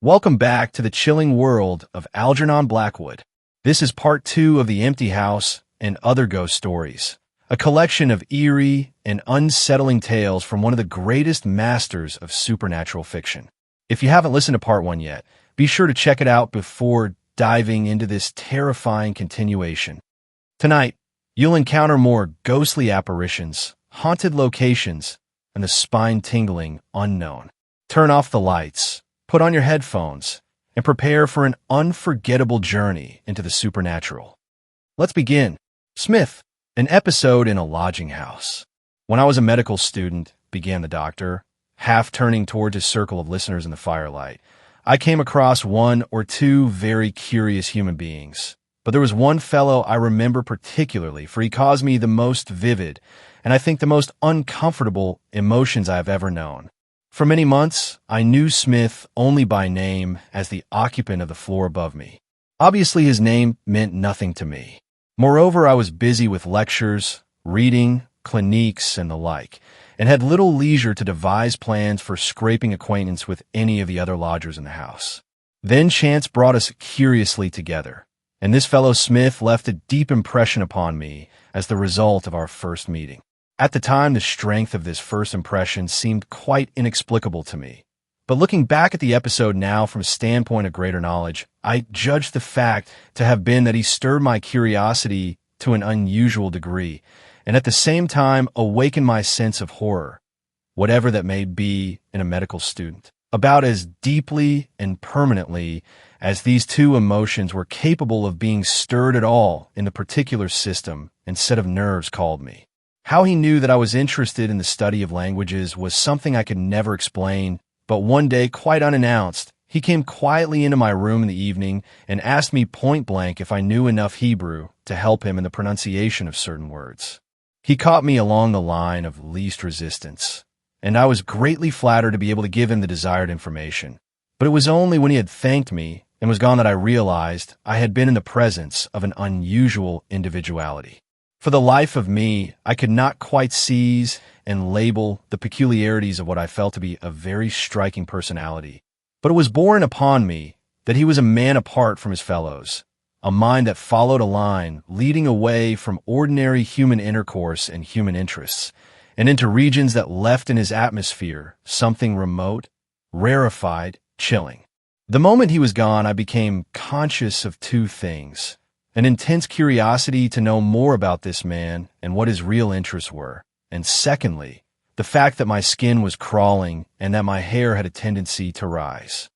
Welcome back to the chilling world of Algernon Blackwood. This is part 2 of The Empty House and Other Ghost Stories, a collection of eerie and unsettling tales from one of the greatest masters of supernatural fiction. If you haven't listened to part 1 yet, be sure to check it out before diving into this terrifying continuation. Tonight, you'll encounter more ghostly apparitions, haunted locations, and the spine-tingling unknown. Turn off the lights, put on your headphones, and prepare for an unforgettable journey into the supernatural. Let's begin. Smith, an episode in a lodging house. When I was a medical student, began the doctor, half turning toward his circle of listeners in the firelight, I came across one or two very curious human beings. But there was one fellow I remember particularly, for he caused me the most vivid, and I think the most uncomfortable emotions I have ever known. For many months, I knew Smith only by name as the occupant of the floor above me. Obviously, his name meant nothing to me. Moreover, I was busy with lectures, reading, cliniques, and the like, and had little leisure to devise plans for scraping acquaintance with any of the other lodgers in the house. Then chance brought us curiously together, and this fellow Smith left a deep impression upon me as the result of our first meeting. At the time, the strength of this first impression seemed quite inexplicable to me. But looking back at the episode now from a standpoint of greater knowledge, I judged the fact to have been that he stirred my curiosity to an unusual degree, and at the same time awakened my sense of horror, whatever that may be in a medical student, about as deeply and permanently as these two emotions were capable of being stirred at all in the particular system and set of nerves called me. How he knew that I was interested in the study of languages was something I could never explain, but one day, quite unannounced, he came quietly into my room in the evening and asked me point blank if I knew enough Hebrew to help him in the pronunciation of certain words. He caught me along the line of least resistance, and I was greatly flattered to be able to give him the desired information. But it was only when he had thanked me and was gone that I realized I had been in the presence of an unusual individuality. For the life of me, I could not quite seize and label the peculiarities of what I felt to be a very striking personality. But it was borne upon me that he was a man apart from his fellows, a mind that followed a line leading away from ordinary human intercourse and human interests, and into regions that left in his atmosphere something remote, rarefied, chilling. The moment he was gone, I became conscious of two things: an intense curiosity to know more about this man and what his real interests were, and secondly, the fact that my skin was crawling and that my hair had a tendency to rise.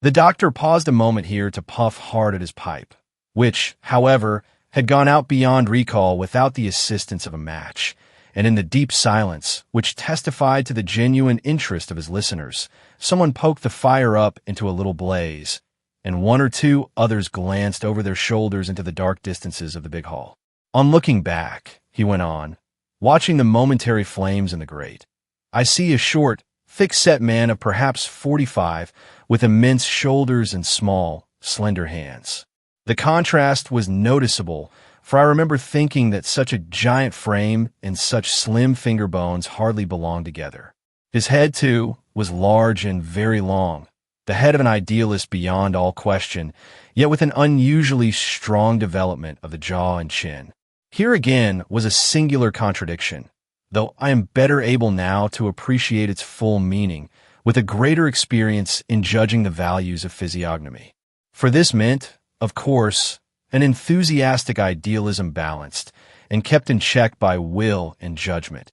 The doctor paused a moment here to puff hard at his pipe, which, however, had gone out beyond recall without the assistance of a match, and in the deep silence, which testified to the genuine interest of his listeners, someone poked the fire up into a little blaze, and one or two others glanced over their shoulders into the dark distances of the big hall. On looking back, he went on, watching the momentary flames in the grate, I see a short, thick-set man of perhaps 45, with immense shoulders and small, slender hands. The contrast was noticeable, for I remember thinking that such a giant frame and such slim finger bones hardly belonged together. His head, too, was large and very long, the head of an idealist beyond all question, yet with an unusually strong development of the jaw and chin. Here again was a singular contradiction, though I am better able now to appreciate its full meaning, with a greater experience in judging the values of physiognomy. For this meant, of course, an enthusiastic idealism balanced and kept in check by will and judgment,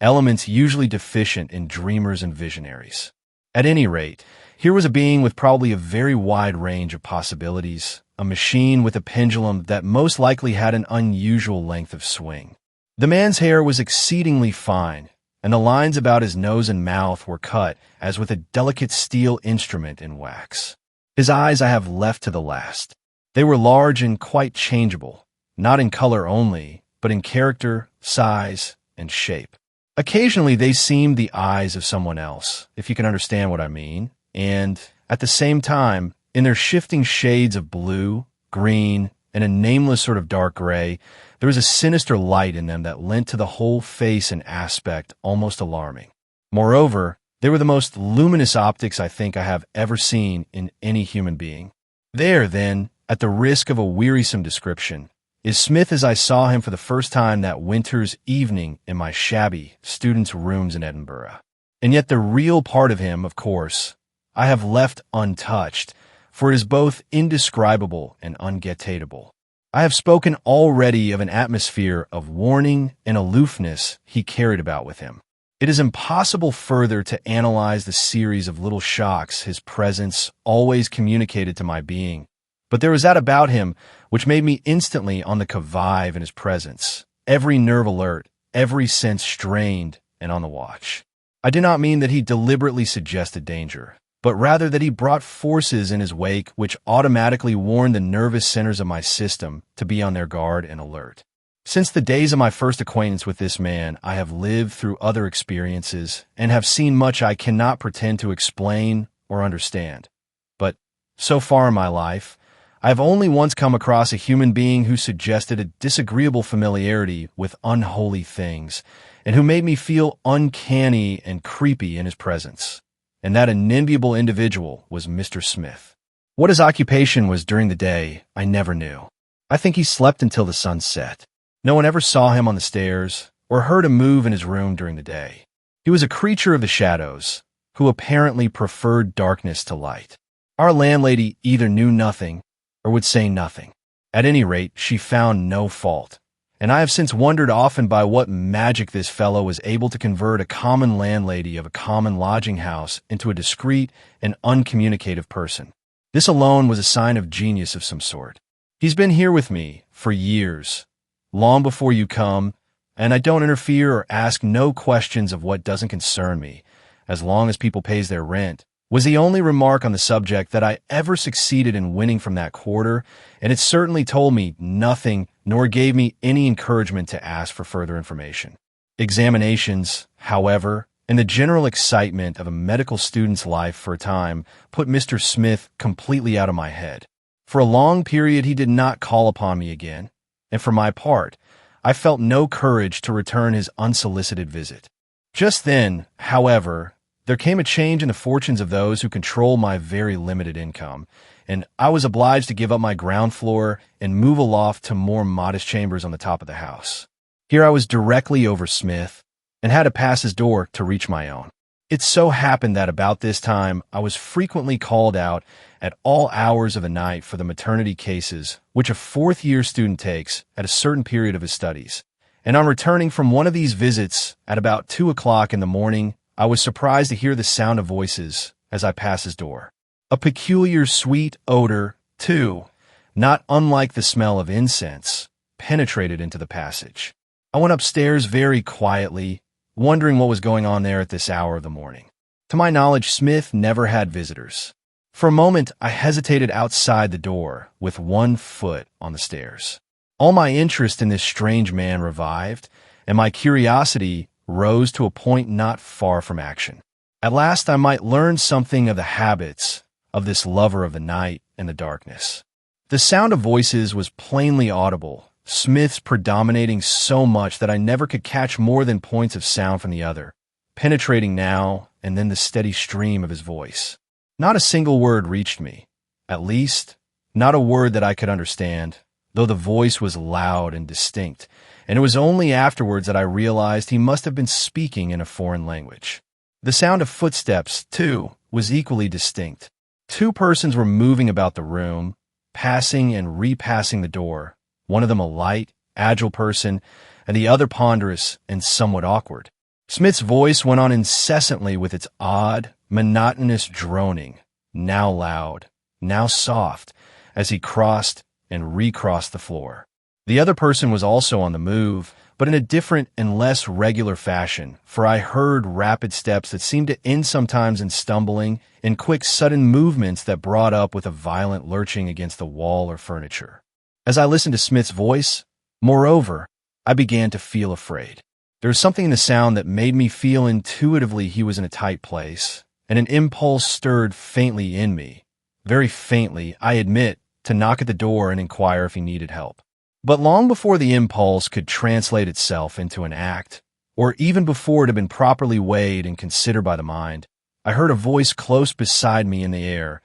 elements usually deficient in dreamers and visionaries. At any rate, here was a being with probably a very wide range of possibilities, a machine with a pendulum that most likely had an unusual length of swing. The man's hair was exceedingly fine, and the lines about his nose and mouth were cut as with a delicate steel instrument in wax. His eyes I have left to the last. They were large and quite changeable, not in color only, but in character, size, and shape. Occasionally they seemed the eyes of someone else, if you can understand what I mean, and, at the same time, in their shifting shades of blue, green, and a nameless sort of dark gray, there was a sinister light in them that lent to the whole face an aspect almost alarming. Moreover, They were the most luminous optics I think I have ever seen in any human being. There, then, at the risk of a wearisome description, is Smith as I saw him for the first time that winter's evening in my shabby student's rooms in Edinburgh. And yet the real part of him, of course, I have left untouched, for it is both indescribable and ungetatable. I have spoken already of an atmosphere of warning and aloofness he carried about with him. It is impossible further to analyze the series of little shocks his presence always communicated to my being, but there was that about him which made me instantly on the qui vive in his presence, every nerve alert, every sense strained and on the watch. I do not mean that he deliberately suggested danger, but rather that he brought forces in his wake which automatically warned the nervous centers of my system to be on their guard and alert. Since the days of my first acquaintance with this man, I have lived through other experiences and have seen much I cannot pretend to explain or understand. But so far in my life, I have only once come across a human being who suggested a disagreeable familiarity with unholy things, and who made me feel uncanny and creepy in his presence. And that inimitable individual was Mr. Smith. What his occupation was during the day, I never knew. I think he slept until the sun set. No one ever saw him on the stairs or heard him move in his room during the day. He was a creature of the shadows, who apparently preferred darkness to light. Our landlady either knew nothing or would say nothing. At any rate, she found no fault, and I have since wondered often by what magic this fellow was able to convert a common landlady of a common lodging house into a discreet and uncommunicative person. This alone was a sign of genius of some sort. He's been here with me for years, long before you come, and I don't interfere or ask no questions of what doesn't concern me, as long as people pays their rent, was the only remark on the subject that I ever succeeded in winning from that quarter, and it certainly told me nothing nor gave me any encouragement to ask for further information. Examinations, however, and the general excitement of a medical student's life for a time put Mr. Smith completely out of my head. For a long period he did not call upon me again, and for my part, I felt no courage to return his unsolicited visit. Just then, however, there came a change in the fortunes of those who control my very limited income, and I was obliged to give up my ground floor and move aloft to more modest chambers on the top of the house. Here I was directly over Smith, and had to pass his door to reach my own. It so happened that about this time I was frequently called out at all hours of the night for the maternity cases which a fourth-year student takes at a certain period of his studies, and on returning from one of these visits at about 2 o'clock in the morning, I was surprised to hear the sound of voices as I passed his door. A peculiar sweet odor, too, not unlike the smell of incense, penetrated into the passage. I went upstairs very quietly, wondering what was going on there at this hour of the morning. To my knowledge, Smith never had visitors. For a moment, I hesitated outside the door, with one foot on the stairs. All my interest in this strange man revived, and my curiosity rose to a point not far from action. At last I might learn something of the habits of this lover of the night and the darkness. The sound of voices was plainly audible, Smith's predominating so much that I never could catch more than points of sound from the other, penetrating now and then the steady stream of his voice. Not a single word reached me, at least, not a word that I could understand, though the voice was loud and distinct, and it was only afterwards that I realized he must have been speaking in a foreign language. The sound of footsteps, too, was equally distinct. 2 persons were moving about the room, passing and repassing the door, one of them a light, agile person, and the other ponderous and somewhat awkward. Smith's voice went on incessantly with its odd, monotonous droning, now loud, now soft, as he crossed and recrossed the floor. The other person was also on the move, but in a different and less regular fashion, for I heard rapid steps that seemed to end sometimes in stumbling, in quick sudden movements that brought up with a violent lurching against the wall or furniture. As I listened to Smith's voice, moreover, I began to feel afraid. There was something in the sound that made me feel intuitively he was in a tight place, and an impulse stirred faintly in me, very faintly, I admit, to knock at the door and inquire if he needed help. But long before the impulse could translate itself into an act, or even before it had been properly weighed and considered by the mind, I heard a voice close beside me in the air,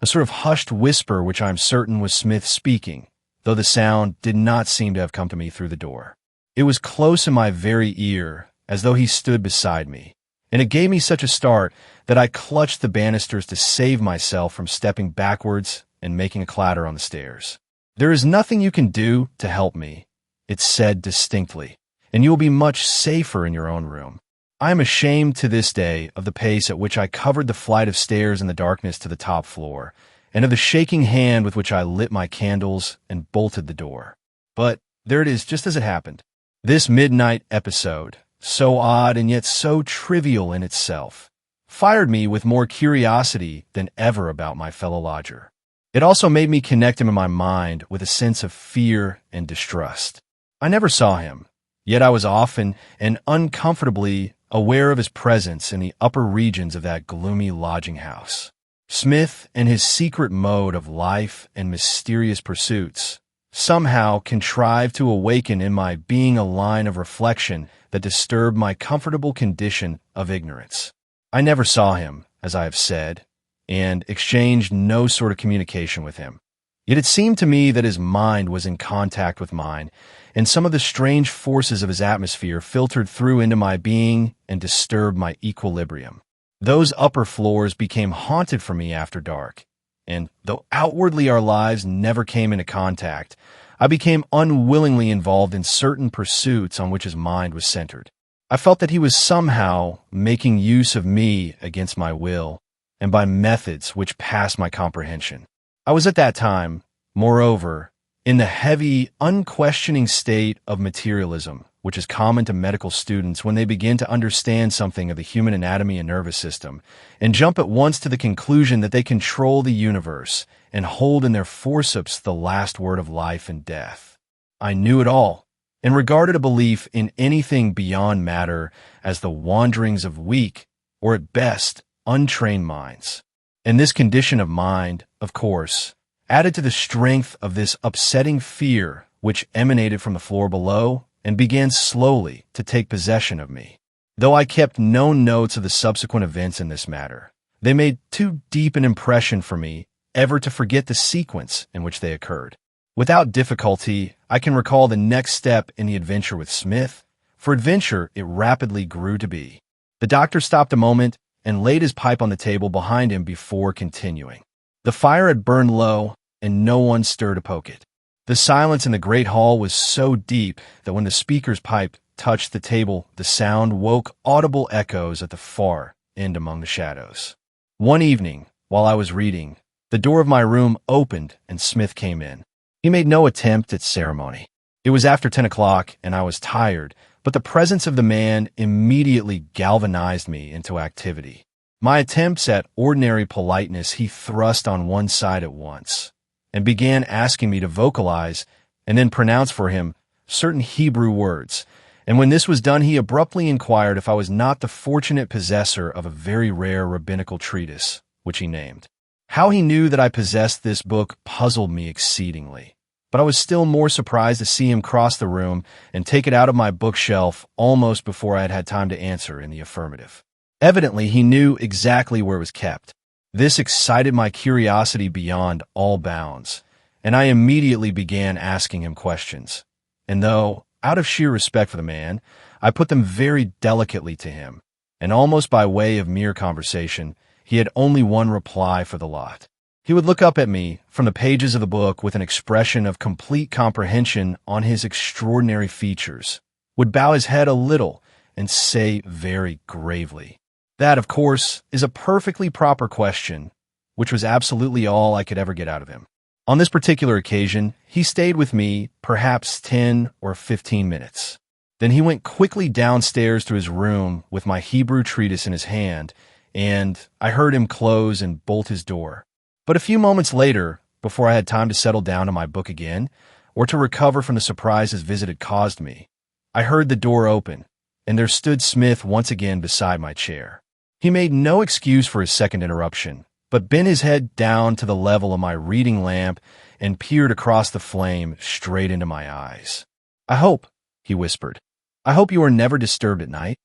a sort of hushed whisper which I am certain was Smith speaking, though the sound did not seem to have come to me through the door. It was close in my very ear, as though he stood beside me, and it gave me such a start that I clutched the banisters to save myself from stepping backwards and making a clatter on the stairs. "There is nothing you can do to help me," it said distinctly, "and you will be much safer in your own room." I am ashamed to this day of the pace at which I covered the flight of stairs in the darkness to the top floor, and of the shaking hand with which I lit my candles and bolted the door. But there it is, just as it happened. This midnight episode, so odd and yet so trivial in itself, fired me with more curiosity than ever about my fellow lodger. It also made me connect him in my mind with a sense of fear and distrust. I never saw him, yet I was often and uncomfortably aware of his presence in the upper regions of that gloomy lodging house. Smith and his secret mode of life and mysterious pursuits somehow contrived to awaken in my being a line of reflection that disturbed my comfortable condition of ignorance. I never saw him, as I have said, and exchanged no sort of communication with him. Yet it seemed to me that his mind was in contact with mine, and some of the strange forces of his atmosphere filtered through into my being and disturbed my equilibrium. Those upper floors became haunted for me after dark, and though outwardly our lives never came into contact, I became unwillingly involved in certain pursuits on which his mind was centered. I felt that he was somehow making use of me against my will, and by methods which passed my comprehension. I was at that time, moreover, in the heavy, unquestioning state of materialism, which is common to medical students when they begin to understand something of the human anatomy and nervous system, and jump at once to the conclusion that they control the universe and hold in their forceps the last word of life and death. I knew it all, and regarded a belief in anything beyond matter as the wanderings of weak, or at best, untrained minds. And this condition of mind, of course, added to the strength of this upsetting fear which emanated from the floor below and began slowly to take possession of me. Though I kept no notes of the subsequent events in this matter, they made too deep an impression for me ever to forget the sequence in which they occurred. Without difficulty, I can recall the next step in the adventure with Smith, for adventure it rapidly grew to be. The doctor stopped a moment and laid his pipe on the table behind him before continuing. The fire had burned low, and no one stirred to poke it. The silence in the great hall was so deep that when the speaker's pipe touched the table, the sound woke audible echoes at the far end among the shadows. One evening, while I was reading, the door of my room opened and Smith came in. He made no attempt at ceremony. It was after 10 o'clock, and I was tired, but the presence of the man immediately galvanized me into activity. My attempts at ordinary politeness he thrust on one side at once, and began asking me to vocalize and then pronounce for him certain Hebrew words, and when this was done he abruptly inquired if I was not the fortunate possessor of a very rare rabbinical treatise, which he named. How he knew that I possessed this book puzzled me exceedingly, but I was still more surprised to see him cross the room and take it out of my bookshelf almost before I had had time to answer in the affirmative. Evidently, he knew exactly where it was kept. This excited my curiosity beyond all bounds, and I immediately began asking him questions. And though, out of sheer respect for the man, I put them very delicately to him, and almost by way of mere conversation, he had only one reply for the lot. He would look up at me from the pages of the book with an expression of complete comprehension on his extraordinary features, would bow his head a little, and say very gravely, "That, of course, is a perfectly proper question," which was absolutely all I could ever get out of him. On this particular occasion, he stayed with me perhaps 10 or 15 minutes. Then he went quickly downstairs to his room with my Hebrew treatise in his hand, and I heard him close and bolt his door. But a few moments later, before I had time to settle down to my book again, or to recover from the surprise his visit had caused me, I heard the door open, and there stood Smith once again beside my chair. He made no excuse for his second interruption, but bent his head down to the level of my reading lamp and peered across the flame straight into my eyes. "I hope," he whispered, "I hope you are never disturbed at night."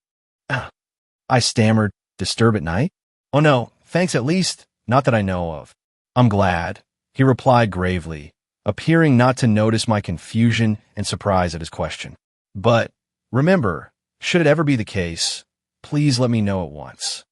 I stammered, "Disturbed at night? "Oh no, thanks, at least not that I know of." "I'm glad," he replied gravely, appearing not to notice my confusion and surprise at his question. "But remember, should it ever be the case, please let me know at once."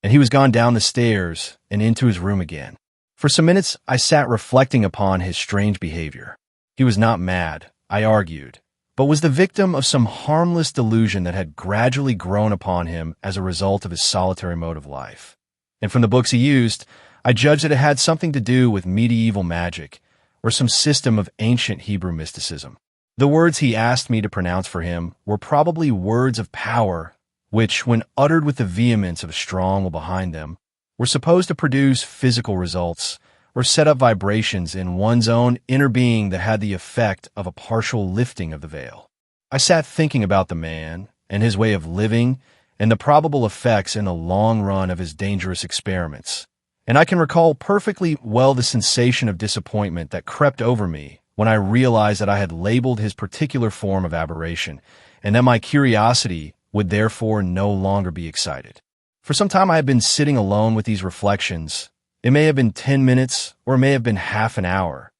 And he was gone down the stairs and into his room again. For some minutes, I sat reflecting upon his strange behavior. He was not mad, I argued, but was the victim of some harmless delusion that had gradually grown upon him as a result of his solitary mode of life. And from the books he used, I judged that it had something to do with medieval magic or some system of ancient Hebrew mysticism. The words he asked me to pronounce for him were probably words of power, which, when uttered with the vehemence of a strong will behind them, were supposed to produce physical results or set up vibrations in one's own inner being that had the effect of a partial lifting of the veil. I sat thinking about the man and his way of living and the probable effects in the long run of his dangerous experiments. And I can recall perfectly well the sensation of disappointment that crept over me when I realized that I had labeled his particular form of aberration, and that my curiosity would therefore no longer be excited. For some time I had been sitting alone with these reflections. It may have been 10 minutes, or it may have been half an hour,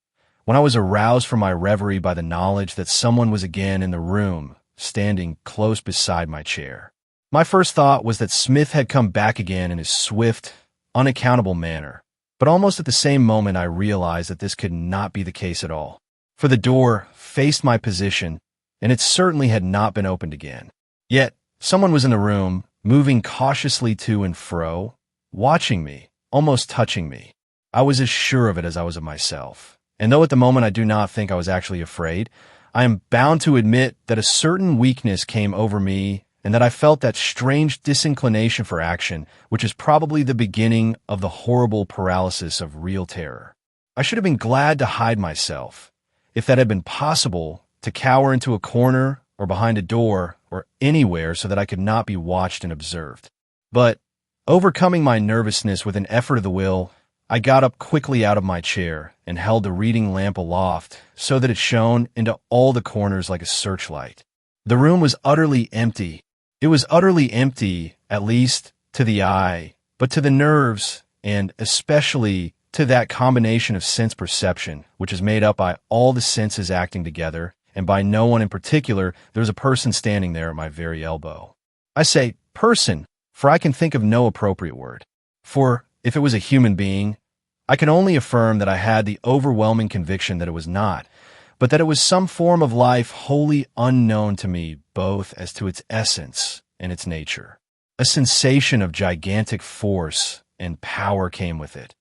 when I was aroused from my reverie by the knowledge that someone was again in the room, standing close beside my chair. My first thought was that Smith had come back again in his swift, unaccountable manner, but almost at the same moment I realized that this could not be the case at all, for the door faced my position, and it certainly had not been opened again. Yet, someone was in the room, moving cautiously to and fro, watching me, almost touching me. I was as sure of it as I was of myself, and though at the moment I do not think I was actually afraid, I am bound to admit that a certain weakness came over me and that I felt that strange disinclination for action, which is probably the beginning of the horrible paralysis of real terror. I should have been glad to hide myself, if that had been possible, to cower into a corner or behind a door or anywhere so that I could not be watched and observed. But, overcoming my nervousness with an effort of the will, I got up quickly out of my chair and held the reading lamp aloft so that it shone into all the corners like a searchlight. The room was utterly empty. It was utterly empty, at least to the eye, but to the nerves, and especially to that combination of sense perception, which is made up by all the senses acting together, and by no one in particular. There's a person standing there at my very elbow. I say person, for I can think of no appropriate word. For if it was a human being, I can only affirm that I had the overwhelming conviction that it was not, but that it was some form of life wholly unknown to me, both as to its essence and its nature. A sensation of gigantic force and power came with it,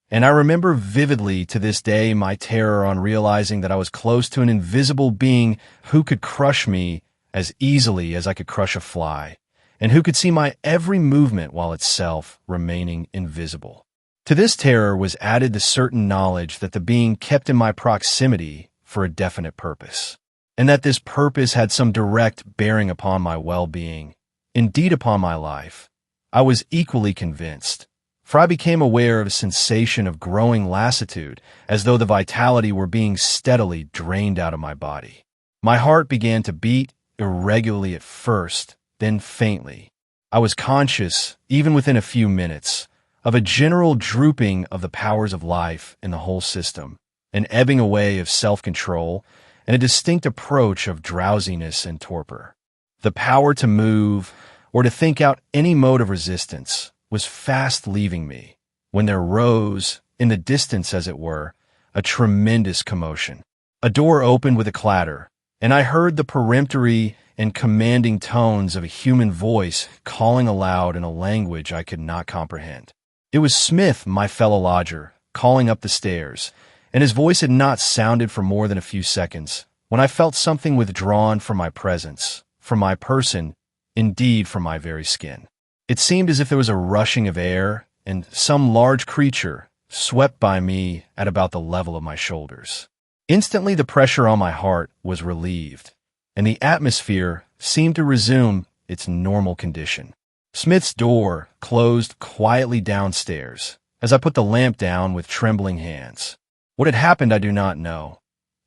and I remember vividly to this day my terror on realizing that I was close to an invisible being who could crush me as easily as I could crush a fly, and who could see my every movement while itself remaining invisible. To this terror was added the certain knowledge that the being kept in my proximity for a definite purpose, and that this purpose had some direct bearing upon my well-being, indeed upon my life. I was equally convinced, for I became aware of a sensation of growing lassitude, as though the vitality were being steadily drained out of my body. My heart began to beat irregularly at first, then faintly. I was conscious, even within a few minutes, of a general drooping of the powers of life in the whole system, an ebbing away of self-control, and a distinct approach of drowsiness and torpor. The power to move, or to think out any mode of resistance, was fast leaving me, when there rose, in the distance as it were, a tremendous commotion. A door opened with a clatter, and I heard the peremptory and commanding tones of a human voice calling aloud in a language I could not comprehend. It was Smith, my fellow lodger, calling up the stairs, and his voice had not sounded for more than a few seconds, when I felt something withdrawn from my presence, from my person, indeed from my very skin. It seemed as if there was a rushing of air, and some large creature swept by me at about the level of my shoulders. Instantly the pressure on my heart was relieved, and the atmosphere seemed to resume its normal condition. Smith's door closed quietly downstairs as I put the lamp down with trembling hands. What had happened I do not know.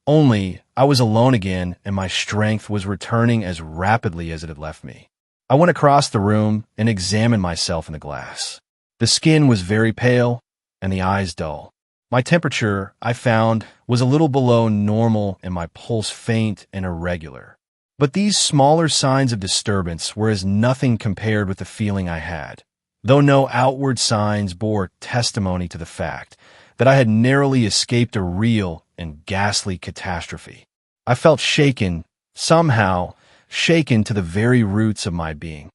Only I was alone again, and my strength was returning as rapidly as it had left me. I went across the room and examined myself in the glass. The skin was very pale, and the eyes dull. My temperature, I found, was a little below normal and my pulse faint and irregular. But these smaller signs of disturbance were as nothing compared with the feeling I had, though no outward signs bore testimony to the fact that I had narrowly escaped a real and ghastly catastrophe. I felt shaken, somehow shaken to the very roots of my being.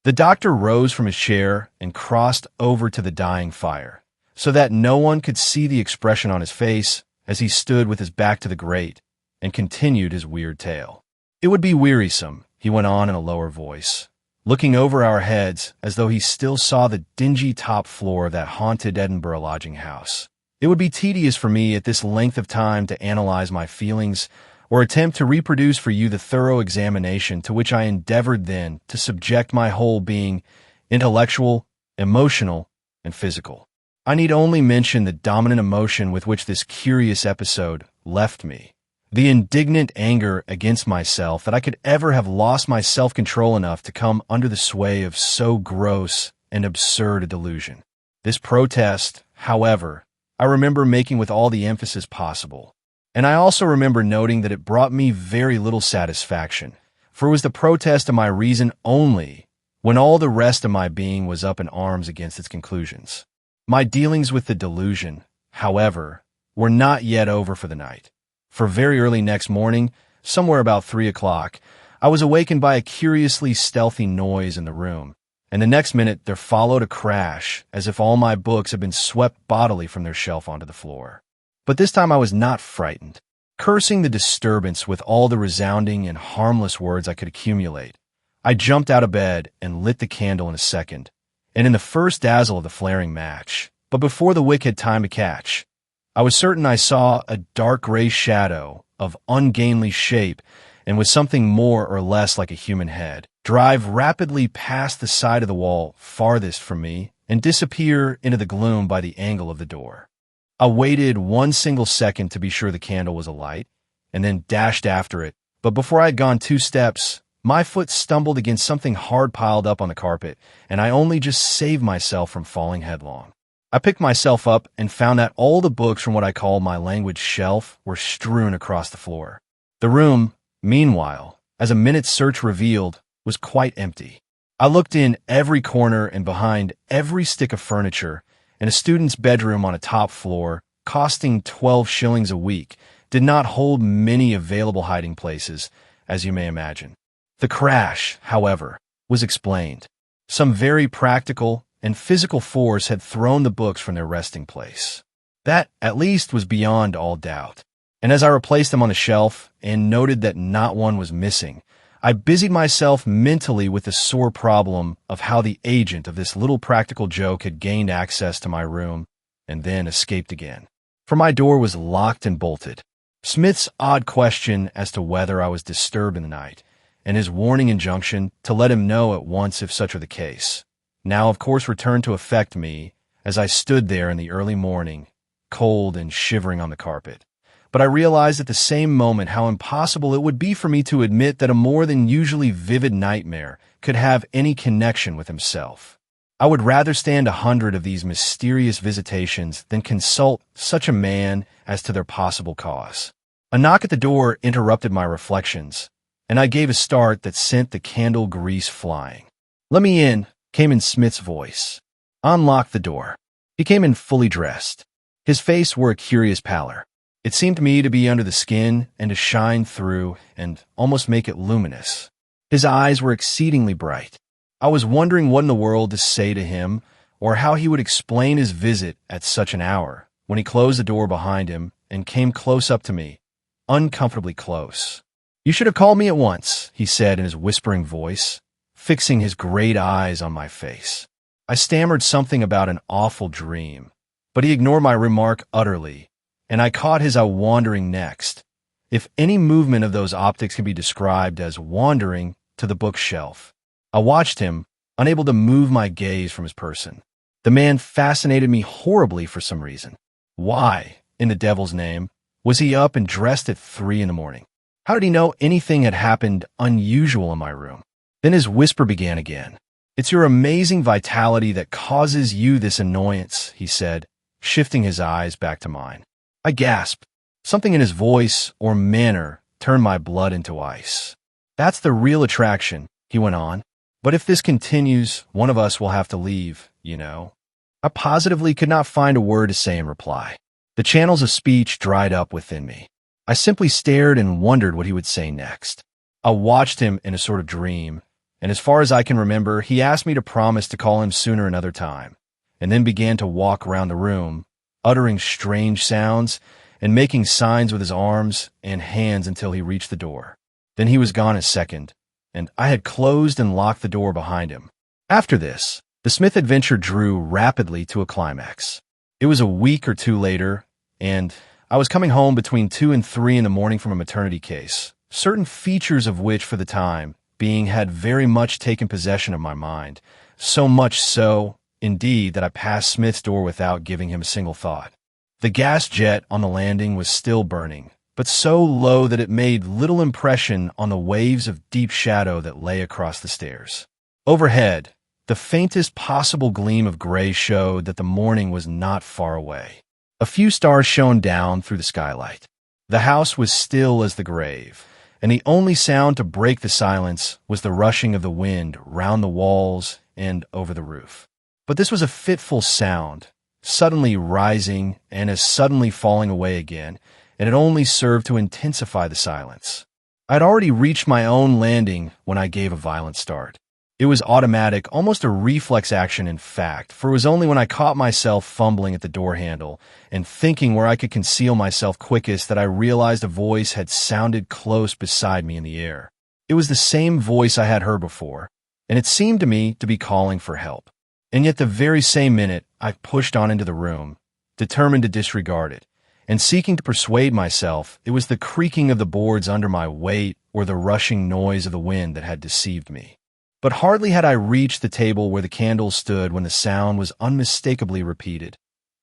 The doctor rose from his chair and crossed over to the dying fire, so that no one could see the expression on his face as he stood with his back to the grate and continued his weird tale. It would be wearisome, he went on in a lower voice, looking over our heads as though he still saw the dingy top floor of that haunted Edinburgh lodging house. It would be tedious for me at this length of time to analyze my feelings or attempt to reproduce for you the thorough examination to which I endeavored then to subject my whole being, intellectual, emotional, and physical. I need only mention the dominant emotion with which this curious episode left me. The indignant anger against myself that I could ever have lost my self-control enough to come under the sway of so gross and absurd a delusion. This protest, however, I remember making with all the emphasis possible. And I also remember noting that it brought me very little satisfaction, for it was the protest of my reason only, when all the rest of my being was up in arms against its conclusions. My dealings with the delusion, however, were not yet over for the night. For very early next morning, somewhere about 3 o'clock, I was awakened by a curiously stealthy noise in the room, and the next minute there followed a crash as if all my books had been swept bodily from their shelf onto the floor. But this time I was not frightened. Cursing the disturbance with all the resounding and harmless words I could accumulate, I jumped out of bed and lit the candle in a second, and in the first dazzle of the flaring match, but before the wick had time to catch, I was certain I saw a dark gray shadow of ungainly shape and with something more or less like a human head drive rapidly past the side of the wall farthest from me and disappear into the gloom by the angle of the door. I waited one single second to be sure the candle was alight, and then dashed after it, but before I had gone 2 steps, my foot stumbled against something hard piled up on the carpet, and I only just saved myself from falling headlong. I picked myself up and found that all the books from what I call my language shelf were strewn across the floor. The room, meanwhile, as a minute's search revealed, was quite empty. I looked in every corner and behind every stick of furniture, and a student's bedroom on a top floor, costing 12 shillings a week, did not hold many available hiding places, as you may imagine. The crash, however, was explained. Some very practical and physical force had thrown the books from their resting place. That, at least, was beyond all doubt. And as I replaced them on the shelf and noted that not one was missing, I busied myself mentally with the sore problem of how the agent of this little practical joke had gained access to my room and then escaped again. For my door was locked and bolted. Smith's odd question as to whether I was disturbed in the night, and his warning injunction to let him know at once if such were the case, now of course returned to affect me as I stood there in the early morning, cold and shivering on the carpet. But I realized at the same moment how impossible it would be for me to admit that a more than usually vivid nightmare could have any connection with himself. I would rather stand 100 of these mysterious visitations than consult such a man as to their possible cause. A knock at the door interrupted my reflections, and I gave a start that sent the candle grease flying. "Let me in," came in Smith's voice. I unlocked the door. He came in fully dressed. His face wore a curious pallor. It seemed to me to be under the skin and to shine through and almost make it luminous. His eyes were exceedingly bright. I was wondering what in the world to say to him or how he would explain his visit at such an hour when he closed the door behind him and came close up to me, uncomfortably close. "You should have called me at once," he said in his whispering voice, fixing his great eyes on my face. I stammered something about an awful dream, but he ignored my remark utterly, and I caught his eye wandering next, if any movement of those optics can be described as wandering, to the bookshelf. I watched him, unable to move my gaze from his person. The man fascinated me horribly for some reason. Why, in the devil's name, was he up and dressed at 3 in the morning? How did he know anything had happened unusual in my room? Then his whisper began again. It's your amazing vitality that causes you this annoyance, he said, shifting his eyes back to mine. I gasped. Something in his voice or manner turned my blood into ice. That's the real attraction, he went on. But if this continues, one of us will have to leave, you know. I positively could not find a word to say in reply. The channels of speech dried up within me. I simply stared and wondered what he would say next. I watched him in a sort of dream, and as far as I can remember, he asked me to promise to call him sooner another time, and then began to walk around the room, uttering strange sounds and making signs with his arms and hands until he reached the door. Then he was gone a second, and I had closed and locked the door behind him. After this, the Smith adventure drew rapidly to a climax. It was a week or two later, and I was coming home between 2 and 3 in the morning from a maternity case, certain features of which for the time being had very much taken possession of my mind, so much so, indeed, that I passed Smith's door without giving him a single thought. The gas jet on the landing was still burning, but so low that it made little impression on the waves of deep shadow that lay across the stairs. Overhead, the faintest possible gleam of gray showed that the morning was not far away. A few stars shone down through the skylight. The house was still as the grave, and the only sound to break the silence was the rushing of the wind round the walls and over the roof. But this was a fitful sound, suddenly rising and as suddenly falling away again, and it only served to intensify the silence. I had already reached my own landing when I gave a violent start. It was automatic, almost a reflex action in fact, for it was only when I caught myself fumbling at the door handle and thinking where I could conceal myself quickest that I realized a voice had sounded close beside me in the air. It was the same voice I had heard before, and it seemed to me to be calling for help. And yet the very same minute, I pushed on into the room, determined to disregard it, and seeking to persuade myself it was the creaking of the boards under my weight or the rushing noise of the wind that had deceived me. But hardly had I reached the table where the candles stood when the sound was unmistakably repeated.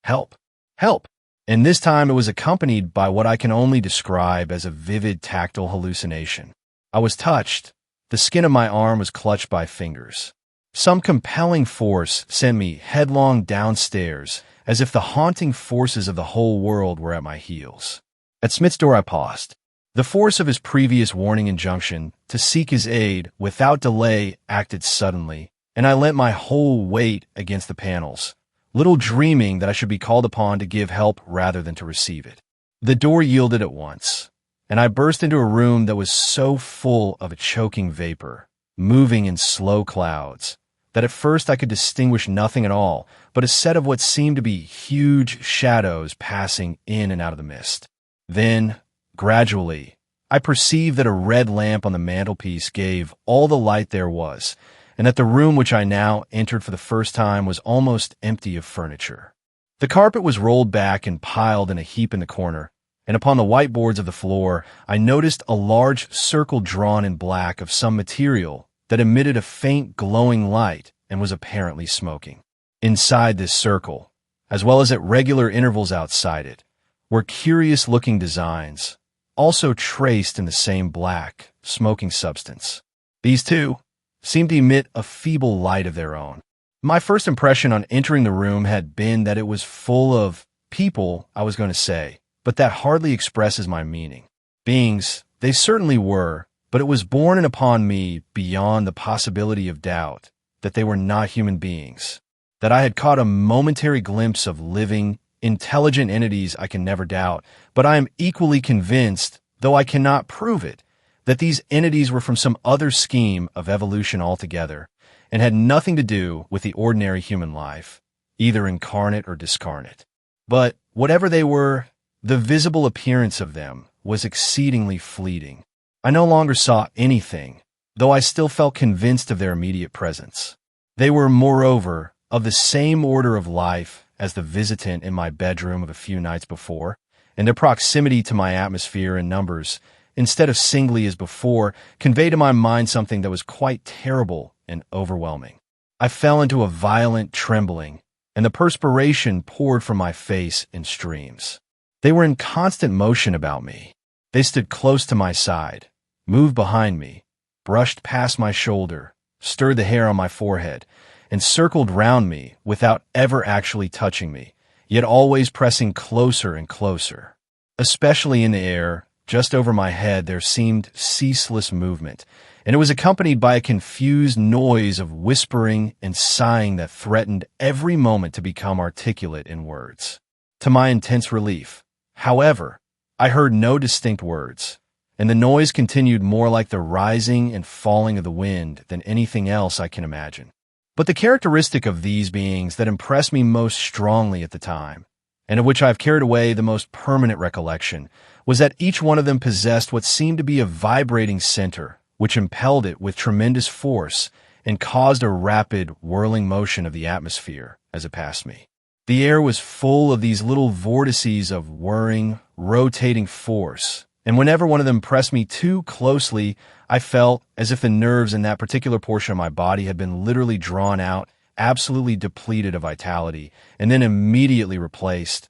Help! Help! And this time it was accompanied by what I can only describe as a vivid tactile hallucination. I was touched. The skin of my arm was clutched by fingers. Some compelling force sent me headlong downstairs, as if the haunting forces of the whole world were at my heels. At Smith's door I paused. The force of his previous warning injunction to seek his aid without delay acted suddenly, and I lent my whole weight against the panels, little dreaming that I should be called upon to give help rather than to receive it. The door yielded at once, and I burst into a room that was so full of a choking vapor, moving in slow clouds, that at first I could distinguish nothing at all but a set of what seemed to be huge shadows passing in and out of the mist. Then, gradually, I perceived that a red lamp on the mantelpiece gave all the light there was, and that the room which I now entered for the first time was almost empty of furniture. The carpet was rolled back and piled in a heap in the corner, and upon the white boards of the floor I noticed a large circle drawn in black of some material that emitted a faint glowing light and was apparently smoking. Inside this circle, as well as at regular intervals outside it, were curious-looking designs, also traced in the same black, smoking substance. These, too, seemed to emit a feeble light of their own. My first impression on entering the room had been that it was full of people, I was going to say, but that hardly expresses my meaning. Beings, they certainly were, but it was borne in upon me beyond the possibility of doubt that they were not human beings, that I had caught a momentary glimpse of living, intelligent entities I can never doubt, but I am equally convinced, though I cannot prove it, that these entities were from some other scheme of evolution altogether, and had nothing to do with the ordinary human life, either incarnate or discarnate. But whatever they were, the visible appearance of them was exceedingly fleeting. I no longer saw anything, though I still felt convinced of their immediate presence. They were, moreover, of the same order of life as the visitant in my bedroom of a few nights before, and their proximity to my atmosphere and numbers, instead of singly as before, conveyed to my mind something that was quite terrible and overwhelming. I fell into a violent trembling, and the perspiration poured from my face in streams. They were in constant motion about me. They stood close to my side, moved behind me, brushed past my shoulder, stirred the hair on my forehead, and circled round me without ever actually touching me, yet always pressing closer and closer. Especially in the air, just over my head, there seemed ceaseless movement, and it was accompanied by a confused noise of whispering and sighing that threatened every moment to become articulate in words. To my intense relief, however, I heard no distinct words, and the noise continued more like the rising and falling of the wind than anything else I can imagine. But the characteristic of these beings that impressed me most strongly at the time, and of which I have carried away the most permanent recollection, was that each one of them possessed what seemed to be a vibrating center, which impelled it with tremendous force and caused a rapid, whirling motion of the atmosphere as it passed me. The air was full of these little vortices of whirring, rotating force, and whenever one of them pressed me too closely, I felt as if the nerves in that particular portion of my body had been literally drawn out, absolutely depleted of vitality, and then immediately replaced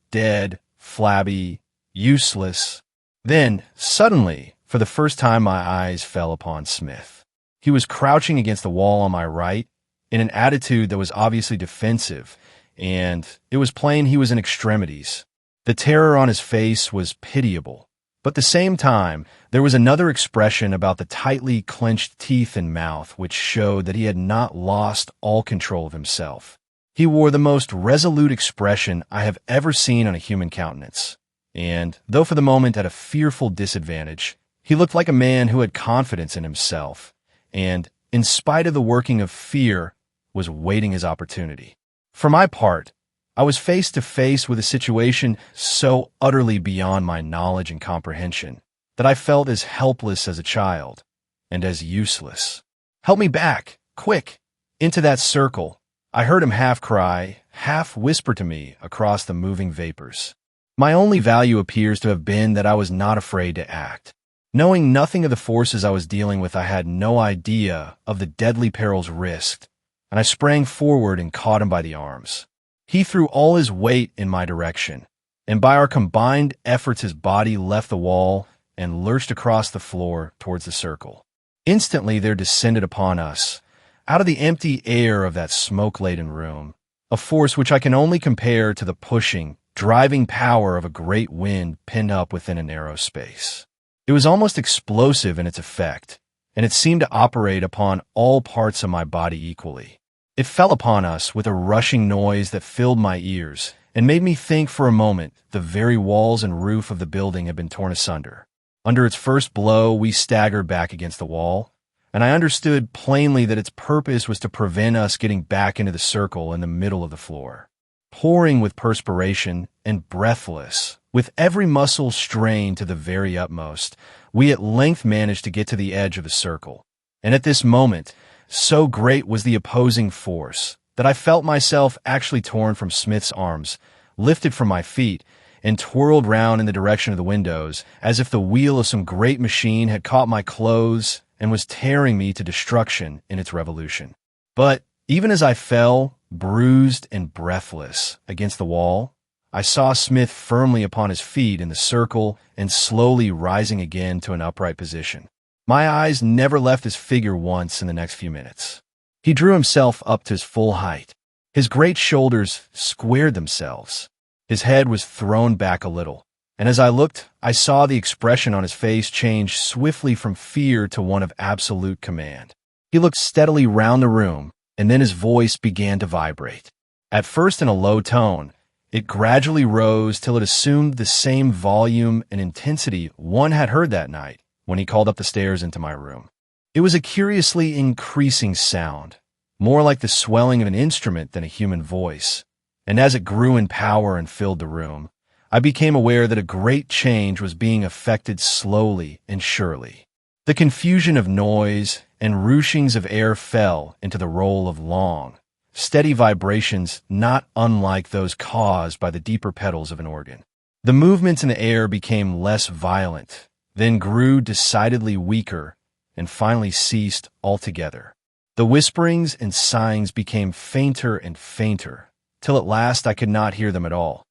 dead, flabby, useless. Then, suddenly, for the first time, my eyes fell upon Smith. He was crouching against the wall on my right, in an attitude that was obviously defensive, and it was plain he was in extremities. The terror on his face was pitiable, but at the same time, there was another expression about the tightly clenched teeth and mouth which showed that he had not lost all control of himself. He wore the most resolute expression I have ever seen on a human countenance, and, though for the moment at a fearful disadvantage, he looked like a man who had confidence in himself, and, in spite of the working of fear, was waiting his opportunity. For my part, I was face to face with a situation so utterly beyond my knowledge and comprehension that I felt as helpless as a child, and as useless. "Help me back, quick, into that circle," I heard him half cry, half whisper to me across the moving vapors. My only value appears to have been that I was not afraid to act. Knowing nothing of the forces I was dealing with, I had no idea of the deadly perils risked, and I sprang forward and caught him by the arms. He threw all his weight in my direction, and by our combined efforts his body left the wall and lurched across the floor towards the circle. Instantly there descended upon us, out of the empty air of that smoke-laden room, a force which I can only compare to the pushing, driving power of a great wind pinned up within a narrow space. It was almost explosive in its effect, and it seemed to operate upon all parts of my body equally. It fell upon us with a rushing noise that filled my ears and made me think for a moment the very walls and roof of the building had been torn asunder. Under its first blow, we staggered back against the wall, and I understood plainly that its purpose was to prevent us getting back into the circle in the middle of the floor. Pouring with perspiration and breathless, with every muscle strained to the very utmost, we at length managed to get to the edge of the circle. And at this moment, so great was the opposing force that I felt myself actually torn from Smith's arms, lifted from my feet, and twirled round in the direction of the windows, as if the wheel of some great machine had caught my clothes and was tearing me to destruction in its revolution. But even as I fell, bruised and breathless, against the wall, I saw Smith firmly upon his feet in the circle and slowly rising again to an upright position. My eyes never left his figure once in the next few minutes. He drew himself up to his full height. His great shoulders squared themselves. His head was thrown back a little, and as I looked, I saw the expression on his face change swiftly from fear to one of absolute command. He looked steadily round the room, and then his voice began to vibrate. At first in a low tone, it gradually rose till it assumed the same volume and intensity one had heard that night when he called up the stairs into my room. It was a curiously increasing sound, more like the swelling of an instrument than a human voice, and as it grew in power and filled the room, I became aware that a great change was being effected slowly and surely. The confusion of noise and ruchings of air fell into the roll of long, steady vibrations not unlike those caused by the deeper pedals of an organ. The movements in the air became less violent, then grew decidedly weaker, and finally ceased altogether. The whisperings and sighings became fainter and fainter, till at last I could not hear them at all.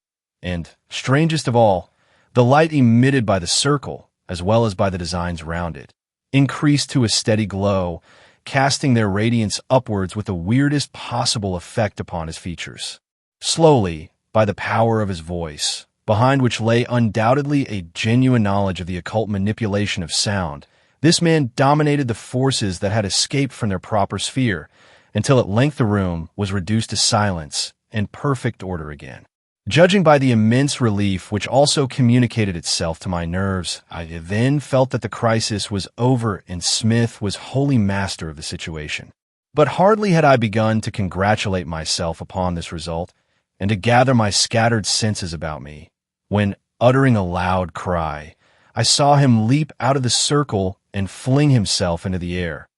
And, strangest of all, the light emitted by the circle, as well as by the designs round it, increased to a steady glow, casting their radiance upwards with the weirdest possible effect upon his features. Slowly, by the power of his voice, behind which lay undoubtedly a genuine knowledge of the occult manipulation of sound, this man dominated the forces that had escaped from their proper sphere, until at length the room was reduced to silence and perfect order again. Judging by the immense relief which also communicated itself to my nerves, I then felt that the crisis was over and Smith was wholly master of the situation. But hardly had I begun to congratulate myself upon this result, and to gather my scattered senses about me, when, uttering a loud cry, I saw him leap out of the circle and fling himself into the air,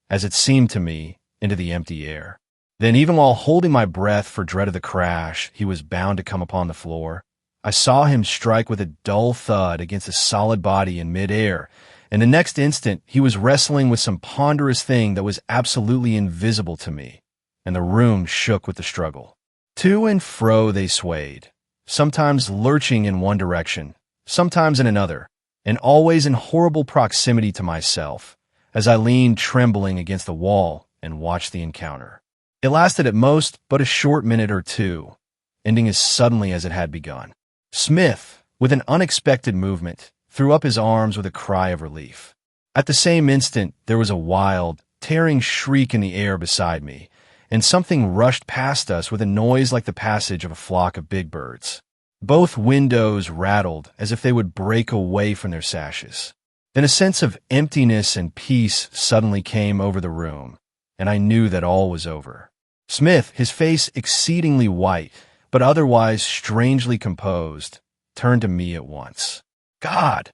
as it seemed to me, into the empty air. Then, even while holding my breath for dread of the crash he was bound to come upon the floor, I saw him strike with a dull thud against a solid body in mid-air, and the next instant he was wrestling with some ponderous thing that was absolutely invisible to me, and the room shook with the struggle. To and fro they swayed, sometimes lurching in one direction, sometimes in another, and always in horrible proximity to myself, as I leaned trembling against the wall and watched the encounter. It lasted at most but a short minute or two, ending as suddenly as it had begun. Smith, with an unexpected movement, threw up his arms with a cry of relief. At the same instant, there was a wild, tearing shriek in the air beside me, and something rushed past us with a noise like the passage of a flock of big birds. Both windows rattled as if they would break away from their sashes. Then a sense of emptiness and peace suddenly came over the room, and I knew that all was over. Smith, his face exceedingly white, but otherwise strangely composed, turned to me at once. "God,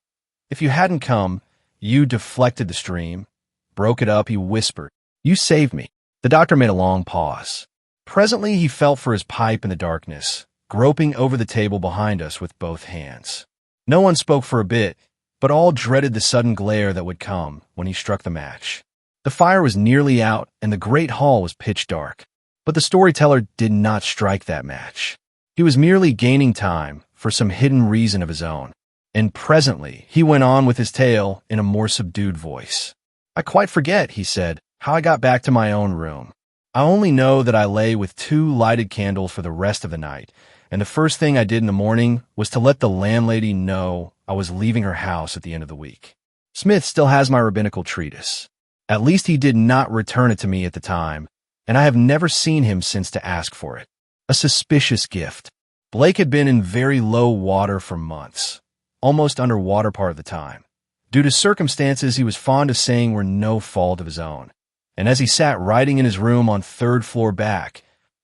if you hadn't come, you deflected the stream, broke it up," he whispered. "You saved me." The doctor made a long pause. Presently he felt for his pipe in the darkness, groping over the table behind us with both hands. No one spoke for a bit, but all dreaded the sudden glare that would come when he struck the match. The fire was nearly out, and the great hall was pitch dark. But the storyteller did not strike that match. He was merely gaining time for some hidden reason of his own, and presently he went on with his tale in a more subdued voice. "I quite forget," he said, "how I got back to my own room. I only know that I lay with 2 lighted candles for the rest of the night, and the first thing I did in the morning was to let the landlady know I was leaving her house at the end of the week. Smith still has my rabbinical treatise. At least he did not return it to me at the time, and I have never seen him since to ask for it. A suspicious gift. Blake had been in very low water for months, almost underwater part of the time, due to circumstances he was fond of saying were no fault of his own. And as he sat writing in his room on 3rd floor back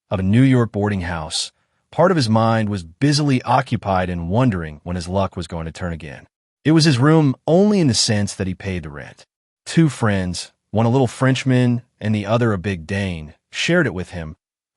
of a New York boarding house, part of his mind was busily occupied in wondering when his luck was going to turn again. It was his room only in the sense that he paid the rent. 2 friends, one a little Frenchman and the other a big Dane, shared it with him,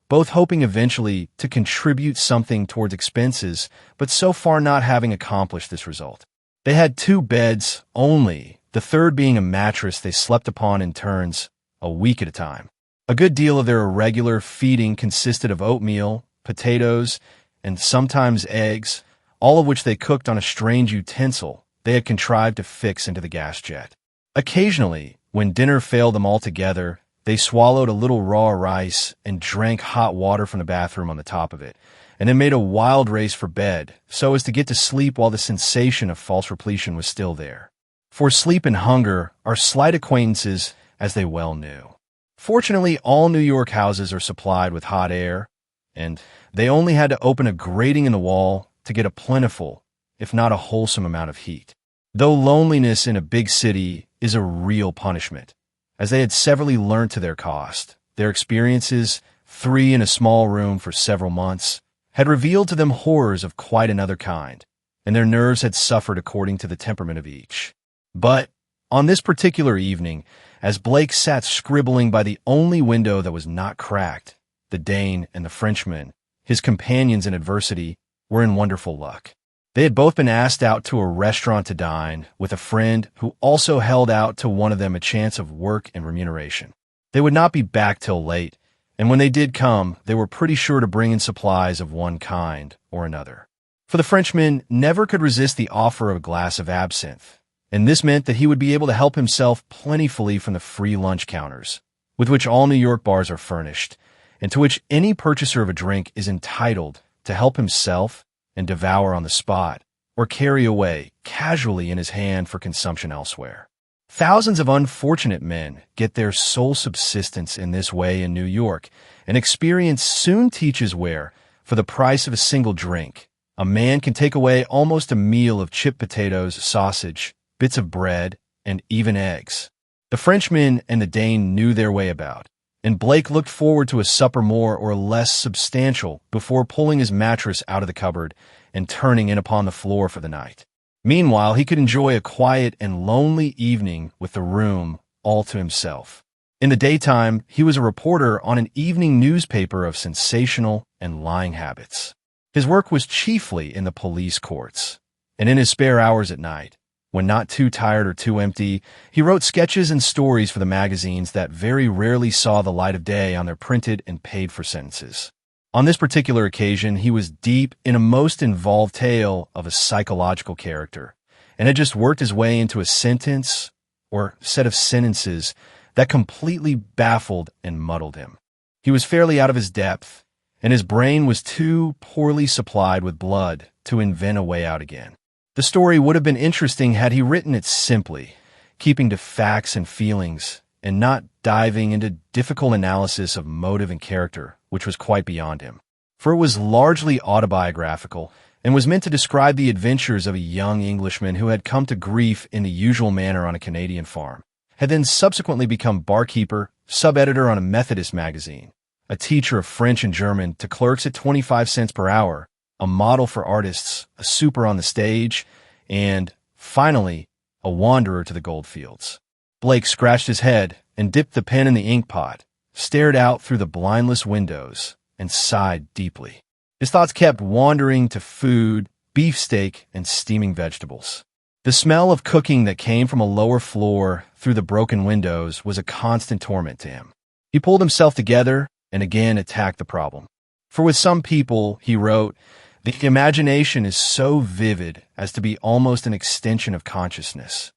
both hoping eventually to contribute something towards expenses, but so far not having accomplished this result. They had 2 beds only, the third being a mattress they slept upon in turns, a week at a time. A good deal of their irregular feeding consisted of oatmeal, potatoes, and sometimes eggs, all of which they cooked on a strange utensil they had contrived to fix into the gas jet. Occasionally, when dinner failed them altogether, they swallowed a little raw rice and drank hot water from the bathroom on the top of it, and then made a wild race for bed so as to get to sleep while the sensation of false repletion was still there. For sleep and hunger are slight acquaintances, as they well knew. Fortunately, all New York houses are supplied with hot air, and they only had to open a grating in the wall to get a plentiful, if not a wholesome amount of heat. Though loneliness in a big city is a real punishment, as they had severally learnt to their cost, their experiences, 3 in a small room for several months, had revealed to them horrors of quite another kind, and their nerves had suffered according to the temperament of each. But on this particular evening, as Blake sat scribbling by the only window that was not cracked, the Dane and the Frenchman, his companions in adversity, were in wonderful luck. They had both been asked out to a restaurant to dine with a friend who also held out to one of them a chance of work and remuneration. They would not be back till late, and when they did come, they were pretty sure to bring in supplies of one kind or another. For the Frenchman never could resist the offer of a glass of absinthe, and this meant that he would be able to help himself plentifully from the free lunch counters, with which all New York bars are furnished, and to which any purchaser of a drink is entitled to help himself and devour on the spot, or carry away casually in his hand for consumption elsewhere. Thousands of unfortunate men get their sole subsistence in this way in New York, and experience soon teaches where, for the price of a single drink, a man can take away almost a meal of chipped potatoes, sausage, bits of bread, and even eggs. The Frenchman and the Dane knew their way about, and Blake looked forward to a supper more or less substantial before pulling his mattress out of the cupboard and turning in upon the floor for the night. Meanwhile, he could enjoy a quiet and lonely evening with the room all to himself. In the daytime, he was a reporter on an evening newspaper of sensational and lying habits. His work was chiefly in the police courts, and in his spare hours at night, when not too tired or too empty, he wrote sketches and stories for the magazines that very rarely saw the light of day on their printed and paid-for sentences. On this particular occasion, he was deep in a most involved tale of a psychological character, and had just worked his way into a sentence or set of sentences that completely baffled and muddled him. He was fairly out of his depth, and his brain was too poorly supplied with blood to invent a way out again. The story would have been interesting had he written it simply, keeping to facts and feelings, and not diving into difficult analysis of motive and character, which was quite beyond him. For it was largely autobiographical, and was meant to describe the adventures of a young Englishman who had come to grief in the usual manner on a Canadian farm, had then subsequently become barkeeper, sub-editor on a Methodist magazine, a teacher of French and German to clerks at 25 cents per hour, a model for artists, a super on the stage, and, finally, a wanderer to the goldfields. Blake scratched his head and dipped the pen in the ink pot, stared out through the blindless windows, and sighed deeply. His thoughts kept wandering to food, beefsteak, and steaming vegetables. The smell of cooking that came from a lower floor through the broken windows was a constant torment to him. He pulled himself together and again attacked the problem. For with some people, he wrote, the imagination is so vivid as to be almost an extension of consciousness.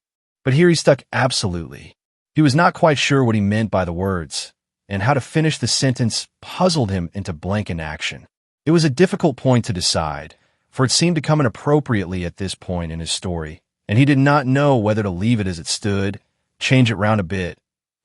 But here he stuck absolutely. He was not quite sure what he meant by the words, and how to finish the sentence puzzled him into blank inaction. It was a difficult point to decide, for it seemed to come in appropriately at this point in his story, and he did not know whether to leave it as it stood, change it round a bit,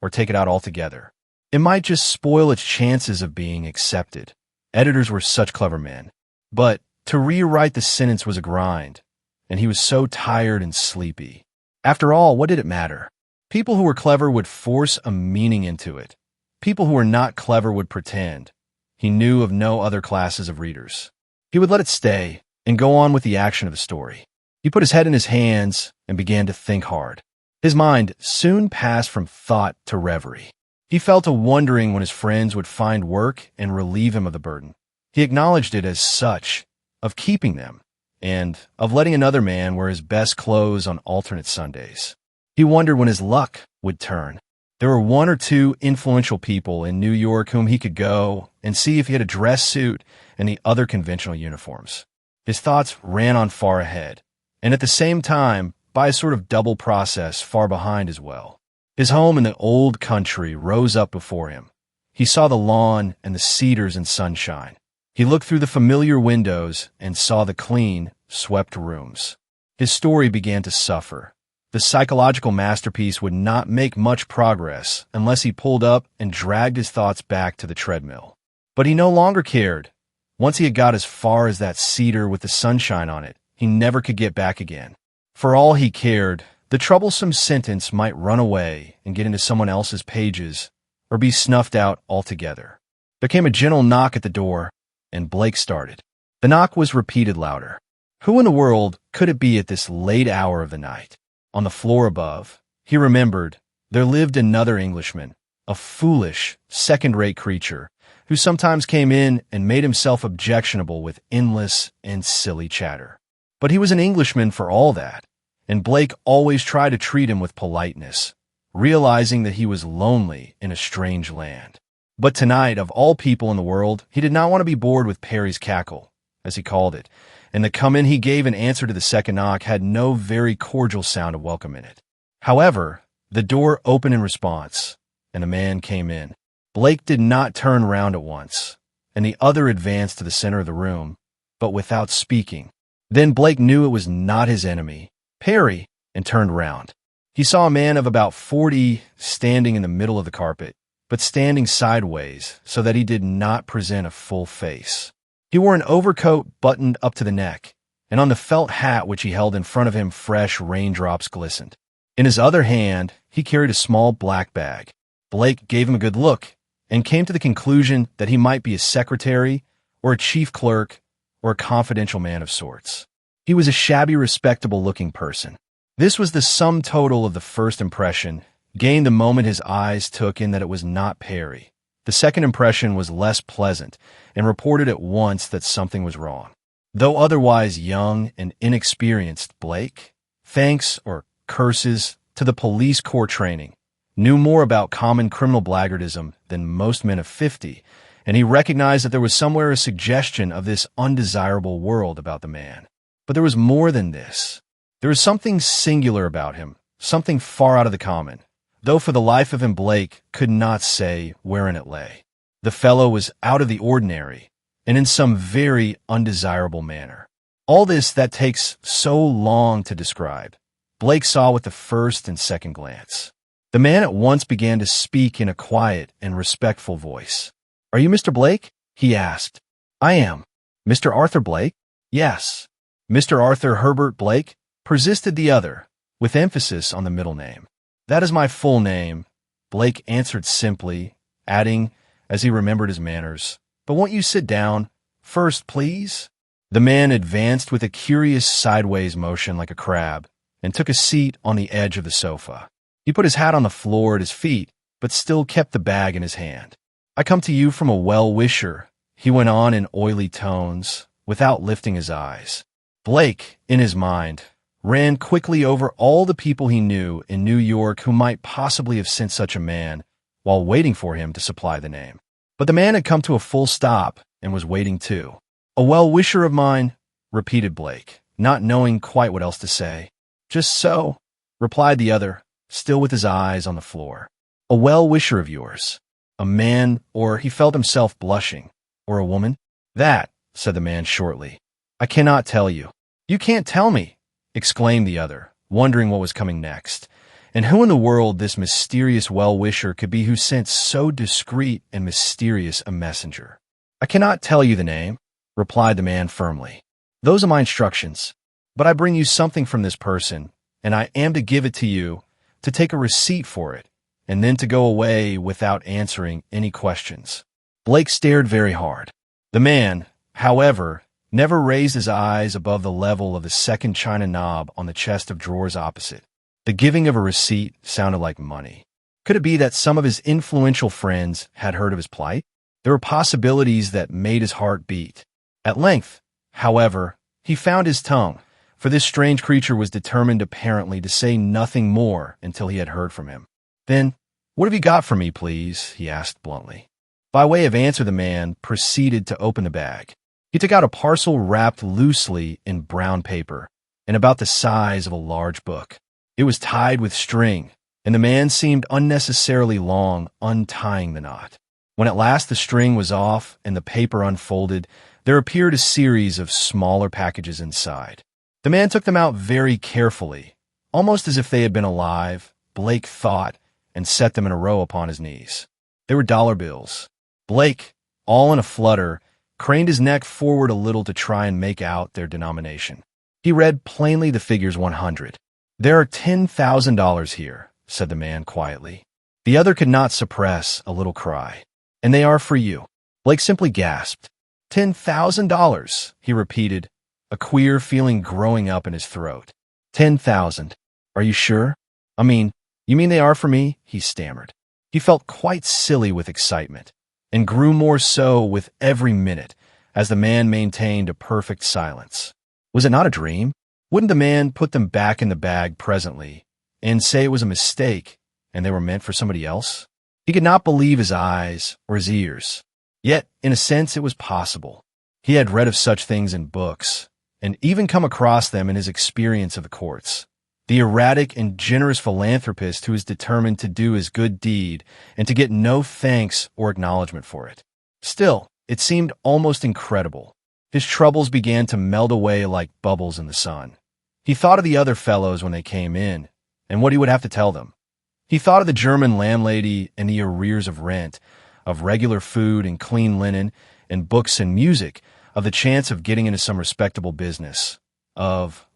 or take it out altogether. It might just spoil its chances of being accepted. Editors were such clever men. But to rewrite the sentence was a grind, and he was so tired and sleepy. After all, what did it matter? People who were clever would force a meaning into it. People who were not clever would pretend. He knew of no other classes of readers. He would let it stay and go on with the action of the story. He put his head in his hands and began to think hard. His mind soon passed from thought to reverie. He fell to wondering when his friends would find work and relieve him of the burden. He acknowledged it as such, of keeping them, and of letting another man wear his best clothes on alternate Sundays. He wondered when his luck would turn. There were one or two influential people in New York whom he could go and see if he had a dress suit and the other conventional uniforms. His thoughts ran on far ahead, and at the same time, by a sort of double process, far behind as well. His home in the old country rose up before him. He saw the lawn and the cedars and sunshine. He looked through the familiar windows and saw the clean, swept rooms. His story began to suffer. The psychological masterpiece would not make much progress unless he pulled up and dragged his thoughts back to the treadmill. But he no longer cared. Once he had got as far as that cedar with the sunshine on it, he never could get back again. For all he cared, the troublesome sentence might run away and get into someone else's pages, or be snuffed out altogether. There came a gentle knock at the door, and Blake started. The knock was repeated louder. Who in the world could it be at this late hour of the night? On the floor above, he remembered, there lived another Englishman, a foolish, second-rate creature, who sometimes came in and made himself objectionable with endless and silly chatter. But he was an Englishman for all that, and Blake always tried to treat him with politeness, realizing that he was lonely in a strange land. But tonight, of all people in the world, he did not want to be bored with Perry's cackle, as he called it, and the come-in he gave in answer to the second knock had no very cordial sound of welcome in it. However, the door opened in response, and the man came in. Blake did not turn round at once, and the other advanced to the center of the room, but without speaking. Then Blake knew it was not his enemy, Perry, and turned round. He saw a man of about 40 standing in the middle of the carpet, but standing sideways so that he did not present a full face. He wore an overcoat buttoned up to the neck, and on the felt hat which he held in front of him fresh raindrops glistened. In his other hand, he carried a small black bag. Blake gave him a good look and came to the conclusion that he might be a secretary or a chief clerk or a confidential man of sorts. He was a shabby, respectable-looking person. This was the sum total of the first impression, gained the moment his eyes took in that it was not Perry. The second impression was less pleasant and reported at once that something was wrong. Though otherwise young and inexperienced, Blake, thanks or curses to the police corps training, knew more about common criminal blackguardism than most men of 50, and he recognized that there was somewhere a suggestion of this undesirable world about the man. But there was more than this. There was something singular about him, something far out of the common, though for the life of him Blake could not say wherein it lay. The fellow was out of the ordinary, and in some very undesirable manner. All this that takes so long to describe, Blake saw with the first and second glance. The man at once began to speak in a quiet and respectful voice. "Are you Mr. Blake?" he asked. "I am." "Mr. Arthur Blake?" "Yes." "Mr. Arthur Herbert Blake?" persisted the other, with emphasis on the middle name. "That is my full name," Blake answered simply, adding, as he remembered his manners, "But won't you sit down first, please?" The man advanced with a curious sideways motion like a crab and took a seat on the edge of the sofa. He put his hat on the floor at his feet, but still kept the bag in his hand. "I come to you from a well-wisher," he went on in oily tones, without lifting his eyes. Blake, in his mind, ran quickly over all the people he knew in New York who might possibly have sent such a man while waiting for him to supply the name. But the man had come to a full stop and was waiting too. "A well-wisher of mine," repeated Blake, not knowing quite what else to say. "Just so," replied the other, still with his eyes on the floor. "A well-wisher of yours. A man, or," he felt himself blushing, "or a woman?" "That," said the man shortly, "I cannot tell you." "You can't tell me?" exclaimed the other, wondering what was coming next, and who in the world this mysterious well-wisher could be who sent so discreet and mysterious a messenger. "I cannot tell you the name," replied the man firmly. "Those are my instructions. But I bring you something from this person, and I am to give it to you, to take a receipt for it, and then to go away without answering any questions." Blake stared very hard. The man, however, never raised his eyes above the level of the second china knob on the chest of drawers opposite. The giving of a receipt sounded like money. Could it be that some of his influential friends had heard of his plight? There were possibilities that made his heart beat. At length, however, he found his tongue, for this strange creature was determined apparently to say nothing more until he had heard from him. "Then, what have you got for me, please?" he asked bluntly. By way of answer, the man proceeded to open the bag. He took out a parcel wrapped loosely in brown paper and about the size of a large book. It was tied with string, and the man seemed unnecessarily long untying the knot. When at last the string was off and the paper unfolded, there appeared a series of smaller packages inside. The man took them out very carefully, almost as if they had been alive, Blake thought, and set them in a row upon his knees. They were dollar bills. Blake, all in a flutter, craned his neck forward a little to try and make out their denomination. He read plainly the figures 100. "There are $10,000 here," said the man quietly. The other could not suppress a little cry. "And they are for you." Blake simply gasped. $10,000, he repeated, a queer feeling growing up in his throat. 10,000. Are you sure? You mean they are for me? He stammered. He felt quite silly with excitement, and grew more so with every minute as the man maintained a perfect silence. Was it not a dream? Wouldn't the man put them back in the bag presently and say it was a mistake and they were meant for somebody else? He could not believe his eyes or his ears. Yet, in a sense, it was possible. He had read of such things in books, and even come across them in his experience of the courts. the erratic and generous philanthropist who is determined to do his good deed and to get no thanks or acknowledgement for it. Still, it seemed almost incredible. His troubles began to melt away like bubbles in the sun. He thought of the other fellows when they came in, and what he would have to tell them. He thought of the German landlady and the arrears of rent, of regular food and clean linen, and books and music, of the chance of getting into some respectable business, of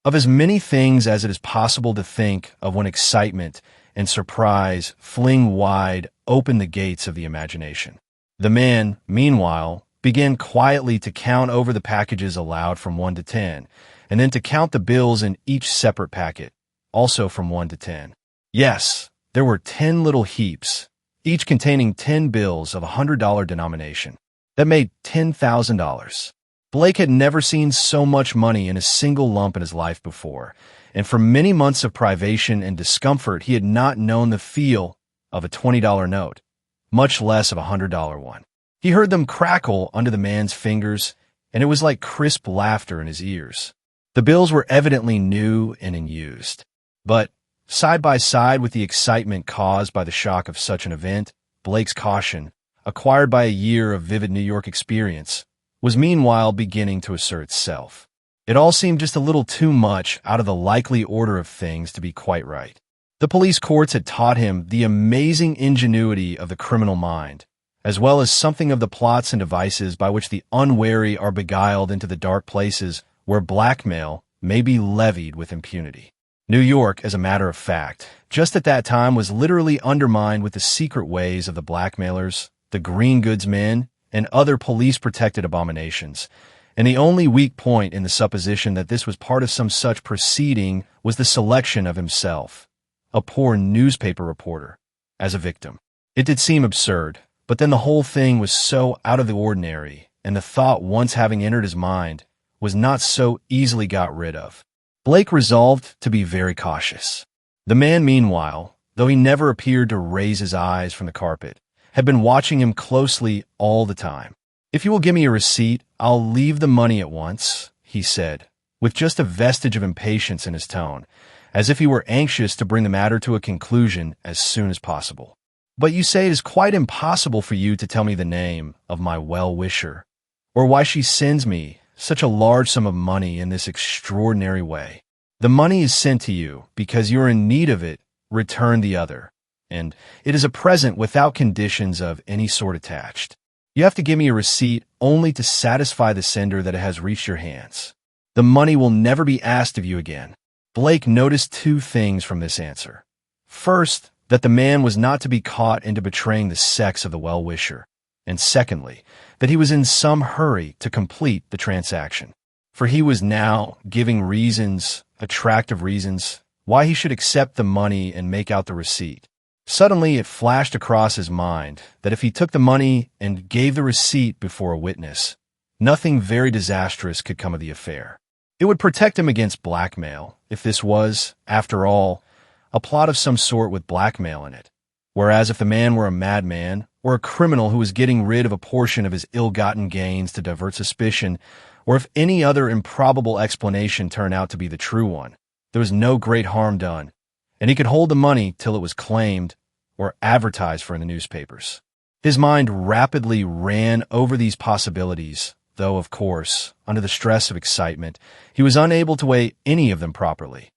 as many things as it is possible to think of when excitement and surprise fling wide open the gates of the imagination. The man, meanwhile, began quietly to count over the packages aloud from 1 to 10, and then to count the bills in each separate packet, also from 1 to 10. Yes, there were 10 little heaps, each containing 10 bills of $100 denomination. That made $10,000. Blake had never seen so much money in a single lump in his life before, and for many months of privation and discomfort he had not known the feel of a $20 note, much less of a $100 one. He heard them crackle under the man's fingers, and it was like crisp laughter in his ears. The bills were evidently new and unused. But, side by side with the excitement caused by the shock of such an event, Blake's caution, acquired by a year of vivid New York experience, was meanwhile beginning to assert itself. It all seemed just a little too much out of the likely order of things to be quite right. The police courts had taught him the amazing ingenuity of the criminal mind, as well as something of the plots and devices by which the unwary are beguiled into the dark places where blackmail may be levied with impunity. New York, as a matter of fact, just at that time was literally undermined with the secret ways of the blackmailers, the green goods men, and other police-protected abominations, and the only weak point in the supposition that this was part of some such proceeding was the selection of himself, a poor newspaper reporter, as a victim. It did seem absurd, but then the whole thing was so out of the ordinary, and the thought once having entered his mind was not so easily got rid of. Blake resolved to be very cautious. The man, meanwhile, though he never appeared to raise his eyes from the carpet, had been watching him closely all the time. "If you will give me a receipt, I'll leave the money at once," he said, with just a vestige of impatience in his tone, as if he were anxious to bring the matter to a conclusion as soon as possible. "But you say it is quite impossible for you to tell me the name of my well-wisher, or why she sends me such a large sum of money in this extraordinary way. The money is sent to you because you are in need of it, return the other, and it is a present without conditions of any sort attached. You have to give me a receipt only to satisfy the sender that it has reached your hands. The money will never be asked of you again." Blake noticed two things from this answer. First, that the man was not to be caught into betraying the sex of the well-wisher, and secondly, that he was in some hurry to complete the transaction. For he was now giving reasons, attractive reasons, why he should accept the money and make out the receipt. Suddenly it flashed across his mind that if he took the money and gave the receipt before a witness, nothing very disastrous could come of the affair. It would protect him against blackmail, if this was, after all, a plot of some sort with blackmail in it. Whereas if the man were a madman, or a criminal who was getting rid of a portion of his ill-gotten gains to divert suspicion, or if any other improbable explanation turned out to be the true one, there was no great harm done, and he could hold the money till it was claimed or advertised for in the newspapers. His mind rapidly ran over these possibilities, though, of course, under the stress of excitement, he was unable to weigh any of them properly.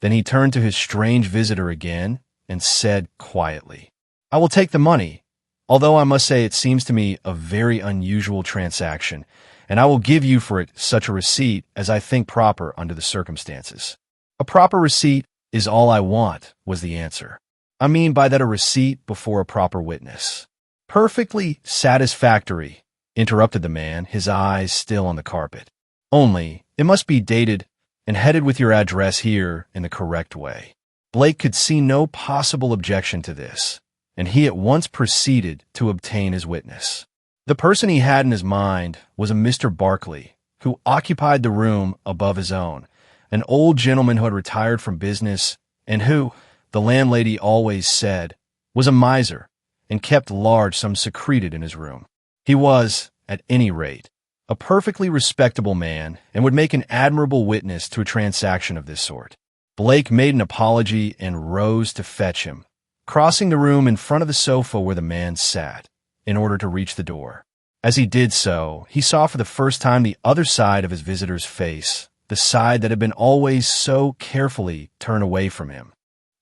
Then he turned to his strange visitor again and said quietly, "I will take the money, although I must say it seems to me a very unusual transaction, and I will give you for it such a receipt as I think proper under the circumstances." "A proper receipt is all I want," was the answer. "I mean by that a receipt before a proper witness." "Perfectly satisfactory," interrupted the man, his eyes still on the carpet. "Only, it must be dated and headed with your address here in the correct way." Blake could see no possible objection to this, and he at once proceeded to obtain his witness. The person he had in his mind was a Mr. Barkley, who occupied the room above his own, an old gentleman who had retired from business and who, the landlady always said, was a miser and kept large sums secreted in his room. He was, at any rate, a perfectly respectable man and would make an admirable witness to a transaction of this sort. Blake made an apology and rose to fetch him, crossing the room in front of the sofa where the man sat, in order to reach the door. As he did so, he saw for the first time the other side of his visitor's face, the side that had been always so carefully turned away from him.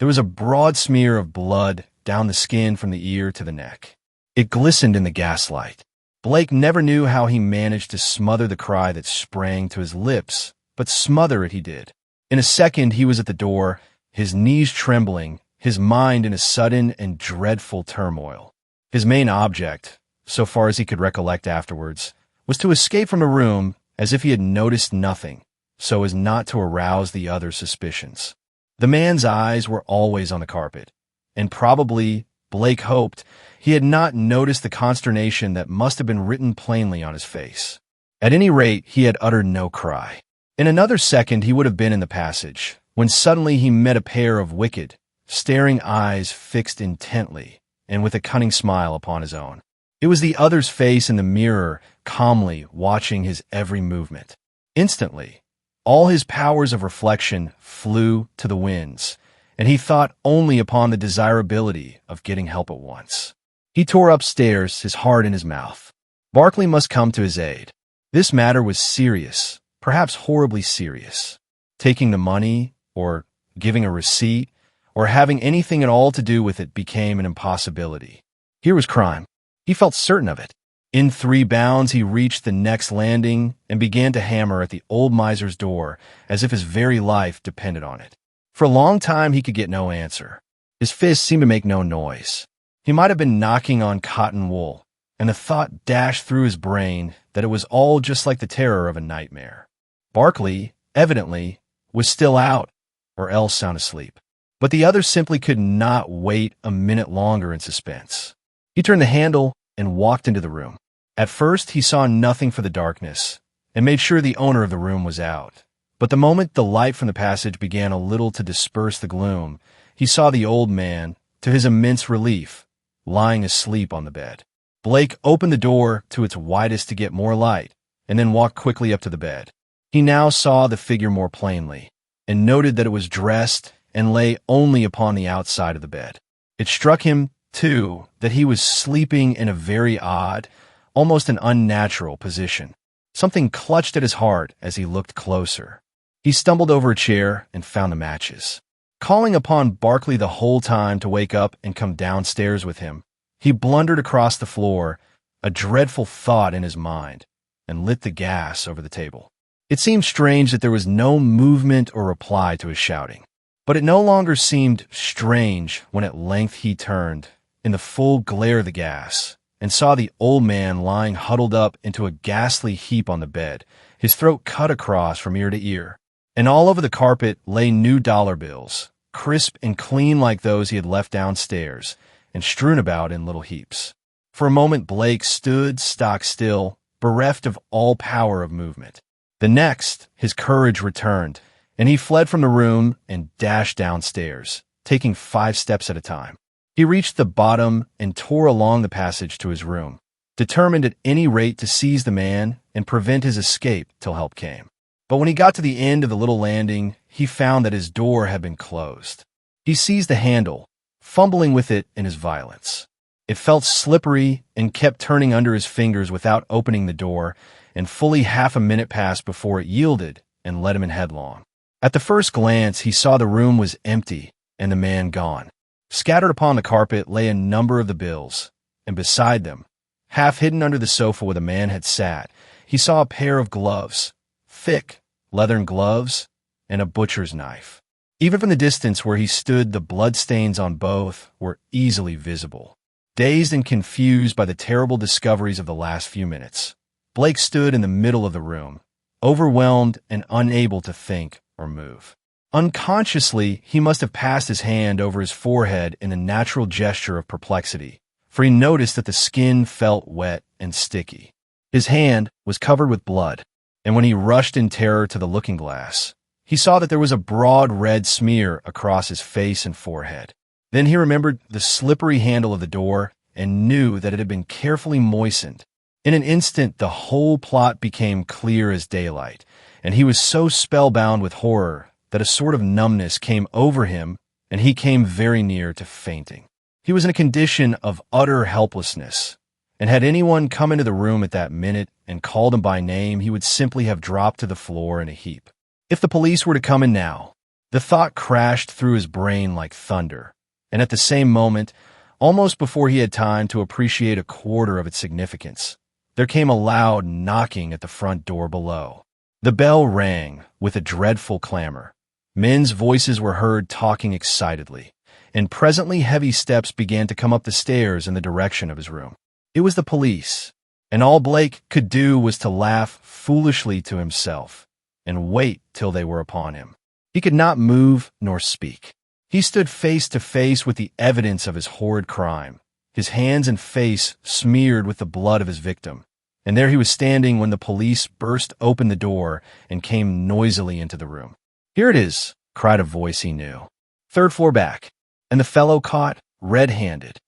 There was a broad smear of blood down the skin from the ear to the neck. It glistened in the gaslight. Blake never knew how he managed to smother the cry that sprang to his lips, but smother it he did. In a second, he was at the door, his knees trembling, his mind in a sudden and dreadful turmoil. His main object, so far as he could recollect afterwards, was to escape from the room as if he had noticed nothing, so as not to arouse the other's suspicions. The man's eyes were always on the carpet, and probably, Blake hoped, he had not noticed the consternation that must have been written plainly on his face. At any rate, he had uttered no cry. In another second he would have been in the passage, when suddenly he met a pair of wicked, staring eyes fixed intently, and with a cunning smile upon his own. It was the other's face in the mirror, calmly watching his every movement. Instantly, all his powers of reflection flew to the winds, and he thought only upon the desirability of getting help at once. He tore upstairs, his heart in his mouth. Barclay must come to his aid. This matter was serious, perhaps horribly serious. Taking the money, or giving a receipt, or having anything at all to do with it became an impossibility. Here was crime. He felt certain of it. In 3 bounds he reached the next landing and began to hammer at the old miser's door as if his very life depended on it. For a long time he could get no answer. His fists seemed to make no noise. He might have been knocking on cotton wool, and the thought dashed through his brain that it was all just like the terror of a nightmare. Barclay, evidently, was still out, or else sound asleep. But the other simply could not wait a minute longer in suspense. He turned the handle and walked into the room. At first he saw nothing for the darkness, and made sure the owner of the room was out. But the moment the light from the passage began a little to disperse the gloom, he saw the old man, to his immense relief, lying asleep on the bed. Blake opened the door to its widest to get more light, and then walked quickly up to the bed. He now saw the figure more plainly, and noted that it was dressed and lay only upon the outside of the bed. It struck him, too, that he was sleeping in a very odd, almost an unnatural position. Something clutched at his heart as he looked closer. He stumbled over a chair and found the matches. Calling upon Barclay the whole time to wake up and come downstairs with him, he blundered across the floor, a dreadful thought in his mind, and lit the gas over the table. It seemed strange that there was no movement or reply to his shouting. But it no longer seemed strange when at length he turned, in the full glare of the gas, and saw the old man lying huddled up into a ghastly heap on the bed, his throat cut across from ear to ear. And all over the carpet lay new dollar bills, crisp and clean like those he had left downstairs, and strewn about in little heaps. For a moment Blake stood stock still, bereft of all power of movement. The next, his courage returned, and he fled from the room and dashed downstairs, taking 5 steps at a time. He reached the bottom and tore along the passage to his room, determined at any rate to seize the man and prevent his escape till help came. But when he got to the end of the little landing, he found that his door had been closed. He seized the handle, fumbling with it in his violence. It felt slippery and kept turning under his fingers without opening the door, and fully half a minute passed before it yielded and let him in headlong. At the first glance, he saw the room was empty and the man gone. Scattered upon the carpet lay a number of the bills, and beside them, half hidden under the sofa where the man had sat, he saw a pair of gloves, thick, leathern gloves, and a butcher's knife. Even from the distance where he stood, the bloodstains on both were easily visible. Dazed and confused by the terrible discoveries of the last few minutes, Blake stood in the middle of the room, overwhelmed and unable to think or move. Unconsciously, he must have passed his hand over his forehead in a natural gesture of perplexity, for he noticed that the skin felt wet and sticky. His hand was covered with blood, and when he rushed in terror to the looking-glass, he saw that there was a broad red smear across his face and forehead. Then he remembered the slippery handle of the door and knew that it had been carefully moistened. In an instant, the whole plot became clear as daylight, and he was so spellbound with horror that a sort of numbness came over him, and he came very near to fainting. He was in a condition of utter helplessness, and had anyone come into the room at that minute and called him by name, he would simply have dropped to the floor in a heap. If the police were to come in now, the thought crashed through his brain like thunder, and at the same moment, almost before he had time to appreciate a quarter of its significance, there came a loud knocking at the front door below. The bell rang with a dreadful clamor. Men's voices were heard talking excitedly, and presently heavy steps began to come up the stairs in the direction of his room. It was the police, and all Blake could do was to laugh foolishly to himself and wait till they were upon him. He could not move nor speak. He stood face to face with the evidence of his horrid crime, his hands and face smeared with the blood of his victim. And there he was standing when the police burst open the door and came noisily into the room. "Here it is," cried a voice he knew. "Third floor back." And the fellow caught red-handed.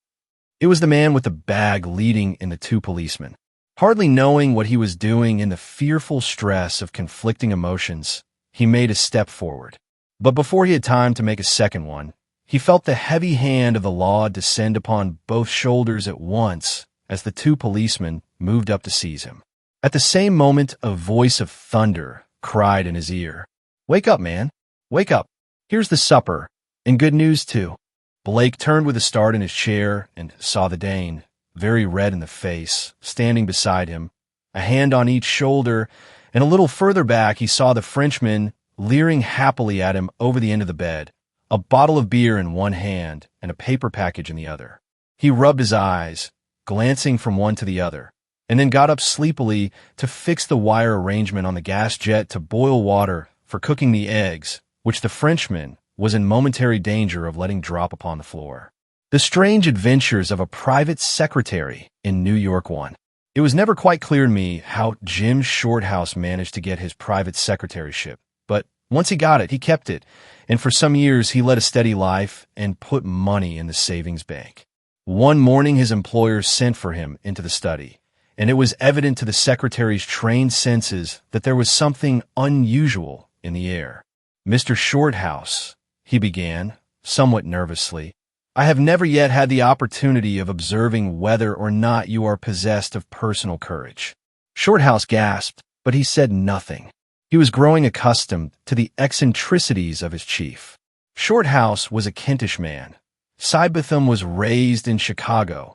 It was the man with the bag leading in the two policemen. Hardly knowing what he was doing in the fearful stress of conflicting emotions, he made a step forward. But before he had time to make a second one, he felt the heavy hand of the law descend upon both shoulders at once as the two policemen moved up to seize him. At the same moment, a voice of thunder cried in his ear, "Wake up, man! Wake up! Here's the supper, and good news, too." Blake turned with a start in his chair and saw the Dane, very red in the face, standing beside him, a hand on each shoulder, and a little further back he saw the Frenchman leering happily at him over the end of the bed, a bottle of beer in one hand and a paper package in the other. He rubbed his eyes, glancing from one to the other, and then got up sleepily to fix the wire arrangement on the gas jet to boil water for cooking the eggs, which the Frenchman was in momentary danger of letting drop upon the floor. The strange adventures of a private secretary in New York 1. It was never quite clear to me how Jim Shorthouse managed to get his private secretaryship, but once he got it, he kept it, and for some years he led a steady life and put money in the savings bank. One morning his employer sent for him into the study, and it was evident to the secretary's trained senses that there was something unusual in the air. "Mr. Shorthouse," he began, somewhat nervously, "I have never yet had the opportunity of observing whether or not you are possessed of personal courage." Shorthouse gasped, but he said nothing. He was growing accustomed to the eccentricities of his chief. Shorthouse was a Kentish man. Sidebotham was raised in Chicago.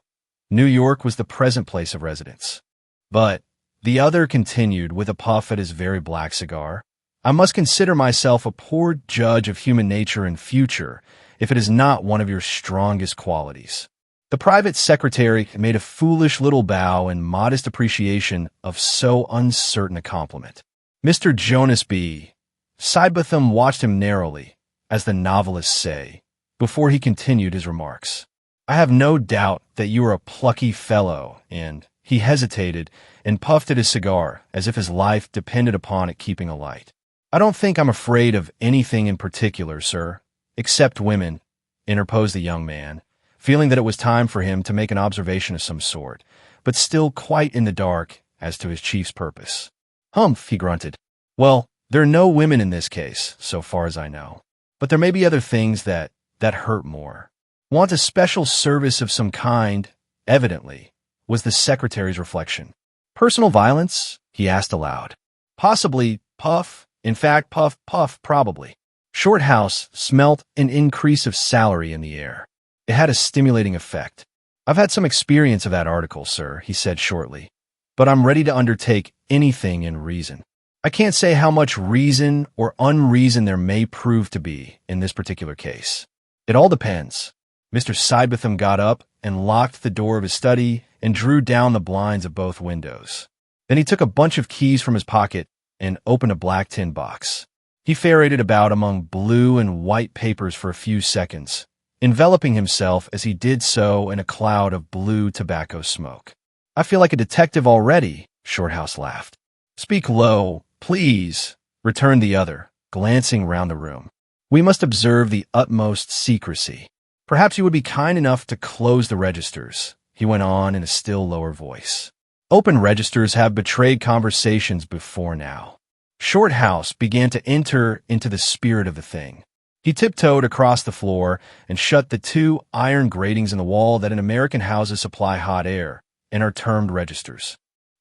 New York was the present place of residence. But the other continued with a puff at his very black cigar, "I must consider myself a poor judge of human nature in future if it is not one of your strongest qualities." The private secretary made a foolish little bow in modest appreciation of so uncertain a compliment. "Mr. Jonas B." Sidebotham watched him narrowly, as the novelists say, before he continued his remarks. "I have no doubt that you are a plucky fellow, and—" He hesitated and puffed at his cigar as if his life depended upon it keeping alight. "I don't think I'm afraid of anything in particular, sir, except women," interposed the young man, feeling that it was time for him to make an observation of some sort, but still quite in the dark as to his chief's purpose. "Humph," he grunted. "Well, there are no women in this case, so far as I know. But there may be other things that hurt more. Want a special service of some kind, evidently," was the secretary's reflection. "Personal violence?" he asked aloud. "Possibly, puff. In fact, puff, probably." Shorthouse smelt an increase of salary in the air. It had a stimulating effect. "I've had some experience of that article, sir," he said shortly, "but I'm ready to undertake anything in reason. I can't say how much reason or unreason there may prove to be in this particular case. It all depends." Mr. Sidebotham got up and locked the door of his study and drew down the blinds of both windows. Then he took a bunch of keys from his pocket and opened a black tin box. He ferreted about among blue and white papers for a few seconds, enveloping himself as he did so in a cloud of blue tobacco smoke. "I feel like a detective already," Shorthouse laughed. "Speak low, please," returned the other, glancing round the room. "We must observe the utmost secrecy. Perhaps you would be kind enough to close the registers," he went on in a still lower voice. "Open registers have betrayed conversations before now." Shorthouse began to enter into the spirit of the thing. He tiptoed across the floor and shut the two iron gratings in the wall that in American houses supply hot air and are termed registers.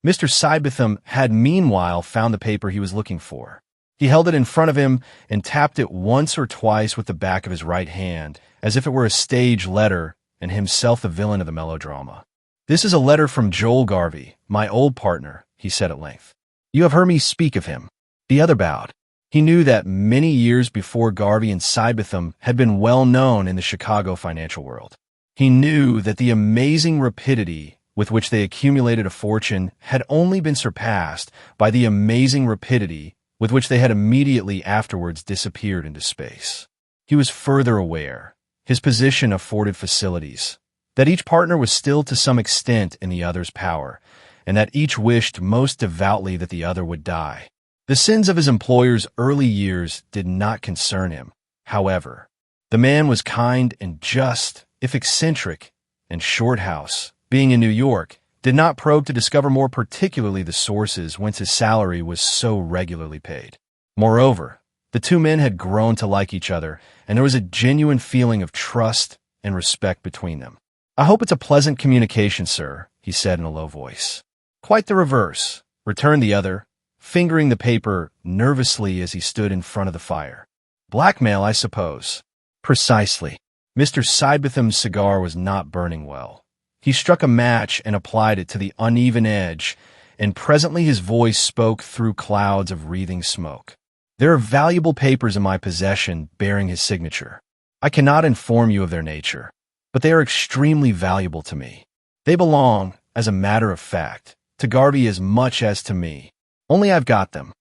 Mr. Sidebotham had meanwhile found the paper he was looking for. He held it in front of him and tapped it once or twice with the back of his right hand, as if it were a stage letter and himself the villain of the melodrama. "This is a letter from Joel Garvey, my old partner," he said at length. "You have heard me speak of him." The other bowed. He knew that many years before Garvey and Sidebotham had been well known in the Chicago financial world. He knew that the amazing rapidity with which they accumulated a fortune had only been surpassed by the amazing rapidity with which they had immediately afterwards disappeared into space. He was further aware, his position afforded facilities, that each partner was still to some extent in the other's power, and that each wished most devoutly that the other would die. The sins of his employer's early years did not concern him, however. The man was kind and just, if eccentric, and Shorthouse, being in New York, did not probe to discover more particularly the sources whence his salary was so regularly paid. Moreover, the two men had grown to like each other, and there was a genuine feeling of trust and respect between them. "I hope it's a pleasant communication, sir," he said in a low voice. "Quite the reverse," returned the other, fingering the paper nervously as he stood in front of the fire. "Blackmail, I suppose." "Precisely." Mr. Sidebotham's cigar was not burning well. He struck a match and applied it to the uneven edge, and presently his voice spoke through clouds of wreathing smoke. "There are valuable papers in my possession bearing his signature. I cannot inform you of their nature, but they are extremely valuable to me. They belong, as a matter of fact, to Garvey as much as to me. Only I've got them."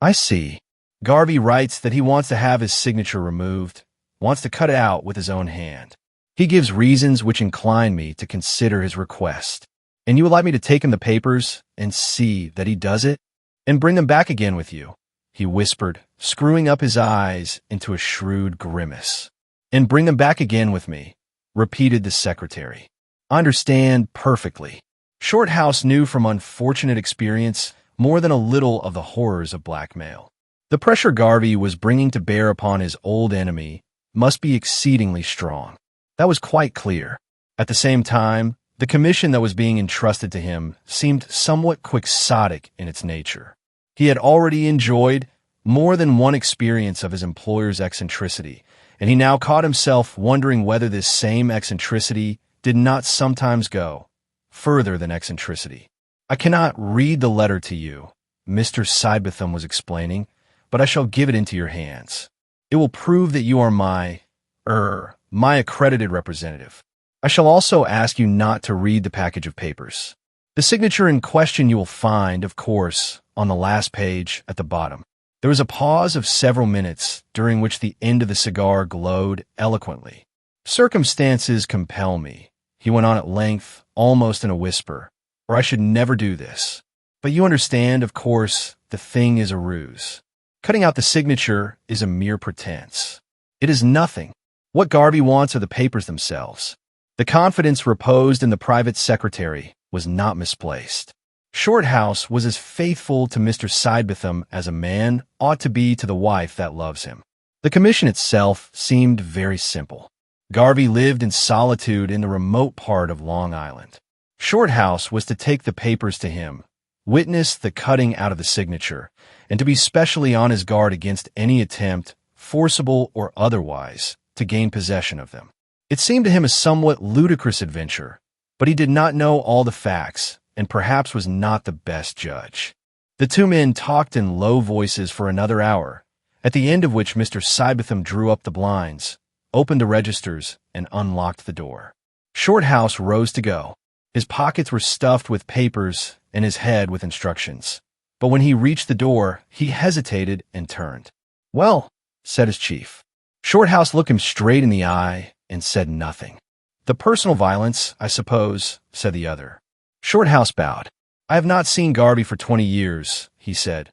"I see. Garvey writes that he wants to have his signature removed, wants to cut it out with his own hand. He gives reasons which incline me to consider his request. And you would like me to take him the papers and see that he does it? And bring them back again with you," he whispered, screwing up his eyes into a shrewd grimace. "And bring them back again with me," repeated the secretary. "I understand perfectly." Shorthouse knew from unfortunate experience more than a little of the horrors of blackmail. The pressure Garvey was bringing to bear upon his old enemy must be exceedingly strong. That was quite clear. At the same time, the commission that was being entrusted to him seemed somewhat quixotic in its nature. He had already enjoyed more than one experience of his employer's eccentricity, and he now caught himself wondering whether this same eccentricity did not sometimes go further than eccentricity. "I cannot read the letter to you," Mr. Sidebotham was explaining, "but I shall give it into your hands. It will prove that you are my accredited representative. I shall also ask you not to read the package of papers. The signature in question you will find, of course, on the last page at the bottom." There was a pause of several minutes, during which the end of the cigar glowed eloquently. "Circumstances compel me," he went on at length, almost in a whisper, "or I should never do this. But you understand, of course, the thing is a ruse. Cutting out the signature is a mere pretense. It is nothing. What Garvey wants are the papers themselves." The confidence reposed in the private secretary was not misplaced. Shorthouse was as faithful to Mr. Sidebotham as a man ought to be to the wife that loves him. The commission itself seemed very simple. Garvey lived in solitude in the remote part of Long Island. Shorthouse was to take the papers to him, witness the cutting out of the signature, and to be specially on his guard against any attempt, forcible or otherwise, to gain possession of them. It seemed to him a somewhat ludicrous adventure, but he did not know all the facts, and perhaps was not the best judge. The two men talked in low voices for another hour, at the end of which Mr. Sidebotham drew up the blinds, opened the registers, and unlocked the door. Shorthouse rose to go. His pockets were stuffed with papers and his head with instructions. But when he reached the door, he hesitated and turned. "Well," said his chief. Shorthouse looked him straight in the eye and said nothing. "The personal violence, I suppose," said the other. Shorthouse bowed. "I have not seen Garvey for 20 years, he said.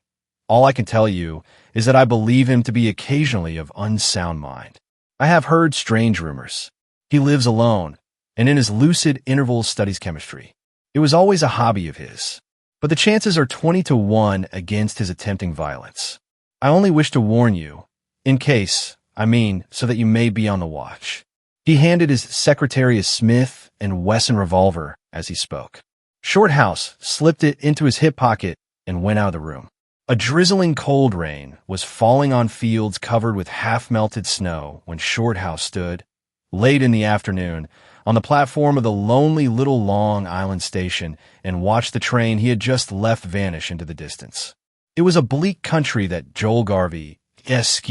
"All I can tell you is that I believe him to be occasionally of unsound mind. I have heard strange rumors. He lives alone, and in his lucid intervals studies chemistry. It was always a hobby of his. But the chances are 20 to 1 against his attempting violence. I only wish to warn you, so that you may be on the watch." He handed his secretary a Smith & Wesson revolver as he spoke. Shorthouse slipped it into his hip pocket and went out of the room. A drizzling cold rain was falling on fields covered with half-melted snow when Shorthouse stood, late in the afternoon, on the platform of the lonely little Long Island station and watched the train he had just left vanish into the distance. It was a bleak country that Joel Garvey, Esq.,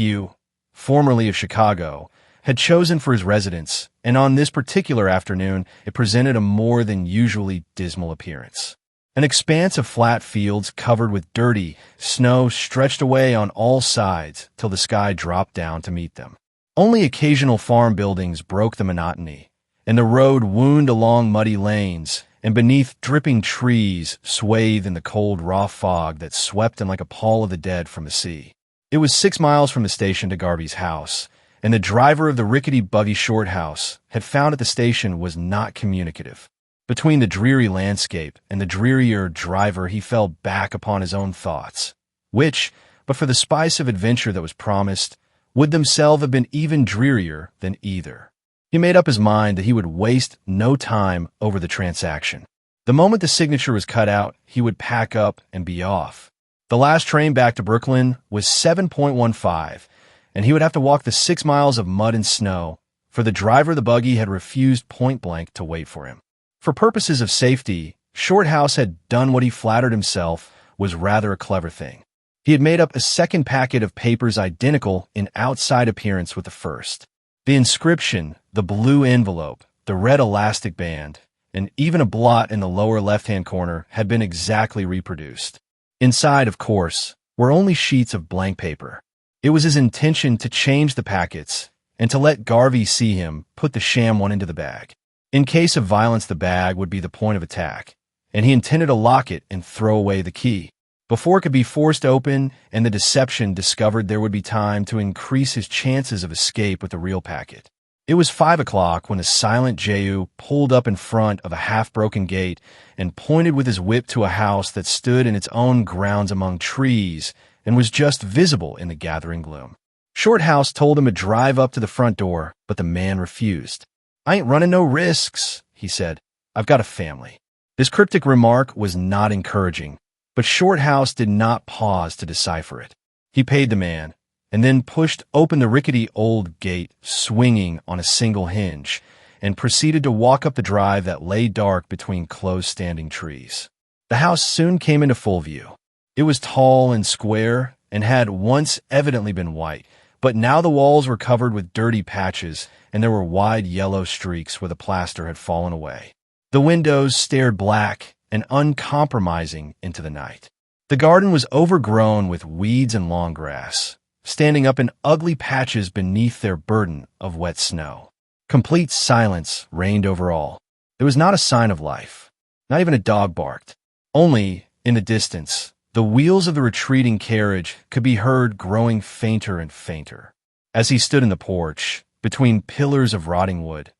formerly of Chicago, had chosen for his residence, and on this particular afternoon it presented a more than usually dismal appearance. An expanse of flat fields covered with dirty snow stretched away on all sides till the sky dropped down to meet them. Only occasional farm buildings broke the monotony, and the road wound along muddy lanes, and beneath dripping trees swathed in the cold raw fog that swept in like a pall of the dead from the sea. It was 6 miles from the station to Garvey's house, and the driver of the rickety buggy Shorthouse had found at the station was not communicative. Between the dreary landscape and the drearier driver he fell back upon his own thoughts, which, but for the spice of adventure that was promised, would themselves have been even drearier than either. He made up his mind that he would waste no time over the transaction. The moment the signature was cut out, he would pack up and be off. The last train back to Brooklyn was 7:15, and he would have to walk the 6 miles of mud and snow, for the driver of the buggy had refused point-blank to wait for him. For purposes of safety, Shorthouse had done what he flattered himself was rather a clever thing. He had made up a second packet of papers identical in outside appearance with the first. The inscription, the blue envelope, the red elastic band, and even a blot in the lower left-hand corner had been exactly reproduced. Inside, of course, were only sheets of blank paper. It was his intention to change the packets and to let Garvey see him put the sham one into the bag. In case of violence, the bag would be the point of attack, and he intended to lock it and throw away the key. Before it could be forced open and the deception discovered, there would be time to increase his chances of escape with the real packet. It was 5 o'clock when the silent Jehu pulled up in front of a half-broken gate and pointed with his whip to a house that stood in its own grounds among trees and was just visible in the gathering gloom. Shorthouse told him to drive up to the front door, but the man refused. "I ain't running no risks," he said. "I've got a family." This cryptic remark was not encouraging, but Shorthouse did not pause to decipher it. He paid the man, and then pushed open the rickety old gate swinging on a single hinge, and proceeded to walk up the drive that lay dark between close-standing trees. The house soon came into full view. It was tall and square, and had once evidently been white, but now the walls were covered with dirty patches, and there were wide yellow streaks where the plaster had fallen away. The windows stared black and uncompromising into the night. The garden was overgrown with weeds and long grass, standing up in ugly patches beneath their burden of wet snow. Complete silence reigned over all. There was not a sign of life. Not even a dog barked. Only, in the distance, the wheels of the retreating carriage could be heard growing fainter and fainter. As he stood in the porch, between pillars of rotting wood,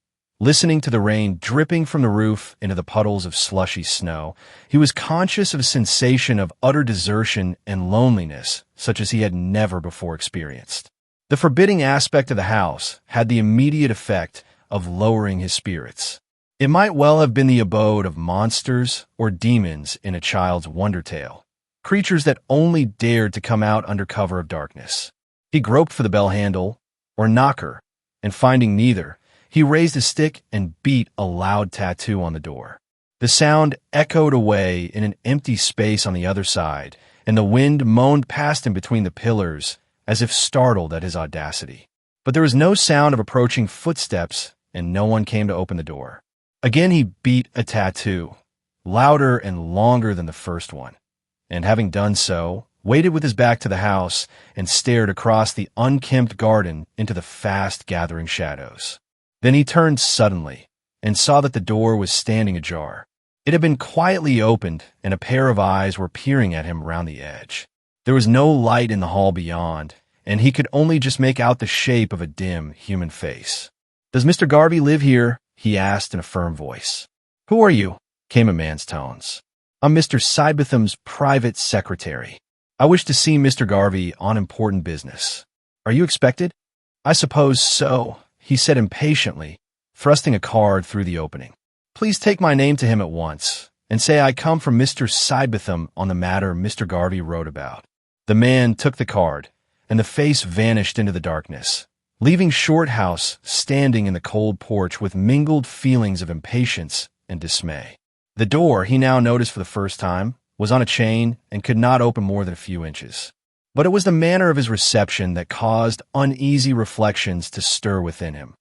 listening to the rain dripping from the roof into the puddles of slushy snow, he was conscious of a sensation of utter desertion and loneliness such as he had never before experienced. The forbidding aspect of the house had the immediate effect of lowering his spirits. It might well have been the abode of monsters or demons in a child's wonder tale, creatures that only dared to come out under cover of darkness. He groped for the bell handle or knocker, and finding neither, he raised his stick and beat a loud tattoo on the door. The sound echoed away in an empty space on the other side, and the wind moaned past him between the pillars, as if startled at his audacity. But there was no sound of approaching footsteps, and no one came to open the door. Again he beat a tattoo, louder and longer than the first one, and having done so, waited with his back to the house and stared across the unkempt garden into the fast-gathering shadows. Then he turned suddenly and saw that the door was standing ajar. It had been quietly opened, and a pair of eyes were peering at him round the edge. There was no light in the hall beyond, and he could only just make out the shape of a dim human face. "Does Mr. Garvey live here?" he asked in a firm voice. "Who are you?" came a man's tones. "I'm Mr. Sybetham's private secretary." "I wish to see Mr. Garvey on important business. Are you expected?" "I suppose so," he said impatiently, thrusting a card through the opening. "Please take my name to him at once, and say I come from Mr. Sidebotham on the matter Mr. Garvey wrote about." The man took the card, and the face vanished into the darkness, leaving Shorthouse standing in the cold porch with mingled feelings of impatience and dismay. The door, he now noticed for the first time, was on a chain and could not open more than a few inches. But it was the manner of his reception that caused uneasy reflections to stir within him.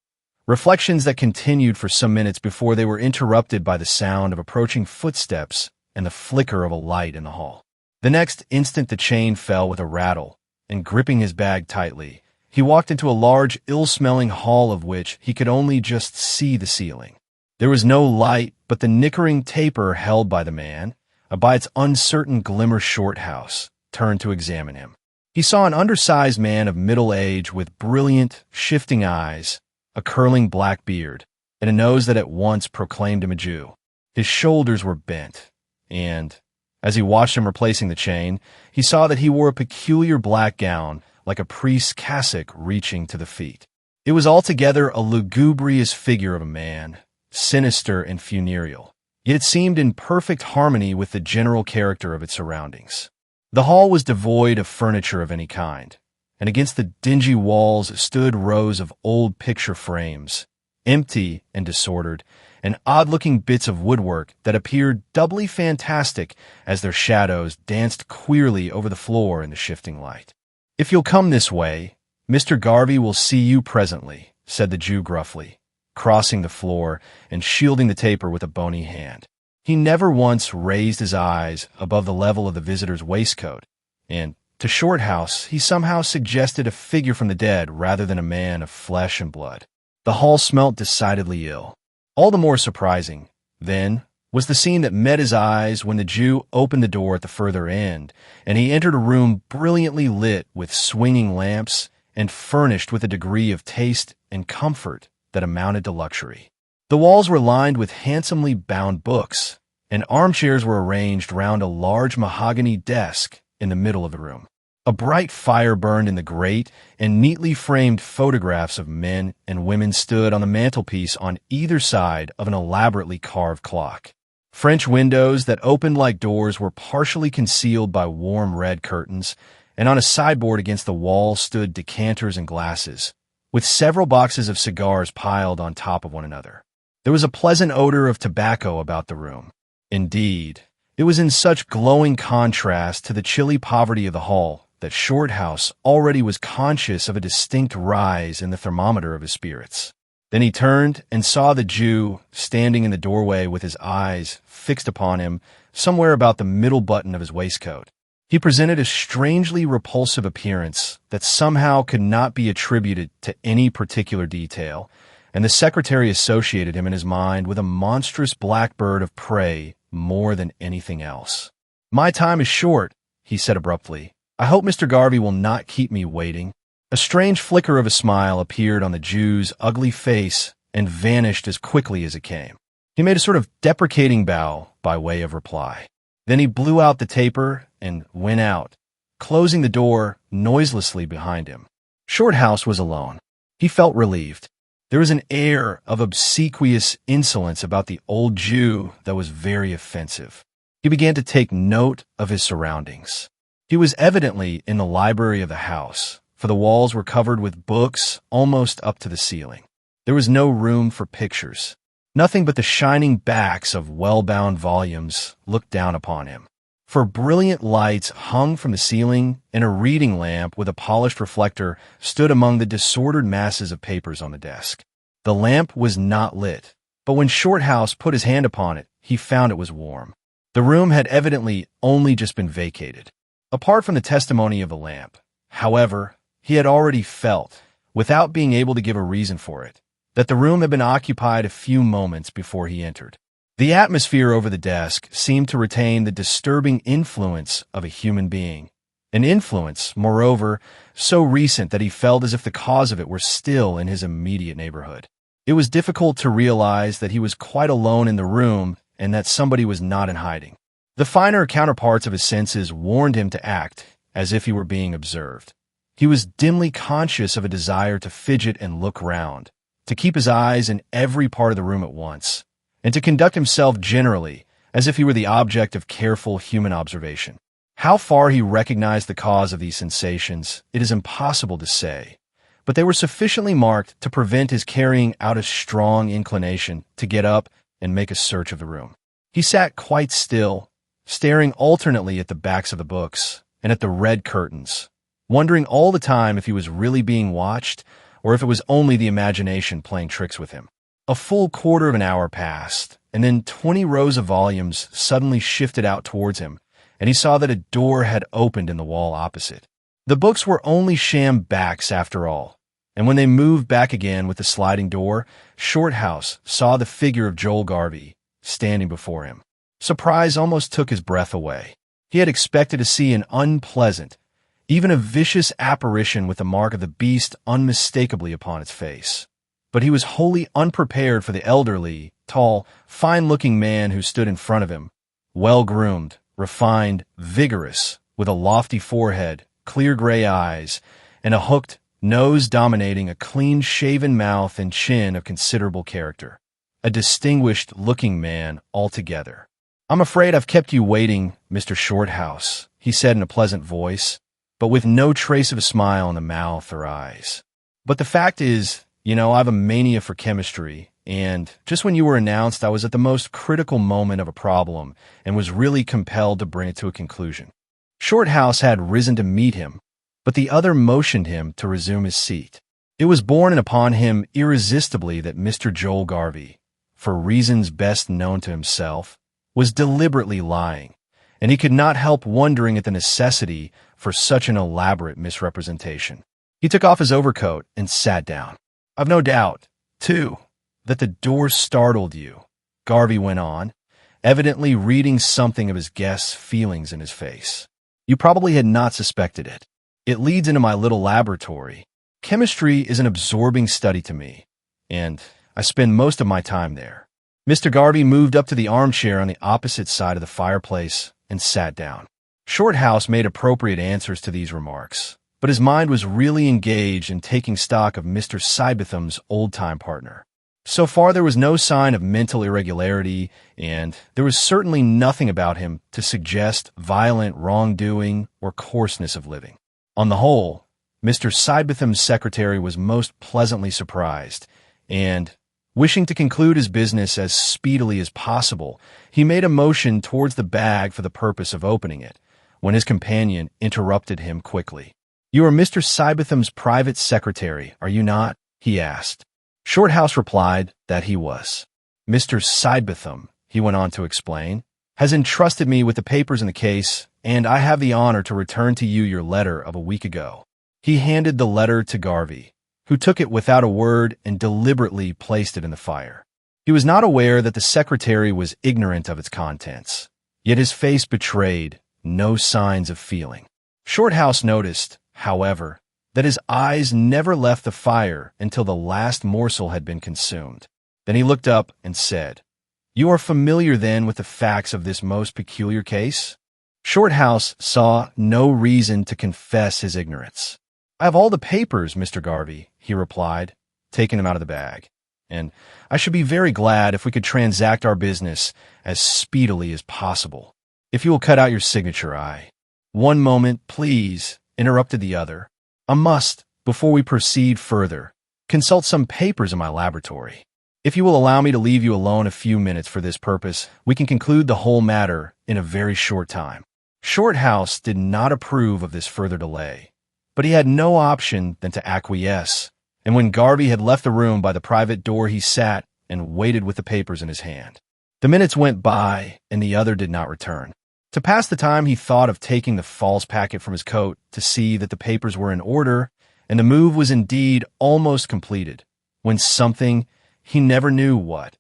Reflections that continued for some minutes before they were interrupted by the sound of approaching footsteps and the flicker of a light in the hall. The next instant the chain fell with a rattle, and gripping his bag tightly, he walked into a large, ill-smelling hall of which he could only just see the ceiling. There was no light but the nickering taper held by the man, by its uncertain glimmer. Shorthouse turned to examine him. He saw an undersized man of middle age with brilliant, shifting eyes, a curling black beard, and a nose that at once proclaimed him a Jew. His shoulders were bent, and, as he watched him replacing the chain, he saw that he wore a peculiar black gown, like a priest's cassock reaching to the feet. It was altogether a lugubrious figure of a man, sinister and funereal, yet it seemed in perfect harmony with the general character of its surroundings. The hall was devoid of furniture of any kind, and against the dingy walls stood rows of old picture frames, empty and disordered, and odd-looking bits of woodwork that appeared doubly fantastic as their shadows danced queerly over the floor in the shifting light. "If you'll come this way, Mr. Garvey will see you presently," said the Jew gruffly, crossing the floor and shielding the taper with a bony hand. He never once raised his eyes above the level of the visitor's waistcoat, and, to Shorthouse, he somehow suggested a figure from the dead rather than a man of flesh and blood. The hall smelt decidedly ill. All the more surprising, then, was the scene that met his eyes when the Jew opened the door at the further end, and he entered a room brilliantly lit with swinging lamps and furnished with a degree of taste and comfort that amounted to luxury. The walls were lined with handsomely bound books, and armchairs were arranged round a large mahogany desk in the middle of the room. A bright fire burned in the grate, and neatly framed photographs of men and women stood on the mantelpiece on either side of an elaborately carved clock. French windows that opened like doors were partially concealed by warm red curtains, and on a sideboard against the wall stood decanters and glasses, with several boxes of cigars piled on top of one another. There was a pleasant odor of tobacco about the room. Indeed, it was in such glowing contrast to the chilly poverty of the hall that Shorthouse already was conscious of a distinct rise in the thermometer of his spirits. Then he turned and saw the Jew standing in the doorway with his eyes fixed upon him somewhere about the middle button of his waistcoat. He presented a strangely repulsive appearance that somehow could not be attributed to any particular detail, and the secretary associated him in his mind with a monstrous black bird of prey more than anything else. "My time is short," he said abruptly. "I hope Mr. Garvey will not keep me waiting." A strange flicker of a smile appeared on the Jew's ugly face and vanished as quickly as it came. He made a sort of deprecating bow by way of reply. Then he blew out the taper and went out, closing the door noiselessly behind him. Shorthouse was alone. He felt relieved. There was an air of obsequious insolence about the old Jew that was very offensive. He began to take note of his surroundings. He was evidently in the library of the house, for the walls were covered with books almost up to the ceiling. There was no room for pictures. Nothing but the shining backs of well-bound volumes looked down upon him. For brilliant lights hung from the ceiling, and a reading lamp with a polished reflector stood among the disordered masses of papers on the desk. The lamp was not lit, but when Shorthouse put his hand upon it, he found it was warm. The room had evidently only just been vacated. Apart from the testimony of the lamp, however, he had already felt, without being able to give a reason for it, that the room had been occupied a few moments before he entered. The atmosphere over the desk seemed to retain the disturbing influence of a human being, an influence, moreover, so recent that he felt as if the cause of it were still in his immediate neighborhood. It was difficult to realize that he was quite alone in the room and that somebody was not in hiding. The finer counterparts of his senses warned him to act as if he were being observed. He was dimly conscious of a desire to fidget and look round, to keep his eyes in every part of the room at once, and to conduct himself generally as if he were the object of careful human observation. How far he recognized the cause of these sensations, it is impossible to say, but they were sufficiently marked to prevent his carrying out a strong inclination to get up and make a search of the room. He sat quite still, staring alternately at the backs of the books and at the red curtains, wondering all the time if he was really being watched or if it was only the imagination playing tricks with him. A full quarter of an hour passed, and then 20 rows of volumes suddenly shifted out towards him, and he saw that a door had opened in the wall opposite. The books were only sham backs after all, and when they moved back again with the sliding door, Shorthouse saw the figure of Joel Garvey standing before him. Surprise almost took his breath away. He had expected to see an unpleasant, even a vicious apparition with the mark of the beast unmistakably upon its face. But he was wholly unprepared for the elderly, tall, fine-looking man who stood in front of him, well-groomed, refined, vigorous, with a lofty forehead, clear gray eyes, and a hooked nose dominating a clean-shaven mouth and chin of considerable character. A distinguished-looking man altogether. "I'm afraid I've kept you waiting, Mr. Shorthouse," he said in a pleasant voice, but with no trace of a smile in the mouth or eyes. "But the fact is, I have a mania for chemistry, and just when you were announced, I was at the most critical moment of a problem and was really compelled to bring it to a conclusion." Shorthouse had risen to meet him, but the other motioned him to resume his seat. It was borne in upon him irresistibly that Mr. Joel Garvey, for reasons best known to himself, was deliberately lying, and he could not help wondering at the necessity for such an elaborate misrepresentation. He took off his overcoat and sat down. "I've no doubt, too, that the door startled you," Garvey went on, evidently reading something of his guest's feelings in his face. "You probably had not suspected it. It leads into my little laboratory. Chemistry is an absorbing study to me, and I spend most of my time there." Mr. Garvey moved up to the armchair on the opposite side of the fireplace and sat down. Shorthouse made appropriate answers to these remarks, but his mind was really engaged in taking stock of Mr. Sybetham's old-time partner. So far there was no sign of mental irregularity, and there was certainly nothing about him to suggest violent wrongdoing or coarseness of living. On the whole, Mr. Sybetham's secretary was most pleasantly surprised, and, wishing to conclude his business as speedily as possible, he made a motion towards the bag for the purpose of opening it, when his companion interrupted him quickly. "You are Mr. Sybetham's private secretary, are you not?" he asked. Shorthouse replied that he was. "Mr. Sybetham," he went on to explain, "has entrusted me with the papers in the case, and I have the honor to return to you your letter of a week ago." He handed the letter to Garvey, who took it without a word and deliberately placed it in the fire. He was not aware that the secretary was ignorant of its contents, yet his face betrayed no signs of feeling. Shorthouse noticed, however, that his eyes never left the fire until the last morsel had been consumed. Then he looked up and said, "You are familiar then with the facts of this most peculiar case?" Shorthouse saw no reason to confess his ignorance. "I have all the papers, Mr. Garvey," he replied, taking them out of the bag, "and I should be very glad if we could transact our business as speedily as possible. If you will cut out your signature, "One moment, please," interrupted the other. "I must, before we proceed further, consult some papers in my laboratory. If you will allow me to leave you alone a few minutes for this purpose, we can conclude the whole matter in a very short time." Shorthouse did not approve of this further delay, but he had no option than to acquiesce, and when Garvey had left the room by the private door, he sat and waited with the papers in his hand. The minutes went by, and the other did not return. To pass the time, he thought of taking the false packet from his coat to see that the papers were in order, and the move was indeed almost completed, when something, he never knew what,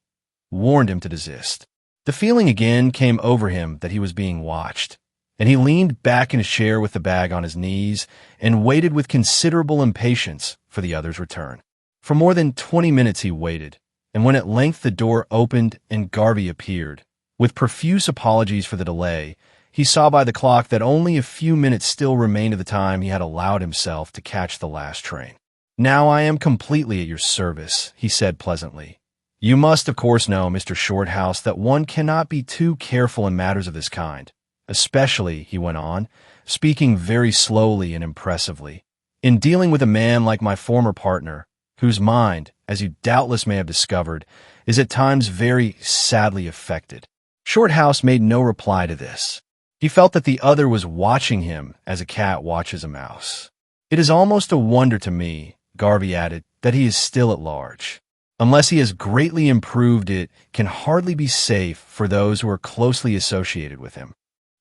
warned him to desist. The feeling again came over him that he was being watched, and he leaned back in his chair with the bag on his knees and waited with considerable impatience for the other's return. For more than 20 minutes he waited, and when at length the door opened and Garvey appeared, with profuse apologies for the delay, he saw by the clock that only a few minutes still remained of the time he had allowed himself to catch the last train. "Now I am completely at your service," he said pleasantly. "You must, of course, know, Mr. Shorthouse, that one cannot be too careful in matters of this kind, especially," he went on, speaking very slowly and impressively, "in dealing with a man like my former partner, whose mind, as you doubtless may have discovered, is at times very sadly affected." Shorthouse made no reply to this. He felt that the other was watching him as a cat watches a mouse. "It is almost a wonder to me," Garvey added, "that he is still at large. Unless he has greatly improved, it can hardly be safe for those who are closely associated with him."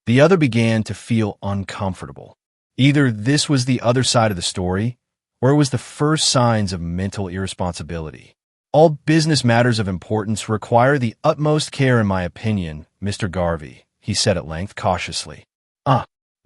The other began to feel uncomfortable. Either this was the other side of the story, or it was the first signs of mental irresponsibility. "All business matters of importance require the utmost care, in my opinion, Mr. Garvey," he said at length, cautiously.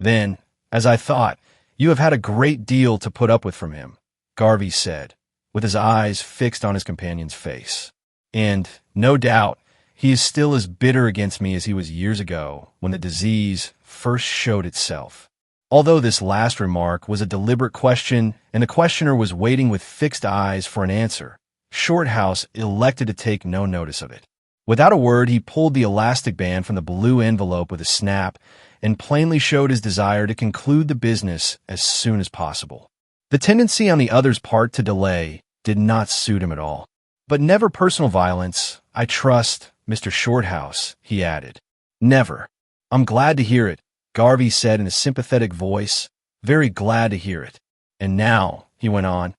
Then, as I thought, you have had a great deal to put up with from him," Garvey said, with his eyes fixed on his companion's face. "And, no doubt, he is still as bitter against me as he was years ago, when the disease first showed itself." Although this last remark was a deliberate question, and the questioner was waiting with fixed eyes for an answer, Shorthouse elected to take no notice of it. Without a word, he pulled the elastic band from the blue envelope with a snap and plainly showed his desire to conclude the business as soon as possible. The tendency on the other's part to delay did not suit him at all. "But never personal violence, I trust, Mr. Shorthouse," he added. "Never." "I'm glad to hear it," Garvey said in a sympathetic voice. "Very glad to hear it. And now," he went on,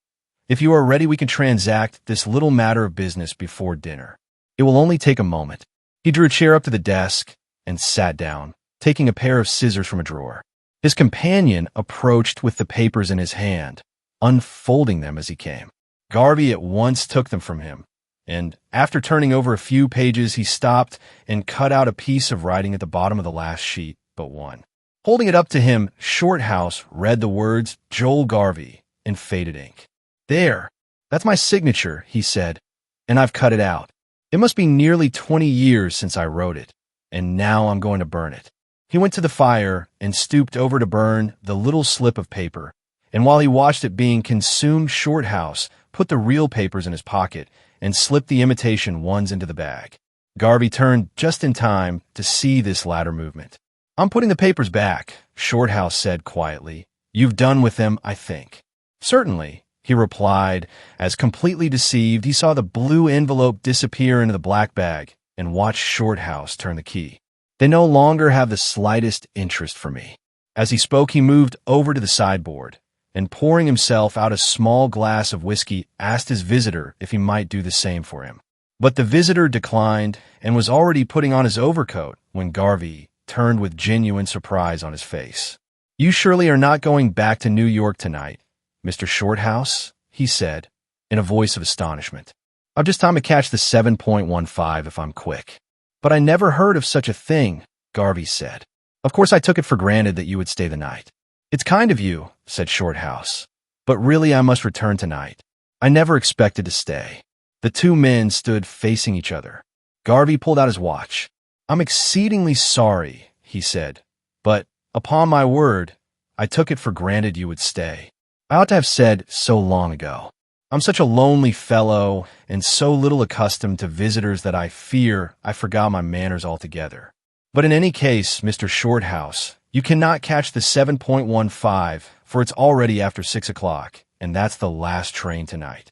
"if you are ready, we can transact this little matter of business before dinner. It will only take a moment." He drew a chair up to the desk and sat down, taking a pair of scissors from a drawer. His companion approached with the papers in his hand, unfolding them as he came. Garvey at once took them from him, and after turning over a few pages, he stopped and cut out a piece of writing at the bottom of the last sheet but one. Holding it up to him, Shorthouse read the words "Joel Garvey" in faded ink. "There, that's my signature," he said, "and I've cut it out. It must be nearly 20 years since I wrote it, and now I'm going to burn it." He went to the fire and stooped over to burn the little slip of paper, and while he watched it being consumed, Shorthouse put the real papers in his pocket and slipped the imitation ones into the bag. Garvey turned just in time to see this latter movement. "I'm putting the papers back," Shorthouse said quietly. "You've done with them, I think." "Certainly," he replied, as completely deceived he saw the blue envelope disappear into the black bag and watched Shorthouse turn the key. "They no longer have the slightest interest for me." As he spoke, he moved over to the sideboard and, pouring himself out a small glass of whiskey, asked his visitor if he might do the same for him. But the visitor declined and was already putting on his overcoat when Garvey turned with genuine surprise on his face. "You surely are not going back to New York tonight, Mr. Shorthouse?" he said, in a voice of astonishment. "I've just time to catch the 7.15 if I'm quick." "But I never heard of such a thing," Garvey said. "Of course I took it for granted that you would stay the night." "It's kind of you," said Shorthouse, "but really I must return tonight. I never expected to stay." The two men stood facing each other. Garvey pulled out his watch. "I'm exceedingly sorry," he said, "but, upon my word, I took it for granted you would stay. I ought to have said so long ago. I'm such a lonely fellow and so little accustomed to visitors that I fear I forgot my manners altogether. But in any case, Mr. Shorthouse, you cannot catch the 7.15, for it's already after 6 o'clock, and that's the last train tonight."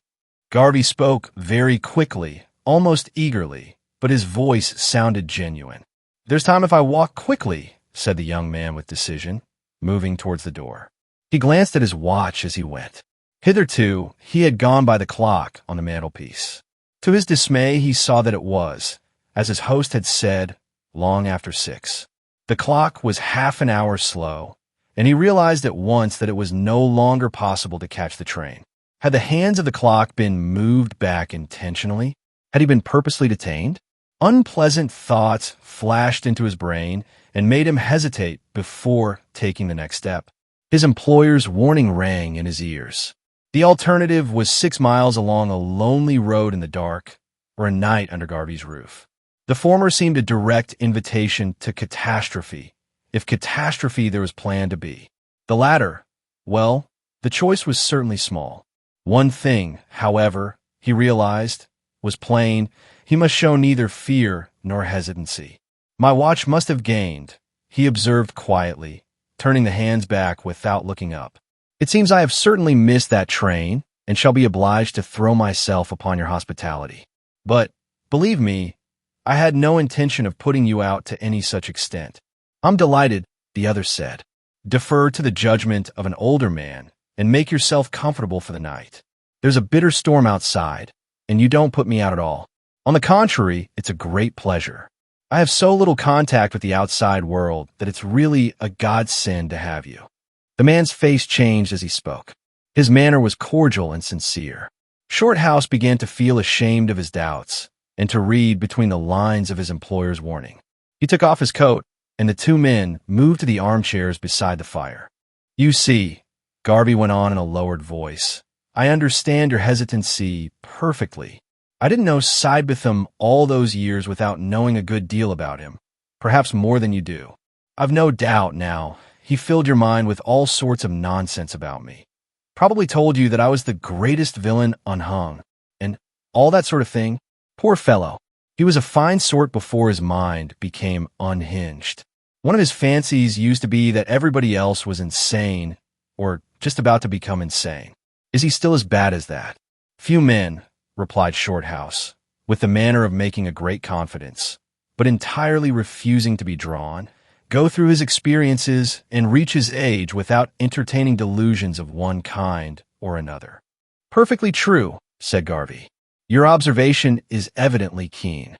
Garvey spoke very quickly, almost eagerly, but his voice sounded genuine. "There's time if I walk quickly," said the young man with decision, moving towards the door. He glanced at his watch as he went. Hitherto, he had gone by the clock on the mantelpiece. To his dismay, he saw that it was, as his host had said, long after 6. The clock was half an hour slow, and he realized at once that it was no longer possible to catch the train. Had the hands of the clock been moved back intentionally? Had he been purposely detained? Unpleasant thoughts flashed into his brain and made him hesitate before taking the next step. His employer's warning rang in his ears. The alternative was 6 miles along a lonely road in the dark, or a night under Garvey's roof. The former seemed a direct invitation to catastrophe, if catastrophe there was planned to be. The latter, well, the choice was certainly small. One thing, however, he realized, was plain: he must show neither fear nor hesitancy. My watch must have gained, he observed quietly, turning the hands back without looking up. It seems I have certainly missed that train, and shall be obliged to throw myself upon your hospitality. But, believe me, I had no intention of putting you out to any such extent. I'm delighted, the other said. Defer to the judgment of an older man, and make yourself comfortable for the night. There's a bitter storm outside, and you don't put me out at all. On the contrary, it's a great pleasure. I have so little contact with the outside world that it's really a godsend to have you. The man's face changed as he spoke. His manner was cordial and sincere. Shorthouse began to feel ashamed of his doubts and to read between the lines of his employer's warning. He took off his coat, and the two men moved to the armchairs beside the fire. You see, Garvey went on in a lowered voice, I understand your hesitancy perfectly. I didn't know Sidebetham all those years without knowing a good deal about him, perhaps more than you do. I've no doubt now he filled your mind with all sorts of nonsense about me. Probably told you that I was the greatest villain unhung, and all that sort of thing. Poor fellow. He was a fine sort before his mind became unhinged. One of his fancies used to be that everybody else was insane, or just about to become insane. Is he still as bad as that? Few men, replied Shorthouse, with the manner of making a great confidence, but entirely refusing to be drawn, go through his experiences and reach his age without entertaining delusions of one kind or another. Perfectly true, said Garvey. Your observation is evidently keen.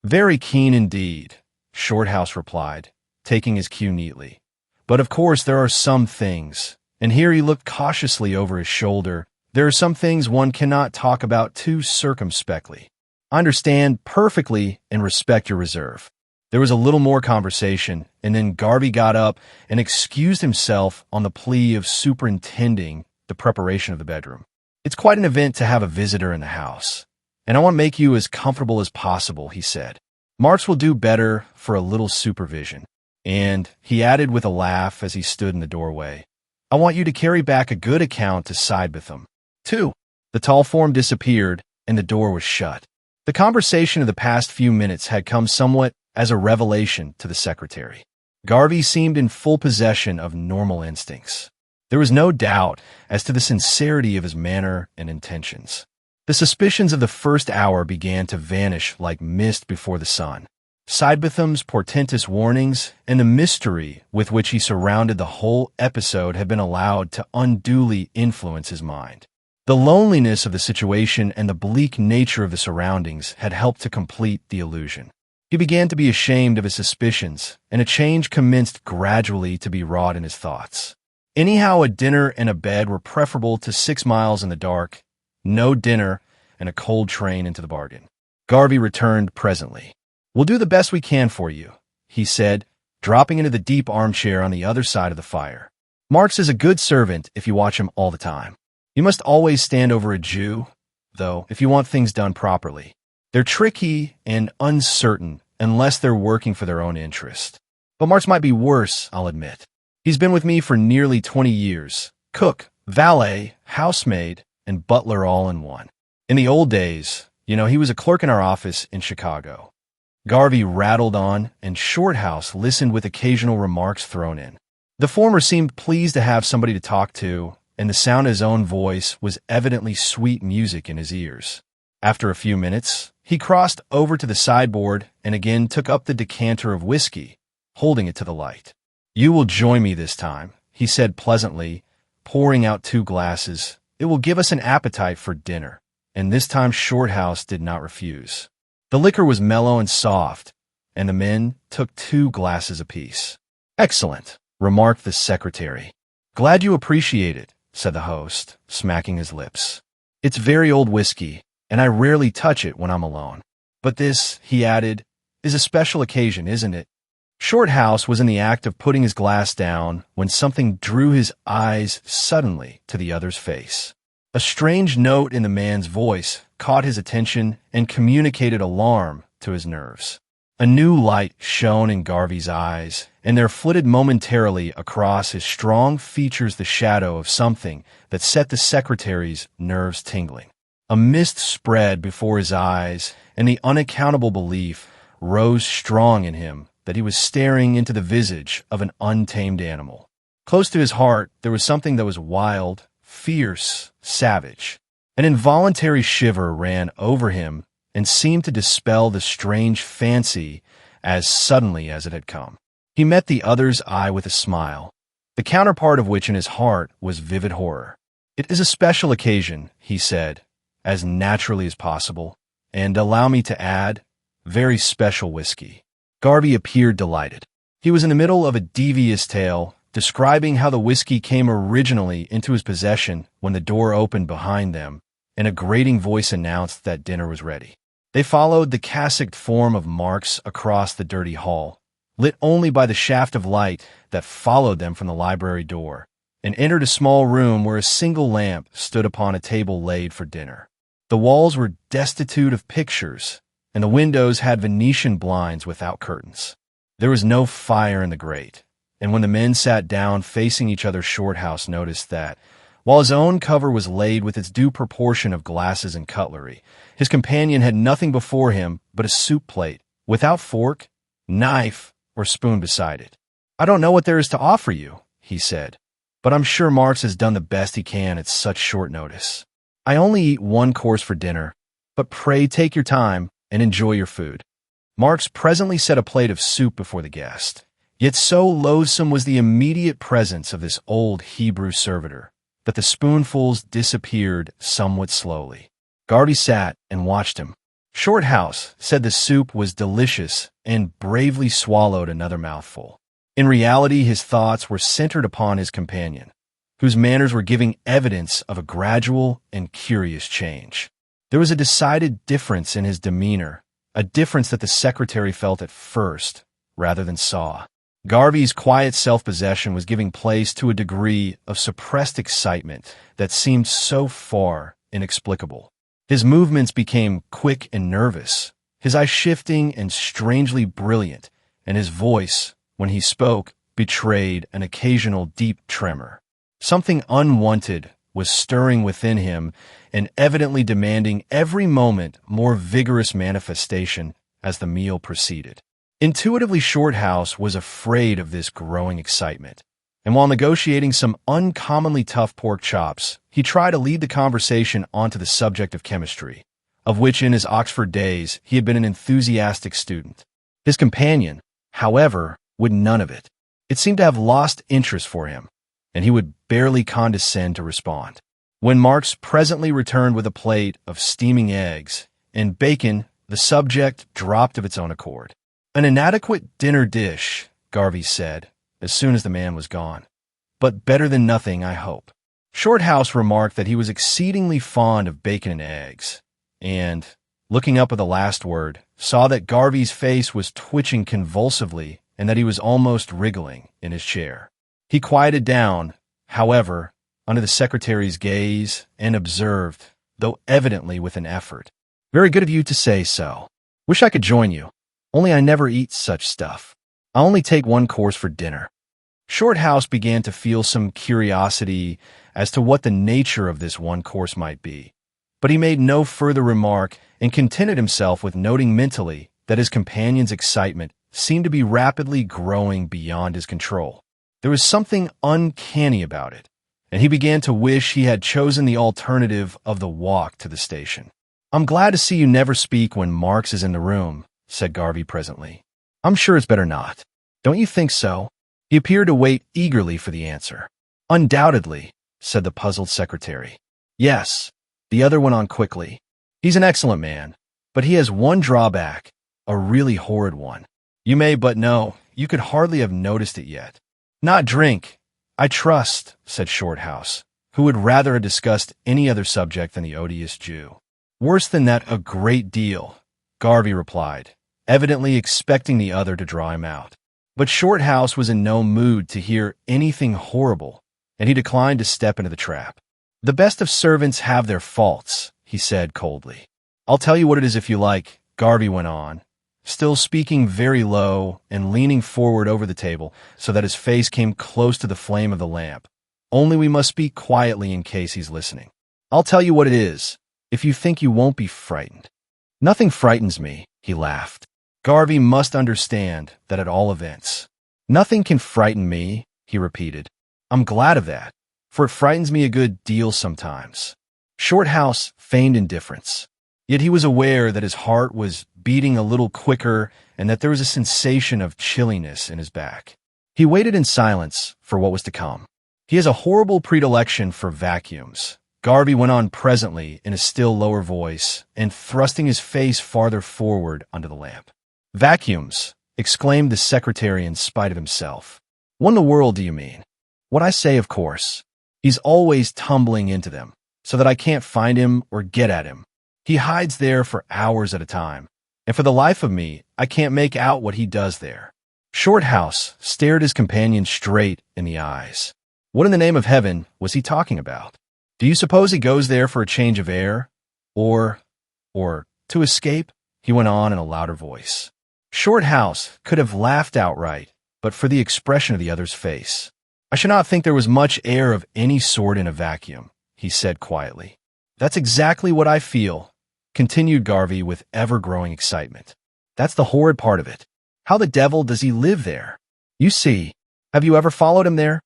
Very keen indeed, Shorthouse replied, taking his cue neatly. But of course there are some things, and here he looked cautiously over his shoulder, there are some things one cannot talk about too circumspectly. I understand perfectly and respect your reserve. There was a little more conversation, and then Garvey got up and excused himself on the plea of superintending the preparation of the bedroom. It's quite an event to have a visitor in the house, and I want to make you as comfortable as possible, he said. Marks will do better for a little supervision. And, he added with a laugh as he stood in the doorway, I want you to carry back a good account to Sidebetham. 2. The tall form disappeared, and the door was shut. The conversation of the past few minutes had come somewhat as a revelation to the secretary. Garvey seemed in full possession of normal instincts. There was no doubt as to the sincerity of his manner and intentions. The suspicions of the first hour began to vanish like mist before the sun. Sidebetham's portentous warnings and the mystery with which he surrounded the whole episode had been allowed to unduly influence his mind. The loneliness of the situation and the bleak nature of the surroundings had helped to complete the illusion. He began to be ashamed of his suspicions, and a change commenced gradually to be wrought in his thoughts. Anyhow, a dinner and a bed were preferable to 6 miles in the dark, no dinner, and a cold train into the bargain. Garvey returned presently. We'll do the best we can for you, he said, dropping into the deep armchair on the other side of the fire. Marks is a good servant if you watch him all the time. You must always stand over a Jew, though, if you want things done properly. They're tricky and uncertain unless they're working for their own interest. But Marks might be worse, I'll admit. He's been with me for nearly 20 years. Cook, valet, housemaid, and butler all in one. In the old days, he was a clerk in our office in Chicago. Garvey rattled on, and Shorthouse listened with occasional remarks thrown in. The former seemed pleased to have somebody to talk to, and the sound of his own voice was evidently sweet music in his ears. After a few minutes, he crossed over to the sideboard and again took up the decanter of whiskey, holding it to the light. You will join me this time, he said pleasantly, pouring out 2 glasses. It will give us an appetite for dinner. And this time Shorthouse did not refuse. The liquor was mellow and soft, and the men took 2 glasses apiece. Excellent, remarked the secretary. Glad you appreciate it, said the host, smacking his lips. It's very old whiskey, and I rarely touch it when I'm alone. But this, he added, is a special occasion, isn't it? Shorthouse was in the act of putting his glass down when something drew his eyes suddenly to the other's face. A strange note in the man's voice caught his attention and communicated alarm to his nerves. A new light shone in Garvey's eyes, and there flitted momentarily across his strong features the shadow of something that set the secretary's nerves tingling. A mist spread before his eyes, and the unaccountable belief rose strong in him that he was staring into the visage of an untamed animal. Close to his heart, there was something that was wild, fierce, savage. An involuntary shiver ran over him and seemed to dispel the strange fancy as suddenly as it had come. He met the other's eye with a smile, the counterpart of which in his heart was vivid horror. "It is a special occasion," he said, as naturally as possible, "and allow me to add, very special whiskey." Garvey appeared delighted. He was in the middle of a devious tale, describing how the whiskey came originally into his possession when the door opened behind them, and a grating voice announced that dinner was ready. They followed the cassocked form of Marks across the dirty hall, lit only by the shaft of light that followed them from the library door, and entered a small room where a single lamp stood upon a table laid for dinner. The walls were destitute of pictures, and the windows had Venetian blinds without curtains. There was no fire in the grate, and when the men sat down facing each other, Shorthouse noticed that, while his own cover was laid with its due proportion of glasses and cutlery, his companion had nothing before him but a soup plate, without fork, knife, or spoon beside it. "I don't know what there is to offer you," he said, "but I'm sure Marks has done the best he can at such short notice. I only eat one course for dinner, but pray take your time and enjoy your food." Marks presently set a plate of soup before the guest, yet so loathsome was the immediate presence of this old Hebrew servitor that the spoonfuls disappeared somewhat slowly. Garvey sat and watched him. Shorthouse said the soup was delicious and bravely swallowed another mouthful. In reality, his thoughts were centered upon his companion, whose manners were giving evidence of a gradual and curious change. There was a decided difference in his demeanor, a difference that the secretary felt at first, rather than saw. Garvey's quiet self-possession was giving place to a degree of suppressed excitement that seemed so far inexplicable. His movements became quick and nervous, his eyes shifting and strangely brilliant, and his voice, when he spoke, betrayed an occasional deep tremor. Something unwanted was stirring within him and evidently demanding every moment more vigorous manifestation as the meal proceeded. Intuitively, Shorthouse was afraid of this growing excitement, and while negotiating some uncommonly tough pork chops, he tried to lead the conversation onto the subject of chemistry, of which in his Oxford days he had been an enthusiastic student. His companion, however, would none of it. It seemed to have lost interest for him, and he would barely condescend to respond. When Marks presently returned with a plate of steaming eggs and bacon, the subject dropped of its own accord. "An inadequate dinner dish," Garvey said, as soon as the man was gone, "but better than nothing, I hope." Shorthouse remarked that he was exceedingly fond of bacon and eggs, and, looking up at the last word, saw that Garvey's face was twitching convulsively and that he was almost wriggling in his chair. He quieted down, however, under the secretary's gaze and observed, though evidently with an effort, "Very good of you to say so. Wish I could join you. Only I never eat such stuff. I only take one course for dinner." Shorthouse began to feel some curiosity as to what the nature of this one course might be, but he made no further remark and contented himself with noting mentally that his companion's excitement seemed to be rapidly growing beyond his control. There was something uncanny about it, and he began to wish he had chosen the alternative of the walk to the station. "I'm glad to see you never speak when Marks is in the room," said Garvey presently. "I'm sure it's better not. Don't you think so?" He appeared to wait eagerly for the answer. "Undoubtedly," said the puzzled secretary. "Yes," the other went on quickly. "He's an excellent man, but he has one drawback, a really horrid one. You may but know, you could hardly have noticed it yet. Not drink, I trust," said Shorthouse, who would rather have discussed any other subject than the odious Jew. "Worse than that a great deal," Garvey replied, evidently expecting the other to draw him out. But Shorthouse was in no mood to hear anything horrible, and he declined to step into the trap. "The best of servants have their faults," he said coldly. "I'll tell you what it is if you like," Garvey went on, still speaking very low and leaning forward over the table so that his face came close to the flame of the lamp. Only we must speak quietly in case he's listening. I'll tell you what it is, if you think you won't be frightened. Nothing frightens me, he laughed. Garvey must understand that at all events. Nothing can frighten me, he repeated. I'm glad of that, for it frightens me a good deal sometimes. Shorthouse feigned indifference. Yet he was aware that his heart was beating a little quicker and that there was a sensation of chilliness in his back. He waited in silence for what was to come. He has a horrible predilection for vacuums, Garvey went on presently in a still lower voice and thrusting his face farther forward under the lamp. Vacuums, exclaimed the secretary in spite of himself. What in the world do you mean? What I say, of course. He's always tumbling into them, so that I can't find him or get at him. He hides there for hours at a time, and for the life of me, I can't make out what he does there. Shorthouse stared his companion straight in the eyes. What in the name of heaven was he talking about? Do you suppose he goes there for a change of air? Or to escape? He went on in a louder voice. Shorthouse could have laughed outright, but for the expression of the other's face. I should not think there was much air of any sort in a vacuum, he said quietly. That's exactly what I feel, continued Garvey with ever-growing excitement. That's the horrid part of it. How the devil does he live there? You see, have you ever followed him there?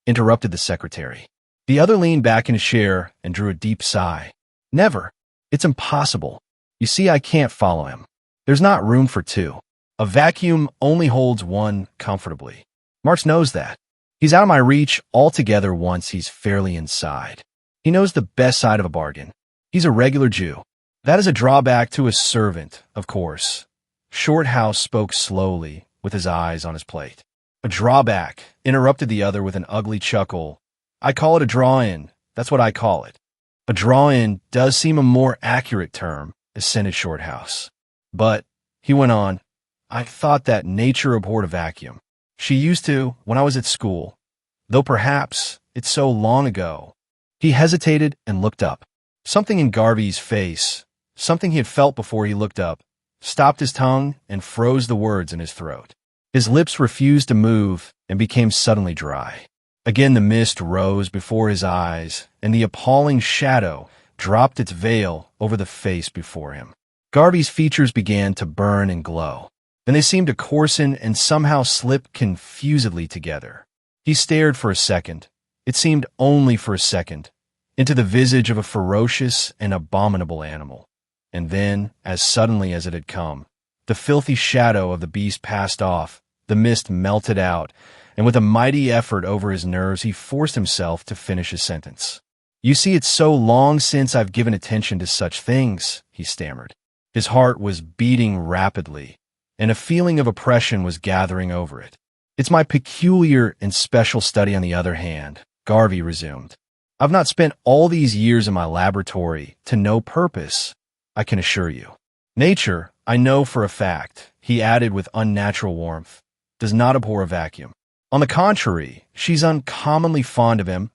Interrupted the secretary. The other leaned back in his chair and drew a deep sigh. Never. It's impossible. You see, I can't follow him. There's not room for two. A vacuum only holds one comfortably. Marx knows that. He's out of my reach altogether once he's fairly inside. He knows the best side of a bargain. He's a regular Jew. That is a drawback to a servant, of course. Shorthouse spoke slowly, with his eyes on his plate. A drawback, interrupted the other with an ugly chuckle. I call it a draw-in. That's what I call it. A draw-in does seem a more accurate term, assented Shorthouse. But, he went on, I thought that nature abhorred a vacuum. She used to, when I was at school. Though perhaps it's so long ago. He hesitated and looked up. Something in Garvey's face, something he had felt before he looked up, stopped his tongue and froze the words in his throat. His lips refused to move and became suddenly dry. Again the mist rose before his eyes, and the appalling shadow dropped its veil over the face before him. Garvey's features began to burn and glow. Then they seemed to coarsen and somehow slip confusedly together. He stared for a second, it seemed only for a second, into the visage of a ferocious and abominable animal. And then, as suddenly as it had come, the filthy shadow of the beast passed off, the mist melted out, and with a mighty effort over his nerves he forced himself to finish his sentence. You see, it's so long since I've given attention to such things, he stammered. His heart was beating rapidly, and a feeling of oppression was gathering over it. It's my peculiar and special study, on the other hand, Garvey resumed. I've not spent all these years in my laboratory to no purpose, I can assure you. Nature, I know for a fact, he added with unnatural warmth, does not abhor a vacuum. On the contrary, she's uncommonly fond of him,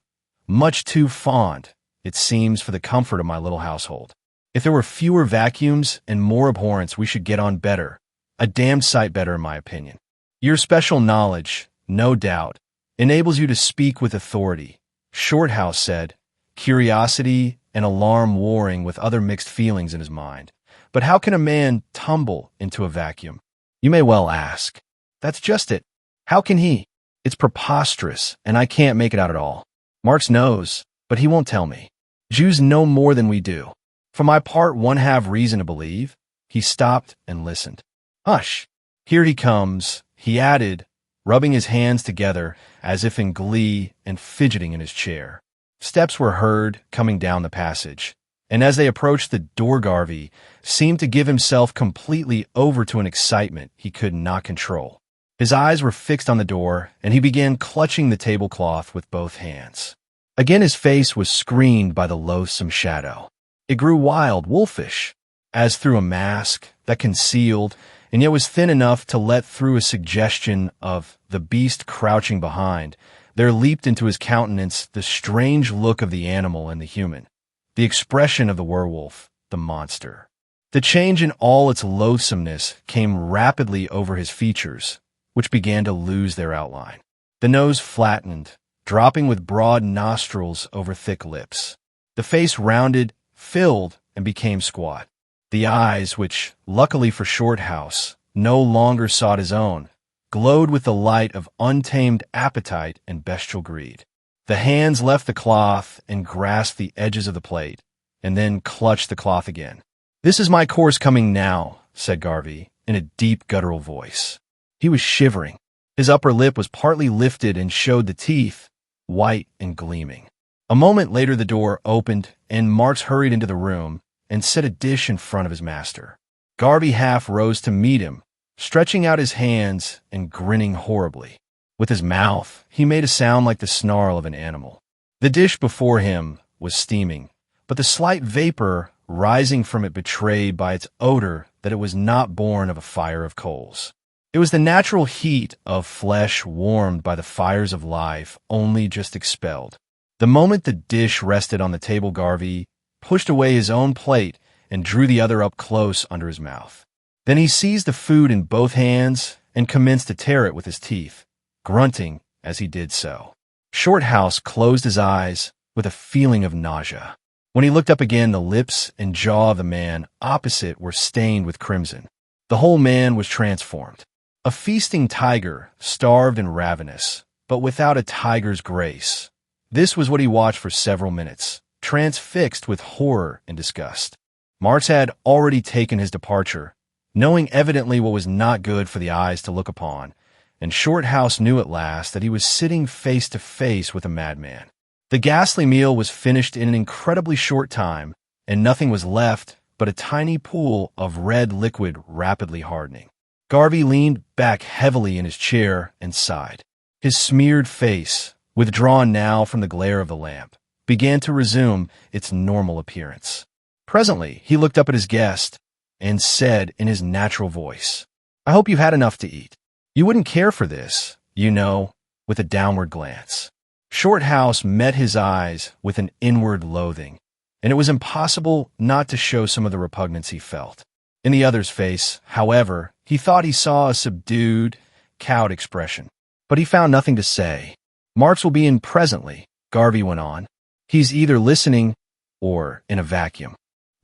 much too fond, it seems, for the comfort of my little household. If there were fewer vacuums and more abhorrence, we should get on better, a damned sight better in my opinion. Your special knowledge, no doubt, enables you to speak with authority, Shorthouse said, curiosity and alarm warring with other mixed feelings in his mind. But how can a man tumble into a vacuum? You may well ask. That's just it. How can he? It's preposterous, and I can't make it out at all. Marx knows, but he won't tell me. Jews know more than we do. For my part, one have reason to believe. He stopped and listened. Hush! Here he comes, he added, rubbing his hands together as if in glee and fidgeting in his chair. Steps were heard coming down the passage, and as they approached the door, Garvey seemed to give himself completely over to an excitement he could not control. His eyes were fixed on the door, and he began clutching the tablecloth with both hands. Again his face was screened by the loathsome shadow. It grew wild, wolfish, as through a mask that concealed and yet was thin enough to let through a suggestion of the beast crouching behind. There leaped into his countenance the strange look of the animal and the human, the expression of the werewolf, the monster. The change in all its loathsomeness came rapidly over his features, which began to lose their outline. The nose flattened, dropping with broad nostrils over thick lips. The face rounded, filled, and became squat. The eyes, which, luckily for Shorthouse, no longer sought his own, glowed with the light of untamed appetite and bestial greed. The hands left the cloth and grasped the edges of the plate, and then clutched the cloth again. "This is my course coming now," said Garvey, in a deep guttural voice. He was shivering. His upper lip was partly lifted and showed the teeth, white and gleaming. A moment later the door opened, and Marks hurried into the room and set a dish in front of his master. Garvey half rose to meet him, stretching out his hands and grinning horribly. With his mouth, he made a sound like the snarl of an animal. The dish before him was steaming, but the slight vapor rising from it betrayed by its odor that it was not born of a fire of coals. It was the natural heat of flesh warmed by the fires of life, only just expelled. The moment the dish rested on the table, Garvey pushed away his own plate and drew the other up close under his mouth. Then he seized the food in both hands and commenced to tear it with his teeth, grunting as he did so. Shorthouse closed his eyes with a feeling of nausea. When he looked up again, the lips and jaw of the man opposite were stained with crimson. The whole man was transformed. A feasting tiger, starved and ravenous, but without a tiger's grace. This was what he watched for several minutes, transfixed with horror and disgust. Marks had already taken his departure, knowing evidently what was not good for the eyes to look upon, and Shorthouse knew at last that he was sitting face to face with a madman. The ghastly meal was finished in an incredibly short time, and nothing was left but a tiny pool of red liquid rapidly hardening. Garvey leaned back heavily in his chair and sighed. His smeared face, withdrawn now from the glare of the lamp, began to resume its normal appearance. Presently, he looked up at his guest and said in his natural voice, "I hope you've had enough to eat. You wouldn't care for this, you know," with a downward glance. Shorthouse met his eyes with an inward loathing, and it was impossible not to show some of the repugnance he felt. In the other's face, however, he thought he saw a subdued, cowed expression, but he found nothing to say. "Marks will be in presently," Garvey went on. "He's either listening or in a vacuum."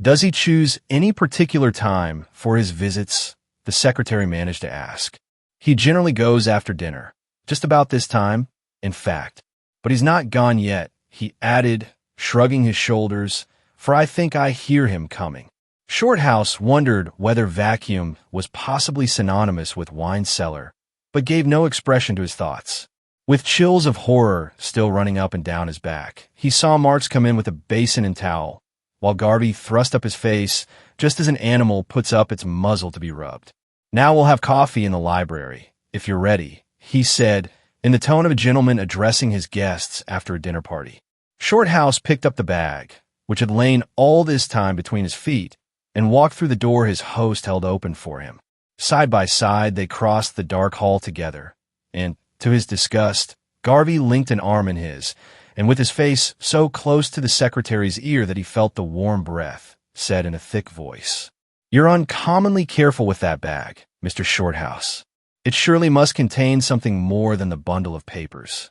"Does he choose any particular time for his visits?" the secretary managed to ask. "He generally goes after dinner, just about this time, in fact. But he's not gone yet," he added, shrugging his shoulders, "for I think I hear him coming." Shorthouse wondered whether vacuum was possibly synonymous with wine cellar, but gave no expression to his thoughts. With chills of horror still running up and down his back, he saw Marks come in with a basin and towel, while Garvey thrust up his face just as an animal puts up its muzzle to be rubbed. "Now we'll have coffee in the library, if you're ready," he said, in the tone of a gentleman addressing his guests after a dinner party. Shorthouse picked up the bag, which had lain all this time between his feet, and walked through the door his host held open for him. Side by side, they crossed the dark hall together, and, to his disgust, Garvey linked an arm in his, and with his face so close to the secretary's ear that he felt the warm breath, said in a thick voice, "You're uncommonly careful with that bag, Mr. Shorthouse. It surely must contain something more than the bundle of papers."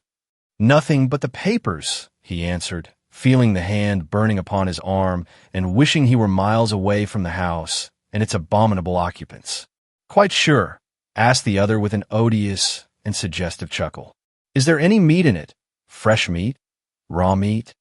"Nothing but the papers," he answered, feeling the hand burning upon his arm and wishing he were miles away from the house and its abominable occupants. "Quite sure?" asked the other with an odious and suggestive chuckle. "Is there any meat in it? Fresh meat? Raw meat?"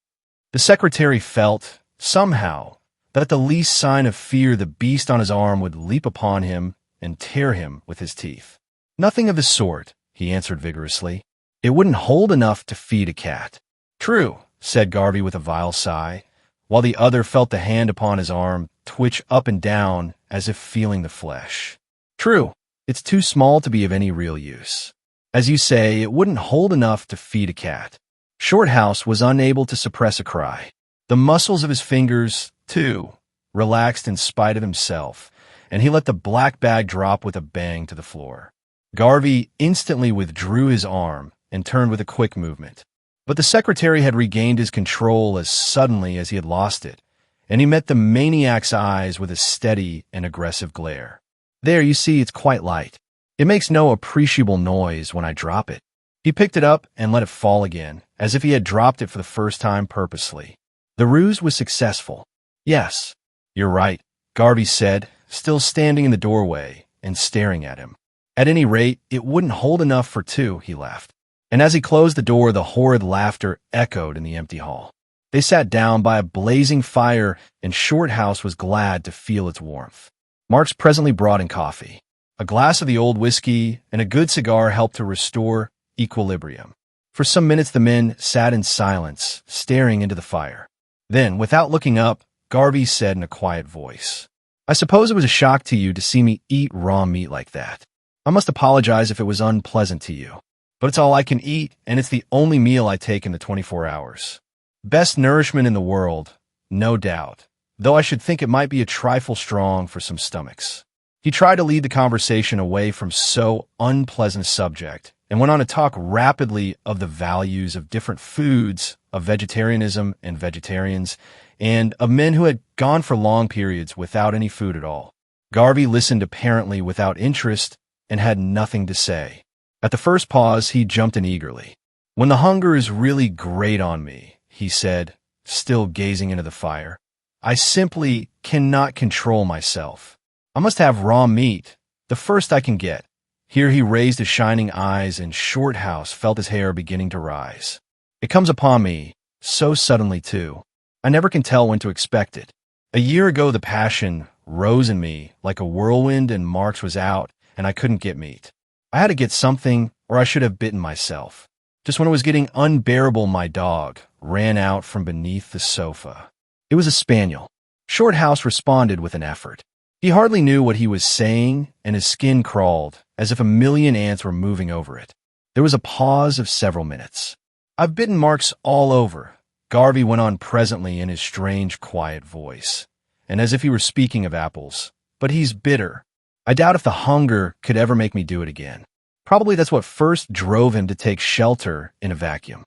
The secretary felt, somehow, that at the least sign of fear the beast on his arm would leap upon him and tear him with his teeth. "Nothing of the sort," he answered vigorously. "It wouldn't hold enough to feed a cat." "True," said Garvey with a vile sigh, while the other felt the hand upon his arm twitch up and down as if feeling the flesh. "True, it's too small to be of any real use. As you say, it wouldn't hold enough to feed a cat." Shorthouse was unable to suppress a cry. The muscles of his fingers, too, relaxed in spite of himself, and he let the black bag drop with a bang to the floor. Garvey instantly withdrew his arm and turned with a quick movement. But the secretary had regained his control as suddenly as he had lost it, and he met the maniac's eyes with a steady and aggressive glare. "There, you see, it's quite light. It makes no appreciable noise when I drop it." He picked it up and let it fall again, as if he had dropped it for the first time purposely. The ruse was successful. "Yes, you're right," Garvey said, still standing in the doorway and staring at him. "At any rate, it wouldn't hold enough for two," he laughed. And as he closed the door, the horrid laughter echoed in the empty hall. They sat down by a blazing fire, and Shorthouse was glad to feel its warmth. Marks presently brought in coffee. A glass of the old whiskey and a good cigar helped to restore equilibrium. For some minutes the men sat in silence, staring into the fire. Then, without looking up, Garvey said in a quiet voice, "I suppose it was a shock to you to see me eat raw meat like that. I must apologize if it was unpleasant to you. But it's all I can eat, and it's the only meal I take in the 24 hours. Best nourishment in the world, no doubt, though I should think it might be a trifle strong for some stomachs." He tried to lead the conversation away from so unpleasant a subject, and went on to talk rapidly of the values of different foods, of vegetarianism and vegetarians, and of men who had gone for long periods without any food at all. Garvey listened apparently without interest and had nothing to say. At the first pause, he jumped in eagerly. "When the hunger is really great on me," he said, still gazing into the fire, "I simply cannot control myself. I must have raw meat, the first I can get." Here he raised his shining eyes, and Shorthouse felt his hair beginning to rise. "It comes upon me, so suddenly too. I never can tell when to expect it. A year ago the passion rose in me like a whirlwind, and Marks was out, and I couldn't get meat. I had to get something, or I should have bitten myself. Just when it was getting unbearable, my dog ran out from beneath the sofa. It was a spaniel." Shorthouse responded with an effort. He hardly knew what he was saying, and his skin crawled, as if a million ants were moving over it. There was a pause of several minutes. "I've bitten Marks all over," Garvey went on presently in his strange, quiet voice, and as if he were speaking of apples. "But he's bitter. I doubt if the hunger could ever make me do it again. Probably that's what first drove him to take shelter in a vacuum."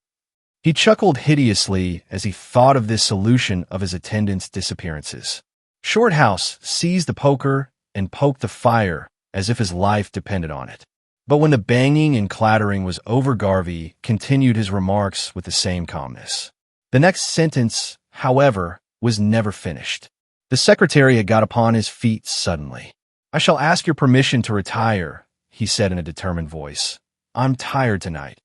He chuckled hideously as he thought of this solution of his attendants' disappearances. Shorthouse seized the poker and poked the fire as if his life depended on it. But when the banging and clattering was over, Garvey continued his remarks with the same calmness. The next sentence, however, was never finished. The secretary had got upon his feet suddenly. "I shall ask your permission to retire," he said in a determined voice. "I'm tired tonight.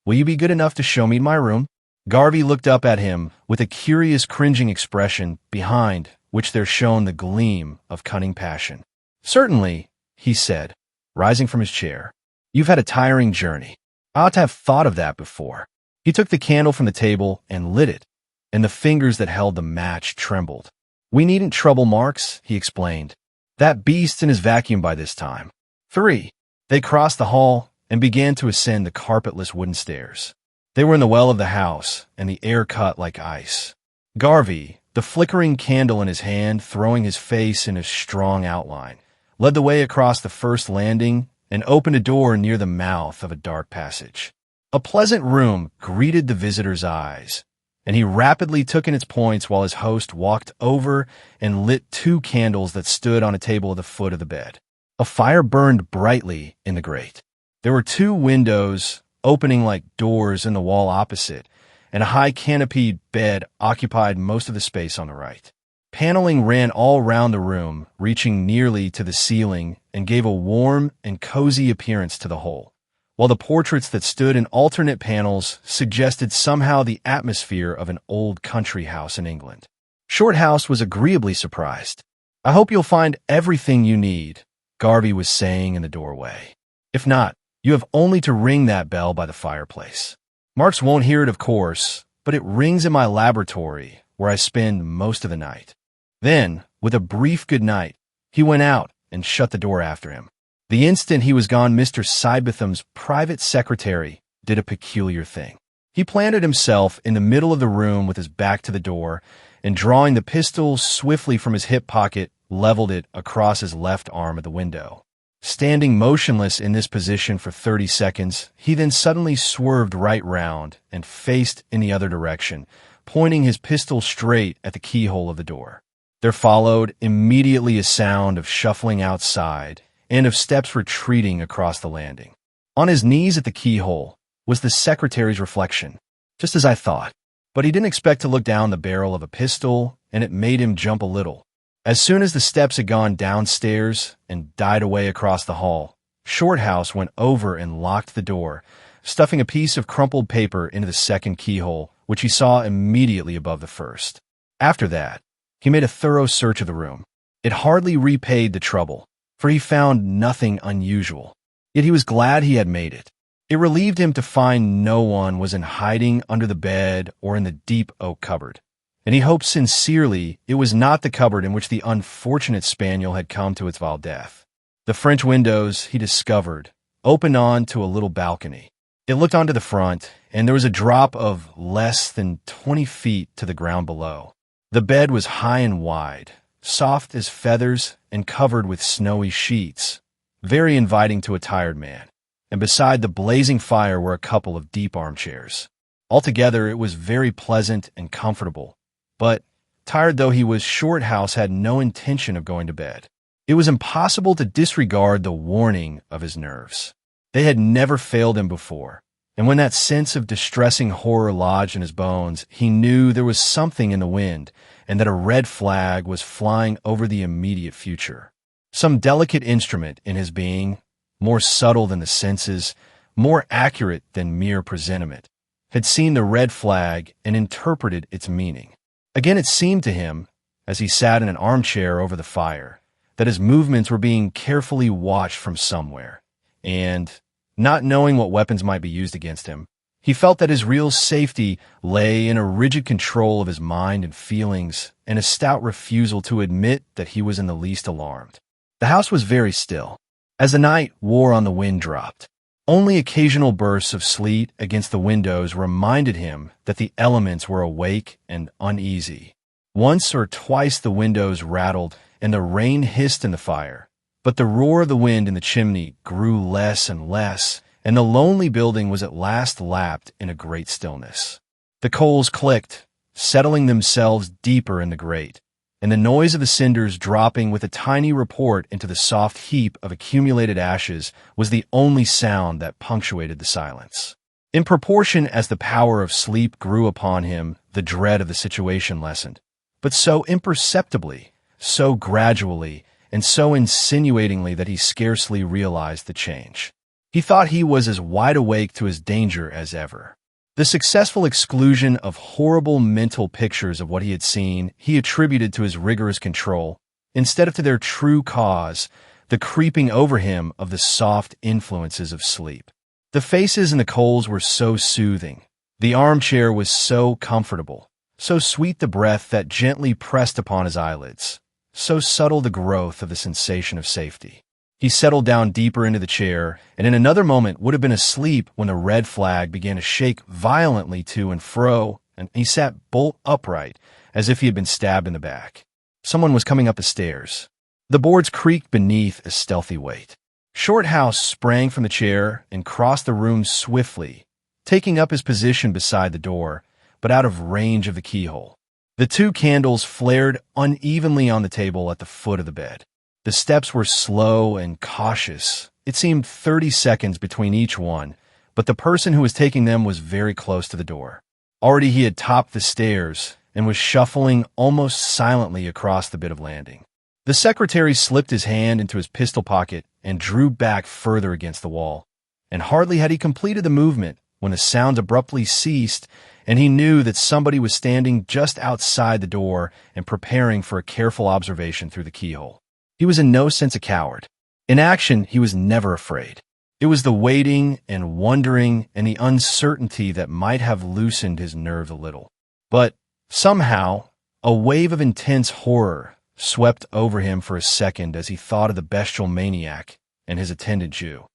Will you be good enough to show me my room?" Garvey looked up at him with a curious cringing expression behind which there shone the gleam of cunning passion. "Certainly," he said, rising from his chair. "You've had a tiring journey. I ought to have thought of that before." He took the candle from the table and lit it, and the fingers that held the match trembled. "We needn't trouble Marks," he explained. "That beast's in his vacuum by this time." 3. They crossed the hall and began to ascend the carpetless wooden stairs. They were in the well of the house, and the air cut like ice. Garvey, the flickering candle in his hand, throwing his face in a strong outline, led the way across the first landing and opened a door near the mouth of a dark passage. A pleasant room greeted the visitor's eyes, and he rapidly took in its points while his host walked over and lit 2 candles that stood on a table at the foot of the bed. A fire burned brightly in the grate. There were 2 windows opening like doors in the wall opposite, and a high canopied bed occupied most of the space on the right. Paneling ran all round the room, reaching nearly to the ceiling, and gave a warm and cozy appearance to the whole, while the portraits that stood in alternate panels suggested somehow the atmosphere of an old country house in England. Shorthouse was agreeably surprised. "I hope you'll find everything you need," Garvey was saying in the doorway. "If not, you have only to ring that bell by the fireplace. Marks won't hear it, of course, but it rings in my laboratory, where I spend most of the night." Then, with a brief good night, he went out and shut the door after him. The instant he was gone, Mr. Sybetham's private secretary did a peculiar thing. He planted himself in the middle of the room with his back to the door, and drawing the pistol swiftly from his hip pocket, leveled it across his left arm at the window. Standing motionless in this position for 30 seconds, he then suddenly swerved right round and faced in the other direction, pointing his pistol straight at the keyhole of the door. There followed immediately a sound of shuffling outside and of steps retreating across the landing. On his knees at the keyhole was the secretary's reflection, just as I thought. But he didn't expect to look down the barrel of a pistol, and it made him jump a little. As soon as the steps had gone downstairs and died away across the hall, Shorthouse went over and locked the door, stuffing a piece of crumpled paper into the second keyhole, which he saw immediately above the first. After that, he made a thorough search of the room. It hardly repaid the trouble, for he found nothing unusual. Yet he was glad he had made it. It relieved him to find no one was in hiding under the bed or in the deep oak cupboard, and he hoped sincerely it was not the cupboard in which the unfortunate spaniel had come to its vile death. The French windows, he discovered, opened on to a little balcony. It looked onto the front, and there was a drop of less than 20 feet to the ground below. The bed was high and wide, soft as feathers and covered with snowy sheets, very inviting to a tired man. And beside the blazing fire were a couple of deep armchairs. Altogether, it was very pleasant and comfortable, but, tired though he was, Shorthouse had no intention of going to bed. It was impossible to disregard the warning of his nerves. They had never failed him before, and when that sense of distressing horror lodged in his bones, he knew there was something in the wind and that a red flag was flying over the immediate future. Some delicate instrument in his being, more subtle than the senses, more accurate than mere presentiment, had seen the red flag and interpreted its meaning. Again it seemed to him, as he sat in an armchair over the fire, that his movements were being carefully watched from somewhere, and, not knowing what weapons might be used against him, he felt that his real safety lay in a rigid control of his mind and feelings and a stout refusal to admit that he was in the least alarmed. The house was very still. As the night wore on, the wind dropped. Only occasional bursts of sleet against the windows reminded him that the elements were awake and uneasy. Once or twice the windows rattled and the rain hissed in the fire, but the roar of the wind in the chimney grew less and less, and the lonely building was at last lapped in a great stillness. The coals clicked, settling themselves deeper in the grate, and the noise of the cinders dropping with a tiny report into the soft heap of accumulated ashes was the only sound that punctuated the silence. In proportion as the power of sleep grew upon him, the dread of the situation lessened, but so imperceptibly, so gradually, and so insinuatingly that he scarcely realized the change. He thought he was as wide awake to his danger as ever. The successful exclusion of horrible mental pictures of what he had seen he attributed to his rigorous control, instead of to their true cause, the creeping over him of the soft influences of sleep. The faces in the coals were so soothing. The armchair was so comfortable, so sweet the breath that gently pressed upon his eyelids, so subtle the growth of the sensation of safety. He settled down deeper into the chair, and in another moment would have been asleep when the red flag began to shake violently to and fro, and he sat bolt upright, as if he had been stabbed in the back. Someone was coming up the stairs. The boards creaked beneath a stealthy weight. Shorthouse sprang from the chair and crossed the room swiftly, taking up his position beside the door, but out of range of the keyhole. The two candles flared unevenly on the table at the foot of the bed. The steps were slow and cautious. It seemed 30 seconds between each one, but the person who was taking them was very close to the door. Already he had topped the stairs and was shuffling almost silently across the bit of landing. The secretary slipped his hand into his pistol pocket and drew back further against the wall, and hardly had he completed the movement when the sounds abruptly ceased, and he knew that somebody was standing just outside the door and preparing for a careful observation through the keyhole. He was in no sense a coward. In action, he was never afraid. It was the waiting and wondering and the uncertainty that might have loosened his nerves a little. But, somehow, a wave of intense horror swept over him for a second as he thought of the bestial maniac and his attendant Jew,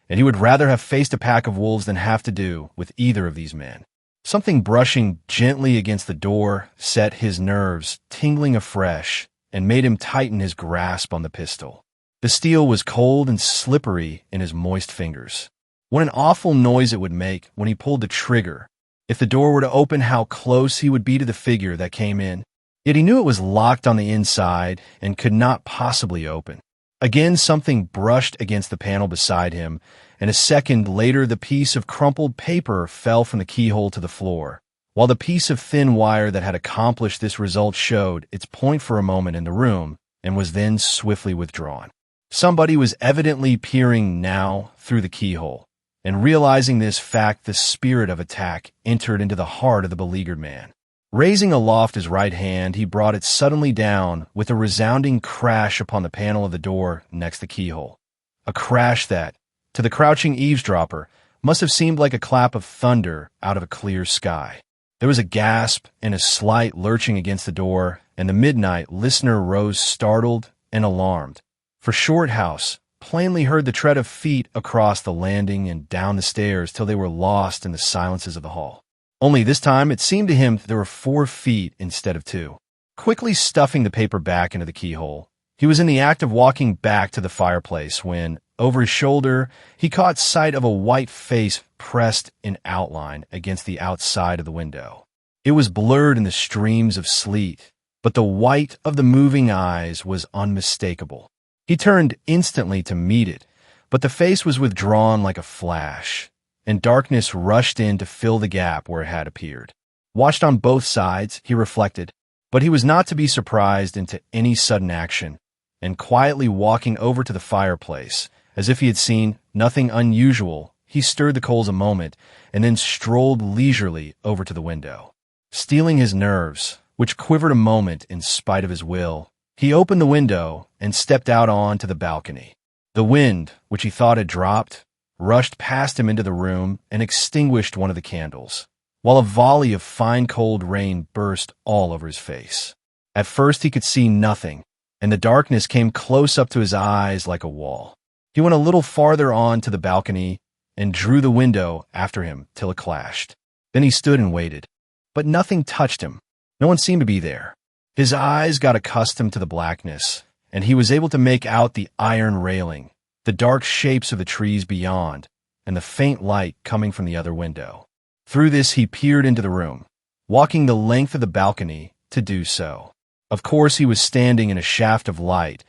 and he would rather have faced a pack of wolves than have to do with either of these men. Something brushing gently against the door set his nerves tingling afresh and made him tighten his grasp on the pistol. The steel was cold and slippery in his moist fingers. What an awful noise it would make when he pulled the trigger. If the door were to open, how close he would be to the figure that came in. Yet he knew it was locked on the inside and could not possibly open. Again, something brushed against the panel beside him, and a second later the piece of crumpled paper fell from the keyhole to the floor, while the piece of thin wire that had accomplished this result showed its point for a moment in the room and was then swiftly withdrawn. Somebody was evidently peering now through the keyhole, and realizing this fact, the spirit of attack entered into the heart of the beleaguered man. Raising aloft his right hand, he brought it suddenly down with a resounding crash upon the panel of the door next the keyhole. A crash that, to the crouching eavesdropper, must have seemed like a clap of thunder out of a clear sky. There was a gasp and a slight lurching against the door, and the midnight listener rose startled and alarmed. For Shorthouse plainly heard the tread of feet across the landing and down the stairs till they were lost in the silences of the hall. Only this time it seemed to him that there were 4 feet instead of 2. Quickly stuffing the paper back into the keyhole, he was in the act of walking back to the fireplace when, over his shoulder, he caught sight of a white face pressed in outline against the outside of the window. It was blurred in the streams of sleet, but the white of the moving eyes was unmistakable. He turned instantly to meet it, but the face was withdrawn like a flash, and darkness rushed in to fill the gap where it had appeared. Watched on both sides, he reflected, but he was not to be surprised into any sudden action, and quietly walking over to the fireplace, as if he had seen nothing unusual, he stirred the coals a moment, and then strolled leisurely over to the window. Steeling his nerves, which quivered a moment in spite of his will, he opened the window and stepped out on to the balcony. The wind, which he thought had dropped, rushed past him into the room and extinguished one of the candles, while a volley of fine cold rain burst all over his face. At first he could see nothing, and the darkness came close up to his eyes like a wall. He went a little farther on to the balcony and drew the window after him till it clashed. Then he stood and waited, but nothing touched him. No one seemed to be there. His eyes got accustomed to the blackness, and he was able to make out the iron railing, the dark shapes of the trees beyond, and the faint light coming from the other window. Through this he peered into the room, walking the length of the balcony to do so. Of course he was standing in a shaft of light,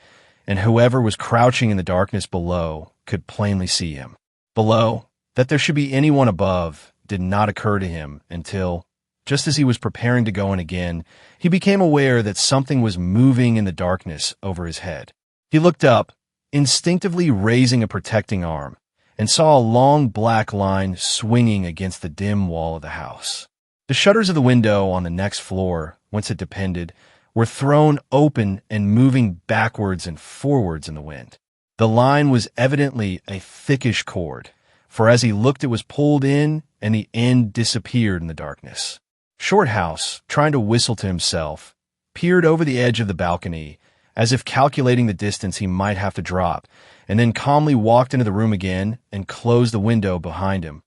and whoever was crouching in the darkness below could plainly see him. Below, that there should be anyone above did not occur to him until, just as he was preparing to go in again, he became aware that something was moving in the darkness over his head. He looked up, instinctively raising a protecting arm, and saw a long black line swinging against the dim wall of the house. The shutters of the window on the next floor, whence it depended, were thrown open and moving backwards and forwards in the wind. The line was evidently a thickish cord, for as he looked it was pulled in and the end disappeared in the darkness. Shorthouse, trying to whistle to himself, peered over the edge of the balcony, as if calculating the distance he might have to drop, and then calmly walked into the room again and closed the window behind him,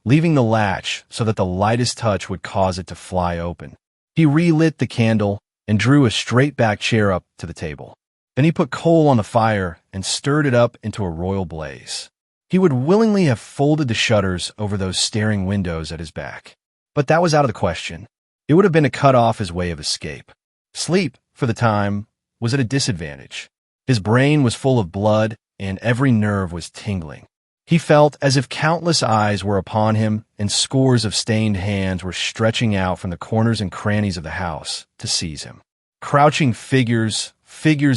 leaving the latch so that the lightest touch would cause it to fly open. He relit the candle and drew a straight-back chair up to the table. Then he put coal on the fire and stirred it up into a royal blaze. He would willingly have folded the shutters over those staring windows at his back, but that was out of the question. It would have been to cut off his way of escape. Sleep, for the time, was at a disadvantage. His brain was full of blood, and every nerve was tingling. He felt as if countless eyes were upon him, and scores of stained hands were stretching out from the corners and crannies of the house to seize him. Crouching figures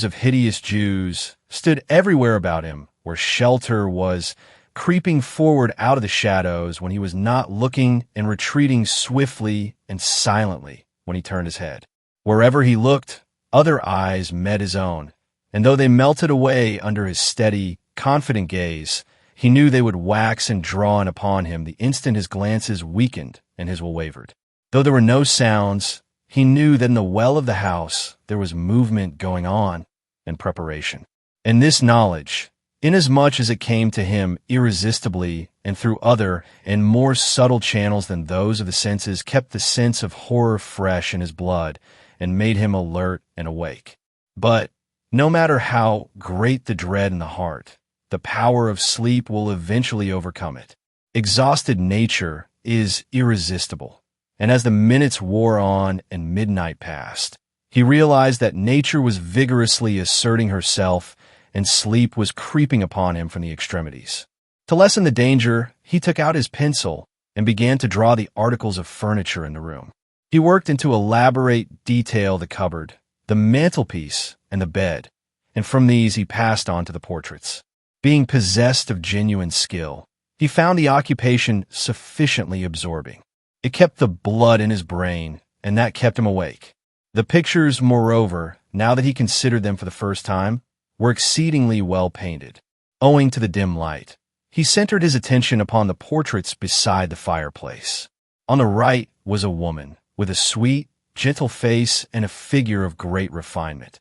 of hideous Jews, stood everywhere about him, where shelter was, creeping forward out of the shadows when he was not looking, and retreating swiftly and silently when he turned his head. Wherever he looked, other eyes met his own, and though they melted away under his steady, confident gaze, he knew they would wax and draw in upon him the instant his glances weakened and his will wavered. Though there were no sounds, he knew that in the well of the house there was movement going on and preparation. And this knowledge, inasmuch as it came to him irresistibly and through other and more subtle channels than those of the senses, kept the sense of horror fresh in his blood and made him alert and awake. But no matter how great the dread in the heart, the power of sleep will eventually overcome it. Exhausted nature is irresistible, and as the minutes wore on and midnight passed, He realized that nature was vigorously asserting herself and sleep was creeping upon him from the extremities. To lessen the danger, he took out his pencil and began to draw the articles of furniture in the room. He worked into elaborate detail the cupboard, the mantelpiece, and the bed, and from these he passed on to the portraits. Being possessed of genuine skill, he found the occupation sufficiently absorbing. It kept the blood in his brain, and that kept him awake. The pictures, moreover, now that he considered them for the first time, were exceedingly well painted. Owing to the dim light, he centered his attention upon the portraits beside the fireplace. On the right was a woman, with a sweet, gentle face and a figure of great refinement.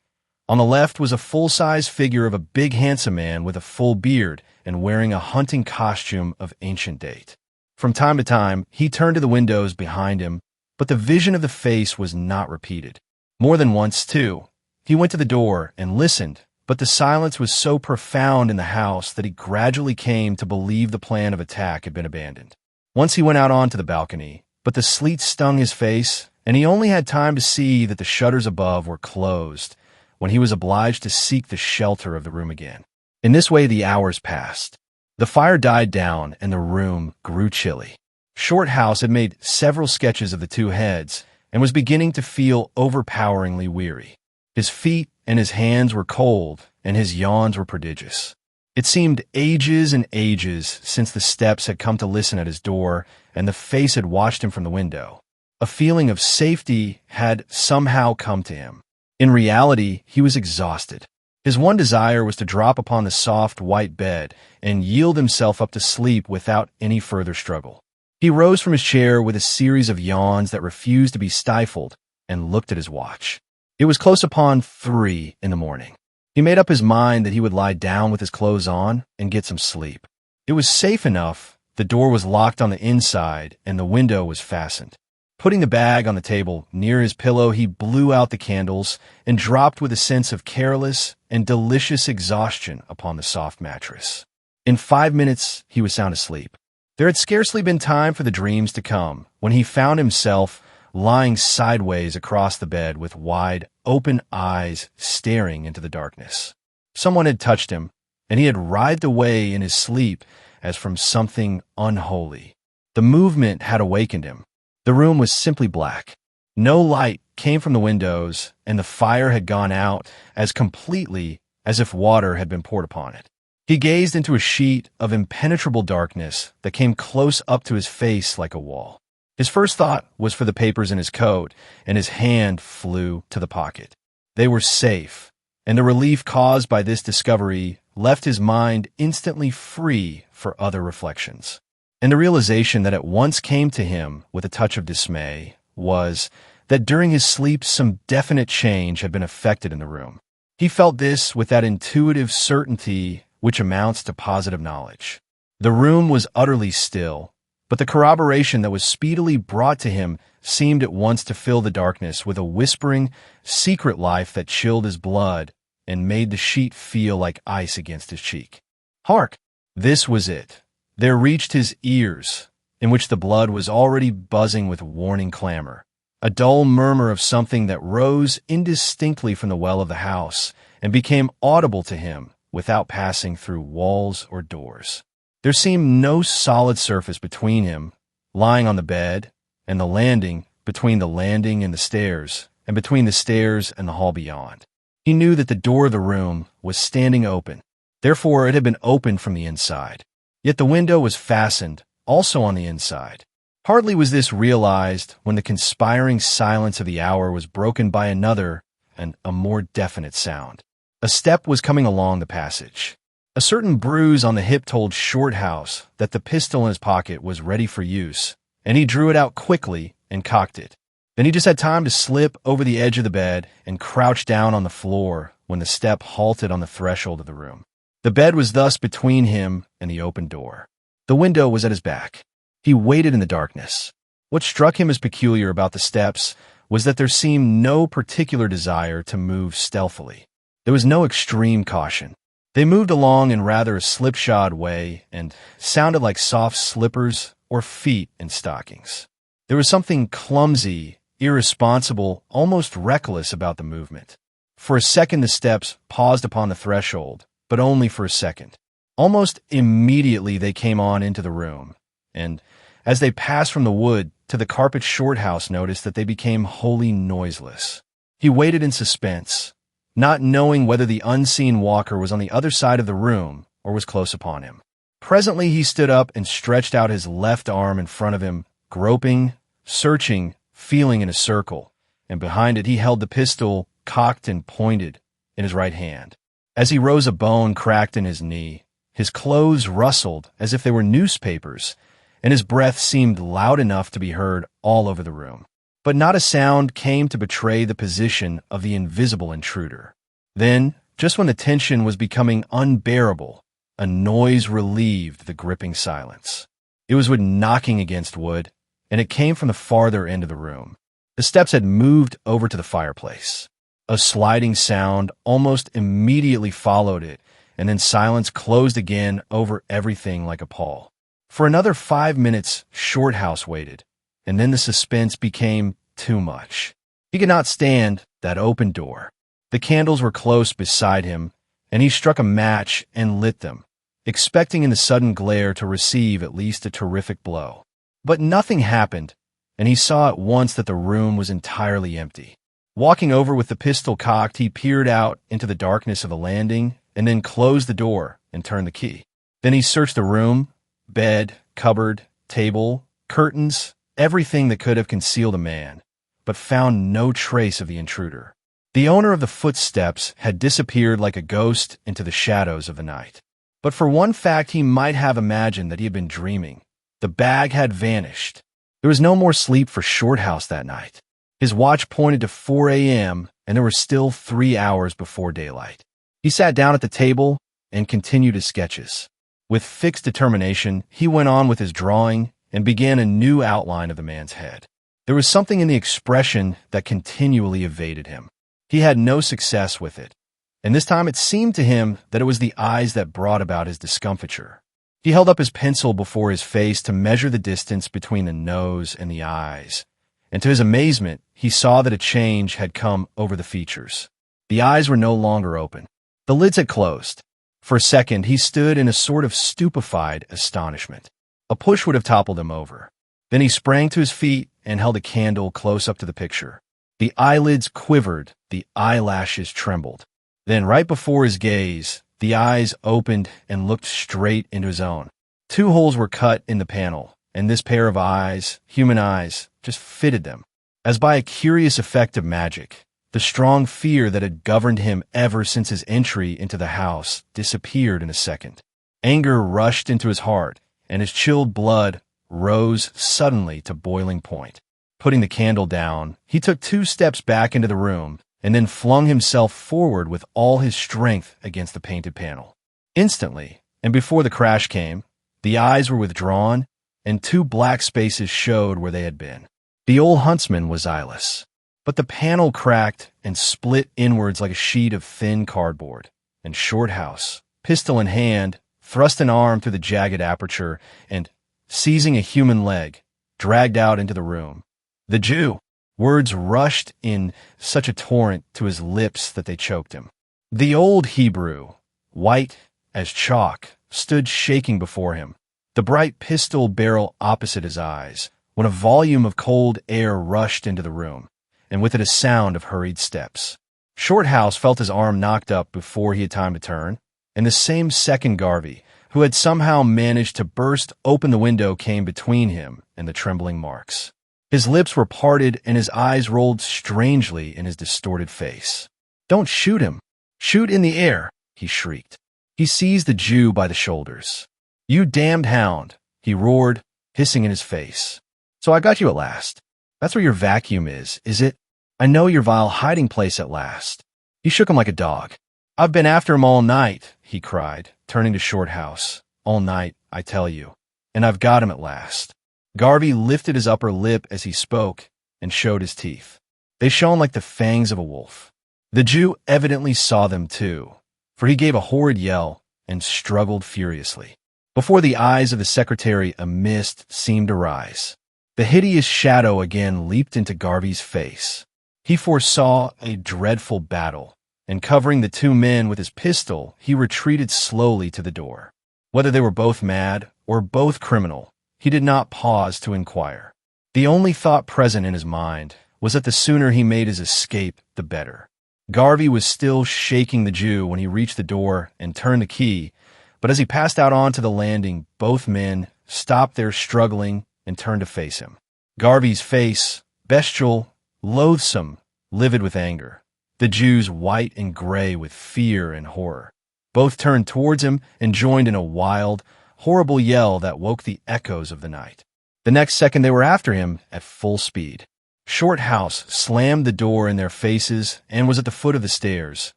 On the left was a full-size figure of a big handsome man with a full beard and wearing a hunting costume of ancient date. From time to time, he turned to the windows behind him, but the vision of the face was not repeated. More than once, too, he went to the door and listened, but the silence was so profound in the house that he gradually came to believe the plan of attack had been abandoned. Once he went out onto the balcony, but the sleet stung his face, and he only had time to see that the shutters above were closed when he was obliged to seek the shelter of the room again. In this way the hours passed. The fire died down and the room grew chilly. Shorthouse had made several sketches of the two heads and was beginning to feel overpoweringly weary. His feet and his hands were cold, and his yawns were prodigious. It seemed ages and ages since the steps had come to listen at his door, and the face had watched him from the window. A feeling of safety had somehow come to him. In reality, he was exhausted. His one desire was to drop upon the soft white bed and yield himself up to sleep without any further struggle. He rose from his chair with a series of yawns that refused to be stifled and looked at his watch. It was close upon 3 in the morning. He made up his mind that he would lie down with his clothes on and get some sleep. It was safe enough. The door was locked on the inside and the window was fastened. Putting the bag on the table near his pillow, he blew out the candles and dropped with a sense of careless and delicious exhaustion upon the soft mattress. In 5 minutes, he was sound asleep. There had scarcely been time for the dreams to come when he found himself lying sideways across the bed with wide, open eyes staring into the darkness. Someone had touched him, and he had writhed away in his sleep as from something unholy. The movement had awakened him. The room was simply black. No light came from the windows, and the fire had gone out as completely as if water had been poured upon it. He gazed into a sheet of impenetrable darkness that came close up to his face like a wall. His first thought was for the papers in his coat, and his hand flew to the pocket. They were safe, and the relief caused by this discovery left his mind instantly free for other reflections. And the realization that at once came to him with a touch of dismay was that during his sleep some definite change had been effected in the room. He felt this with that intuitive certainty which amounts to positive knowledge. The room was utterly still, but the corroboration that was speedily brought to him seemed at once to fill the darkness with a whispering, secret life that chilled his blood and made the sheet feel like ice against his cheek. Hark! This was it. There reached his ears, in which the blood was already buzzing with warning clamor, a dull murmur of something that rose indistinctly from the well of the house and became audible to him without passing through walls or doors. There seemed no solid surface between him, lying on the bed, and the landing, between the landing and the stairs, and between the stairs and the hall beyond. He knew that the door of the room was standing open. Therefore, it had been opened from the inside. Yet the window was fastened, also on the inside. Hardly was this realized when the conspiring silence of the hour was broken by another and a more definite sound. A step was coming along the passage. A certain bruise on the hip told Shorthouse that the pistol in his pocket was ready for use, and he drew it out quickly and cocked it. Then he just had time to slip over the edge of the bed and crouch down on the floor when the step halted on the threshold of the room. The bed was thus between him and the open door. The window was at his back. He waited in the darkness. What struck him as peculiar about the steps was that there seemed no particular desire to move stealthily. There was no extreme caution. They moved along in rather a slipshod way and sounded like soft slippers or feet in stockings. There was something clumsy irresponsible, almost reckless about the movement. For a second the steps paused upon the threshold, but only for a second. Almost immediately they came on into the room, and as they passed from the wood to the carpet, Shorthouse noticed that they became wholly noiseless. He waited in suspense, not knowing whether the unseen walker was on the other side of the room or was close upon him. Presently he stood up and stretched out his left arm in front of him, groping, searching, feeling in a circle, and behind it he held the pistol cocked and pointed in his right hand. As he rose, a bone cracked in his knee. His clothes rustled as if they were newspapers, and his breath seemed loud enough to be heard all over the room. But not a sound came to betray the position of the invisible intruder. Then, just when the tension was becoming unbearable, a noise relieved the gripping silence. It was wood knocking against wood, and it came from the farther end of the room. The steps had moved over to the fireplace. A sliding sound almost immediately followed it, and then silence closed again over everything like a pall. For another 5 minutes, Shorthouse waited, and then the suspense became too much. He could not stand that open door. The candles were close beside him, and he struck a match and lit them, expecting in the sudden glare to receive at least a terrific blow. But nothing happened, and he saw at once that the room was entirely empty. Walking over with the pistol cocked, he peered out into the darkness of the landing and then closed the door and turned the key. Then he searched the room, bed, cupboard, table, curtains, everything that could have concealed a man, but found no trace of the intruder. The owner of the footsteps had disappeared like a ghost into the shadows of the night. But for one fact he might have imagined that he had been dreaming. The bag had vanished. There was no more sleep for Shorthouse that night. His watch pointed to 4 a.m., and there were still 3 hours before daylight. He sat down at the table and continued his sketches. With fixed determination, he went on with his drawing and began a new outline of the man's head. There was something in the expression that continually evaded him. He had no success with it, and this time it seemed to him that it was the eyes that brought about his discomfiture. He held up his pencil before his face to measure the distance between the nose and the eyes, and to his amazement, he saw that a change had come over the features. The eyes were no longer open. The lids had closed. For a second, he stood in a sort of stupefied astonishment. A push would have toppled him over. Then he sprang to his feet and held a candle close up to the picture. The eyelids quivered, the eyelashes trembled. Then, right before his gaze, the eyes opened and looked straight into his own. 2 holes were cut in the panel, and this pair of eyes, human eyes, just fitted them. As by a curious effect of magic, the strong fear that had governed him ever since his entry into the house disappeared in a second. Anger rushed into his heart, and his chilled blood rose suddenly to boiling point. Putting the candle down, he took 2 steps back into the room and then flung himself forward with all his strength against the painted panel. Instantly, and before the crash came, the eyes were withdrawn and 2 black spaces showed where they had been. The old huntsman was eyeless, but the panel cracked and split inwards like a sheet of thin cardboard, and Shorthouse, pistol in hand, thrust an arm through the jagged aperture and, seizing a human leg, dragged out into the room. The Jew! Words rushed in such a torrent to his lips that they choked him. The old Hebrew, white as chalk, stood shaking before him, the bright pistol barrel opposite his eyes, when a volume of cold air rushed into the room, and with it a sound of hurried steps. Shorthouse felt his arm knocked up before he had time to turn, and the same second Garvey, who had somehow managed to burst open the window, came between him and the trembling Marks. His lips were parted and his eyes rolled strangely in his distorted face. "Don't shoot him! Shoot in the air!" he shrieked. He seized the Jew by the shoulders. "You damned hound!" he roared, hissing in his face. "So I got you at last. That's where your vacuum is it? I know your vile hiding place at last." He shook him like a dog. "I've been after him all night," he cried, turning to Shorthouse. "All night, I tell you. And I've got him at last." Garvey lifted his upper lip as he spoke and showed his teeth. They shone like the fangs of a wolf. The Jew evidently saw them too, for he gave a horrid yell and struggled furiously. Before the eyes of the secretary a mist seemed to rise. The hideous shadow again leaped into Garvey's face. He foresaw a dreadful battle, and covering the two men with his pistol, he retreated slowly to the door. Whether they were both mad or both criminal, he did not pause to inquire. The only thought present in his mind was that the sooner he made his escape, the better. Garvey was still shaking the Jew when he reached the door and turned the key, but as he passed out onto the landing, both men stopped their struggling and turned to face him. Garvey's face, bestial, loathsome, livid with anger. The Jew's white and gray with fear and horror. Both turned towards him and joined in a wild, horrible yell that woke the echoes of the night. The next second they were after him at full speed. Shorthouse slammed the door in their faces and was at the foot of the stairs,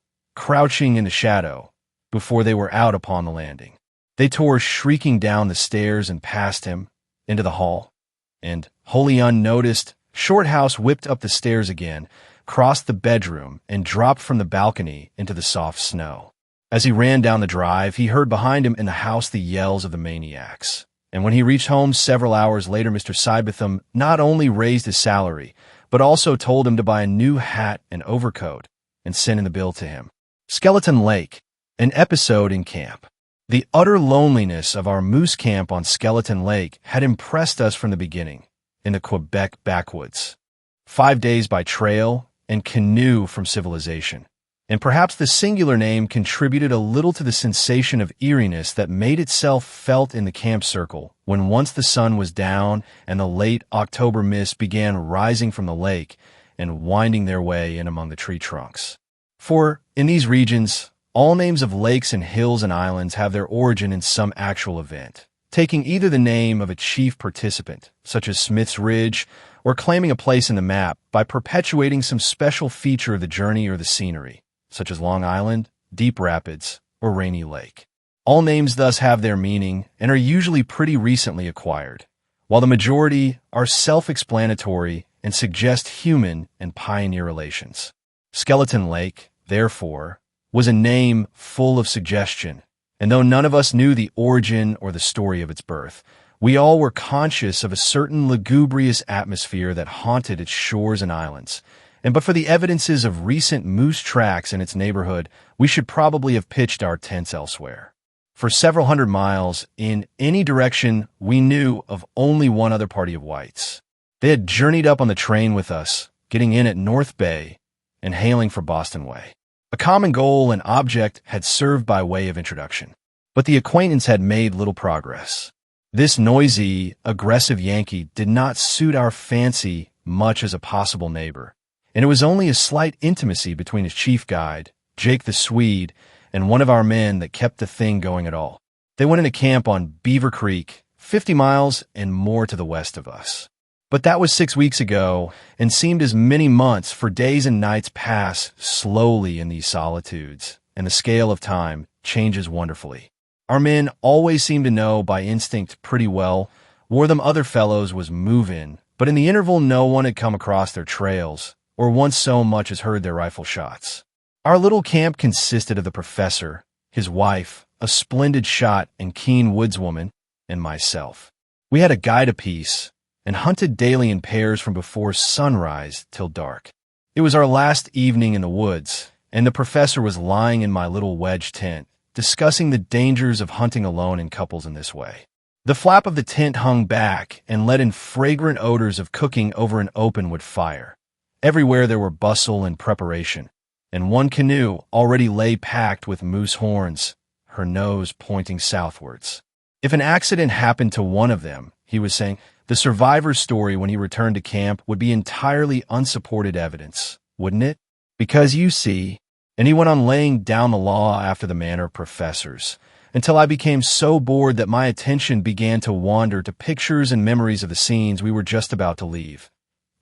crouching in the shadow, before they were out upon the landing. They tore shrieking down the stairs and past him, into the hall, and, wholly unnoticed, Shorthouse whipped up the stairs again, crossed the bedroom, and dropped from the balcony into the soft snow. As he ran down the drive, he heard behind him in the house the yells of the maniacs. And when he reached home several hours later, Mr. Sidebotham not only raised his salary, but also told him to buy a new hat and overcoat and send in the bill to him. Skeleton Lake, an episode in camp. The utter loneliness of our moose camp on Skeleton Lake had impressed us from the beginning, in the Quebec backwoods. 5 days by trail and canoe from civilization. And perhaps the singular name contributed a little to the sensation of eeriness that made itself felt in the camp circle when once the sun was down and the late October mists began rising from the lake and winding their way in among the tree trunks. For, in these regions, all names of lakes and hills and islands have their origin in some actual event, taking either the name of a chief participant, such as Smith's Ridge, or claiming a place in the map by perpetuating some special feature of the journey or the scenery, such as Long Island, Deep Rapids, or Rainy Lake. All names thus have their meaning and are usually pretty recently acquired, while the majority are self-explanatory and suggest human and pioneer relations. Skeleton Lake, therefore, was a name full of suggestion, and though none of us knew the origin or the story of its birth, we all were conscious of a certain lugubrious atmosphere that haunted its shores and islands, and but for the evidences of recent moose tracks in its neighborhood, we should probably have pitched our tents elsewhere. For several hundred miles, in any direction, we knew of only one other party of whites. They had journeyed up on the train with us, getting in at North Bay and hailing for Boston Way. A common goal and object had served by way of introduction, but the acquaintance had made little progress. This noisy, aggressive Yankee did not suit our fancy much as a possible neighbor, and it was only a slight intimacy between his chief guide, Jake the Swede, and one of our men that kept the thing going at all. They went into camp on Beaver Creek, 50 miles and more to the west of us. But that was 6 weeks ago, and seemed as many months, for days and nights pass slowly in these solitudes, and the scale of time changes wonderfully. Our men always seemed to know by instinct pretty well where them other fellows was moving, but in the interval no one had come across their trails, or once so much as heard their rifle shots. Our little camp consisted of the professor, his wife, a splendid shot and keen woodswoman, and myself. We had a guide apiece, and hunted daily in pairs from before sunrise till dark. It was our last evening in the woods, and the professor was lying in my little wedge tent, discussing the dangers of hunting alone in couples in this way. The flap of the tent hung back and let in fragrant odors of cooking over an open wood fire. Everywhere there were bustle and preparation, and one canoe already lay packed with moose horns, her nose pointing southwards. If an accident happened to one of them, he was saying, the survivor's story when he returned to camp would be entirely unsupported evidence, wouldn't it? Because you see, and he went on laying down the law after the manner of professors, until I became so bored that my attention began to wander to pictures and memories of the scenes we were just about to leave.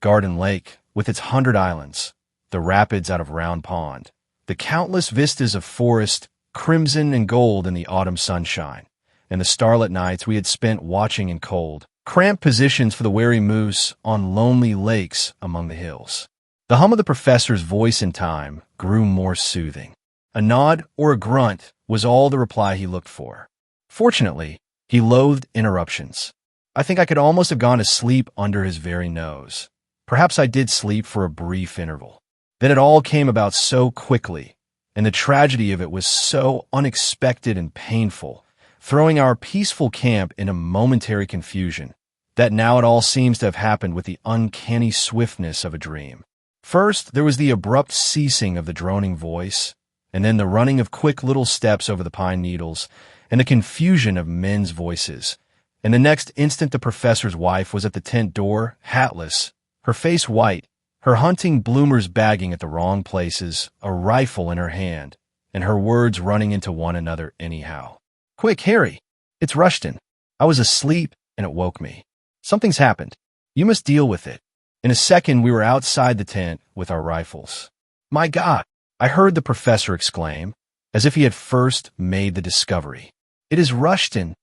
Garden Lake, with its 100 islands, the rapids out of Round Pond, the countless vistas of forest, crimson and gold in the autumn sunshine, and the starlit nights we had spent watching in cold, cramped positions for the wary moose on lonely lakes among the hills. The hum of the professor's voice in time grew more soothing. A nod or a grunt was all the reply he looked for. Fortunately, he loathed interruptions. I think I could almost have gone to sleep under his very nose. Perhaps I did sleep for a brief interval. Then it all came about so quickly, and the tragedy of it was so unexpected and painful, throwing our peaceful camp into momentary confusion, that now it all seems to have happened with the uncanny swiftness of a dream. First, there was the abrupt ceasing of the droning voice, and then the running of quick little steps over the pine needles, and the confusion of men's voices. And the next instant the professor's wife was at the tent door, hatless, her face white, her hunting bloomers bagging at the wrong places, a rifle in her hand, and her words running into one another anyhow. "Quick, Harry! It's Rushton. I was asleep, and it woke me. Something's happened. You must deal with it." In a second, we were outside the tent with our rifles. "My God!" I heard the professor exclaim, as if he had first made the discovery. "It is Rushton."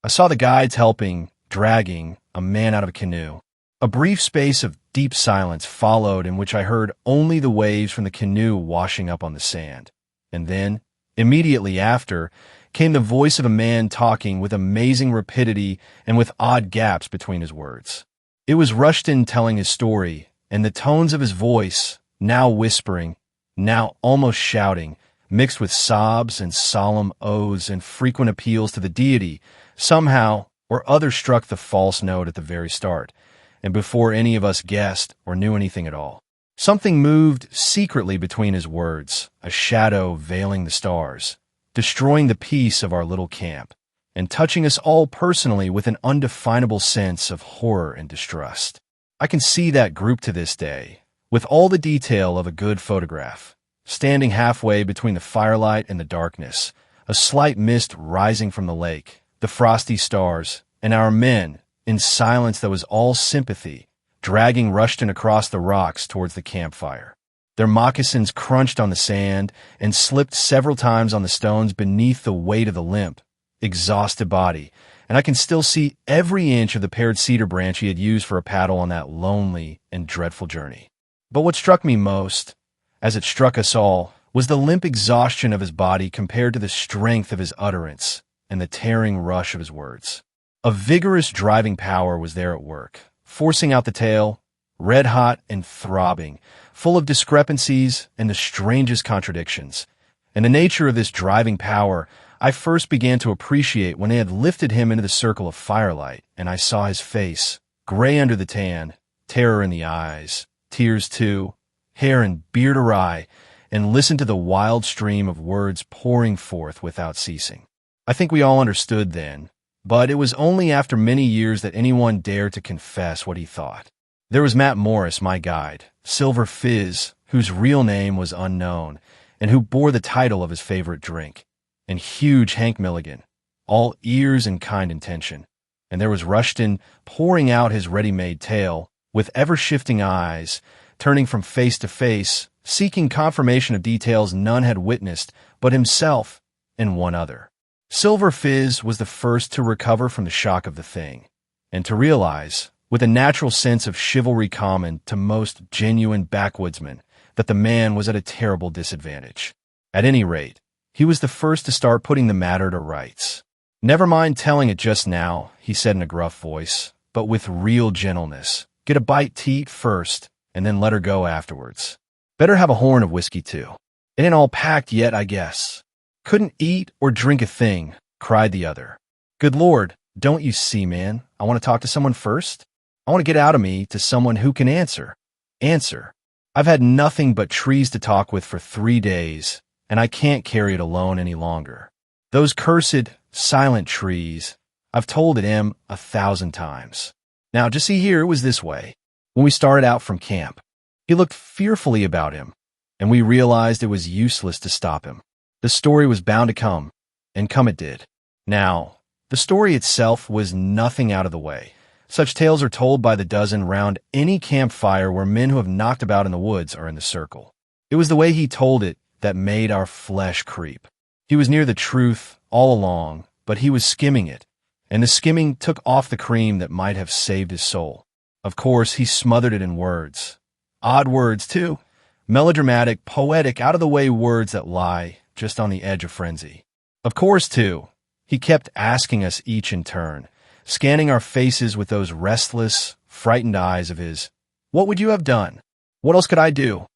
I saw the guides helping, dragging, a man out of a canoe. A brief space of deep silence followed in which I heard only the waves from the canoe washing up on the sand. And then, immediately after, came the voice of a man talking with amazing rapidity and with odd gaps between his words. It was Rushton telling his story, and the tones of his voice, now whispering, now almost shouting, mixed with sobs and solemn oaths and frequent appeals to the deity, somehow or other struck the false note at the very start, and before any of us guessed or knew anything at all. Something moved secretly between his words, a shadow veiling the stars, destroying the peace of our little camp, and touching us all personally with an undefinable sense of horror and distrust. I can see that group to this day, with all the detail of a good photograph, standing halfway between the firelight and the darkness, a slight mist rising from the lake, the frosty stars, and our men, in silence that was all sympathy, dragging Rushton across the rocks towards the campfire. Their moccasins crunched on the sand and slipped several times on the stones beneath the weight of the limp, exhausted body, and I can still see every inch of the pared cedar branch he had used for a paddle on that lonely and dreadful journey. But what struck me most, as it struck us all, was the limp exhaustion of his body compared to the strength of his utterance and the tearing rush of his words. A vigorous driving power was there at work, forcing out the tale, red-hot and throbbing, full of discrepancies and the strangest contradictions. And the nature of this driving power I first began to appreciate when they had lifted him into the circle of firelight, and I saw his face, gray under the tan, terror in the eyes, tears too, hair and beard awry, and listened to the wild stream of words pouring forth without ceasing. I think we all understood then, but it was only after many years that anyone dared to confess what he thought. There was Matt Morris, my guide, Silver Fizz, whose real name was unknown, and who bore the title of his favorite drink, and huge Hank Milligan, all ears and kind intention. And there was Rushton pouring out his ready-made tale, with ever-shifting eyes, turning from face to face, seeking confirmation of details none had witnessed but himself and one other. Silver Fizz was the first to recover from the shock of the thing, and to realize, with a natural sense of chivalry common to most genuine backwoodsmen, that the man was at a terrible disadvantage. At any rate, he was the first to start putting the matter to rights. "Never mind telling it just now," he said in a gruff voice, but with real gentleness. "Get a bite to eat first, and then let her go afterwards. Better have a horn of whiskey, too. It ain't all packed yet, I guess." "Couldn't eat or drink a thing," cried the other. "Good Lord, don't you see, man? I want to talk to someone first. I want to get out of me to someone who can answer. Answer. I've had nothing but trees to talk with for 3 days, and I can't carry it alone any longer. Those cursed, silent trees, I've told it him 1,000 times. Now, just see here, it was this way. When we started out from camp, he looked fearfully about him, and we realized it was useless to stop him. The story was bound to come, and come it did. Now, the story itself was nothing out of the way. Such tales are told by the dozen round any campfire where men who have knocked about in the woods are in the circle. It was the way he told it that made our flesh creep. He was near the truth all along, but he was skimming it, and the skimming took off the cream that might have saved his soul. Of course, he smothered it in words. Odd words, too. Melodramatic, poetic, out-of-the-way words that lie just on the edge of frenzy. Of course, too, he kept asking us each in turn, scanning our faces with those restless, frightened eyes of his. What would you have done? What else could I do?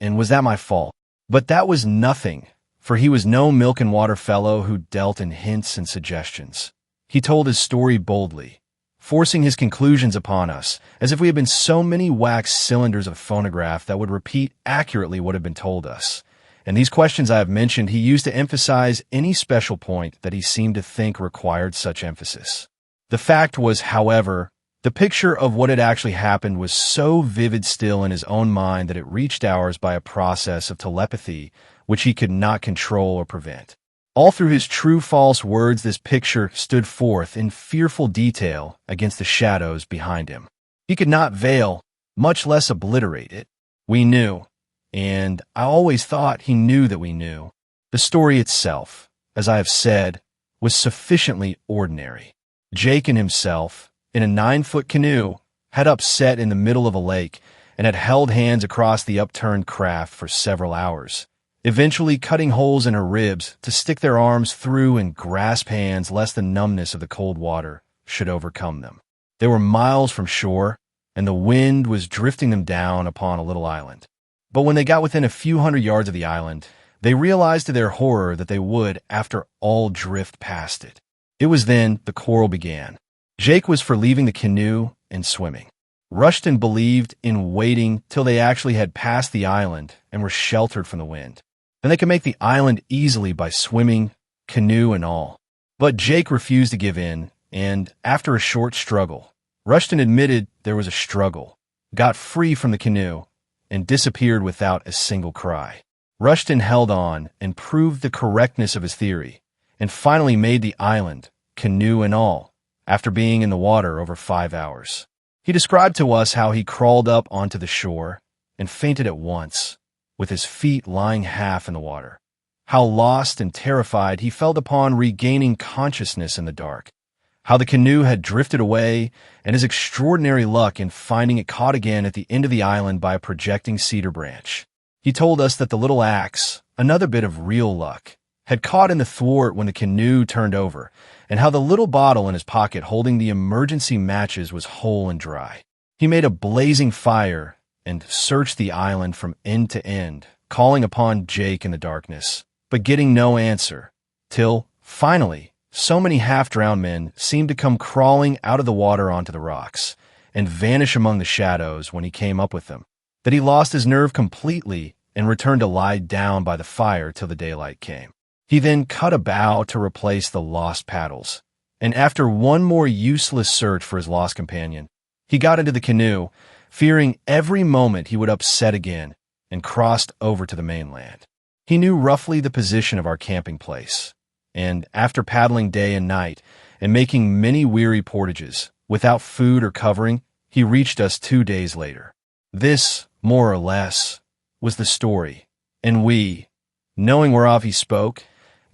And was that my fault? But that was nothing, for he was no milk and water fellow who dealt in hints and suggestions. He told his story boldly, forcing his conclusions upon us, as if we had been so many wax cylinders of phonograph that would repeat accurately what had been told us. And these questions I have mentioned he used to emphasize any special point that he seemed to think required such emphasis. The fact was, however, the picture of what had actually happened was so vivid still in his own mind that it reached ours by a process of telepathy which he could not control or prevent. All through his true-false words, this picture stood forth in fearful detail against the shadows behind him. He could not veil, much less obliterate it. We knew, and I always thought he knew that we knew. The story itself, as I have said, was sufficiently ordinary. Jake and himself, in a 9-foot canoe, had upset in the middle of a lake and had held hands across the upturned craft for several hours, eventually cutting holes in her ribs to stick their arms through and grasp hands lest the numbness of the cold water should overcome them. They were miles from shore, and the wind was drifting them down upon a little island. But when they got within a few hundred yards of the island, they realized to their horror that they would, after all, drift past it. It was then the quarrel began. Jake was for leaving the canoe and swimming. Rushton believed in waiting till they actually had passed the island and were sheltered from the wind. Then they could make the island easily by swimming, canoe and all. But Jake refused to give in, and after a short struggle, Rushton admitted there was a struggle, got free from the canoe, and disappeared without a single cry. Rushton held on and proved the correctness of his theory, and finally made the island, canoe and all, after being in the water over 5 hours. He described to us how he crawled up onto the shore and fainted at once, with his feet lying half in the water. How lost and terrified he felt upon regaining consciousness in the dark. How the canoe had drifted away, and his extraordinary luck in finding it caught again at the end of the island by a projecting cedar branch. He told us that the little axe, another bit of real luck, had caught in the thwart when the canoe turned over, and how the little bottle in his pocket holding the emergency matches was whole and dry. He made a blazing fire and searched the island from end to end, calling upon Jake in the darkness, but getting no answer, till, finally, so many half-drowned men seemed to come crawling out of the water onto the rocks, and vanish among the shadows when he came up with them, that he lost his nerve completely and returned to lie down by the fire till the daylight came. He then cut a bough to replace the lost paddles, and after one more useless search for his lost companion, he got into the canoe, fearing every moment he would upset again, and crossed over to the mainland. He knew roughly the position of our camping place, and after paddling day and night, and making many weary portages, without food or covering, he reached us 2 days later. This, more or less, was the story, and we, knowing whereof he spoke,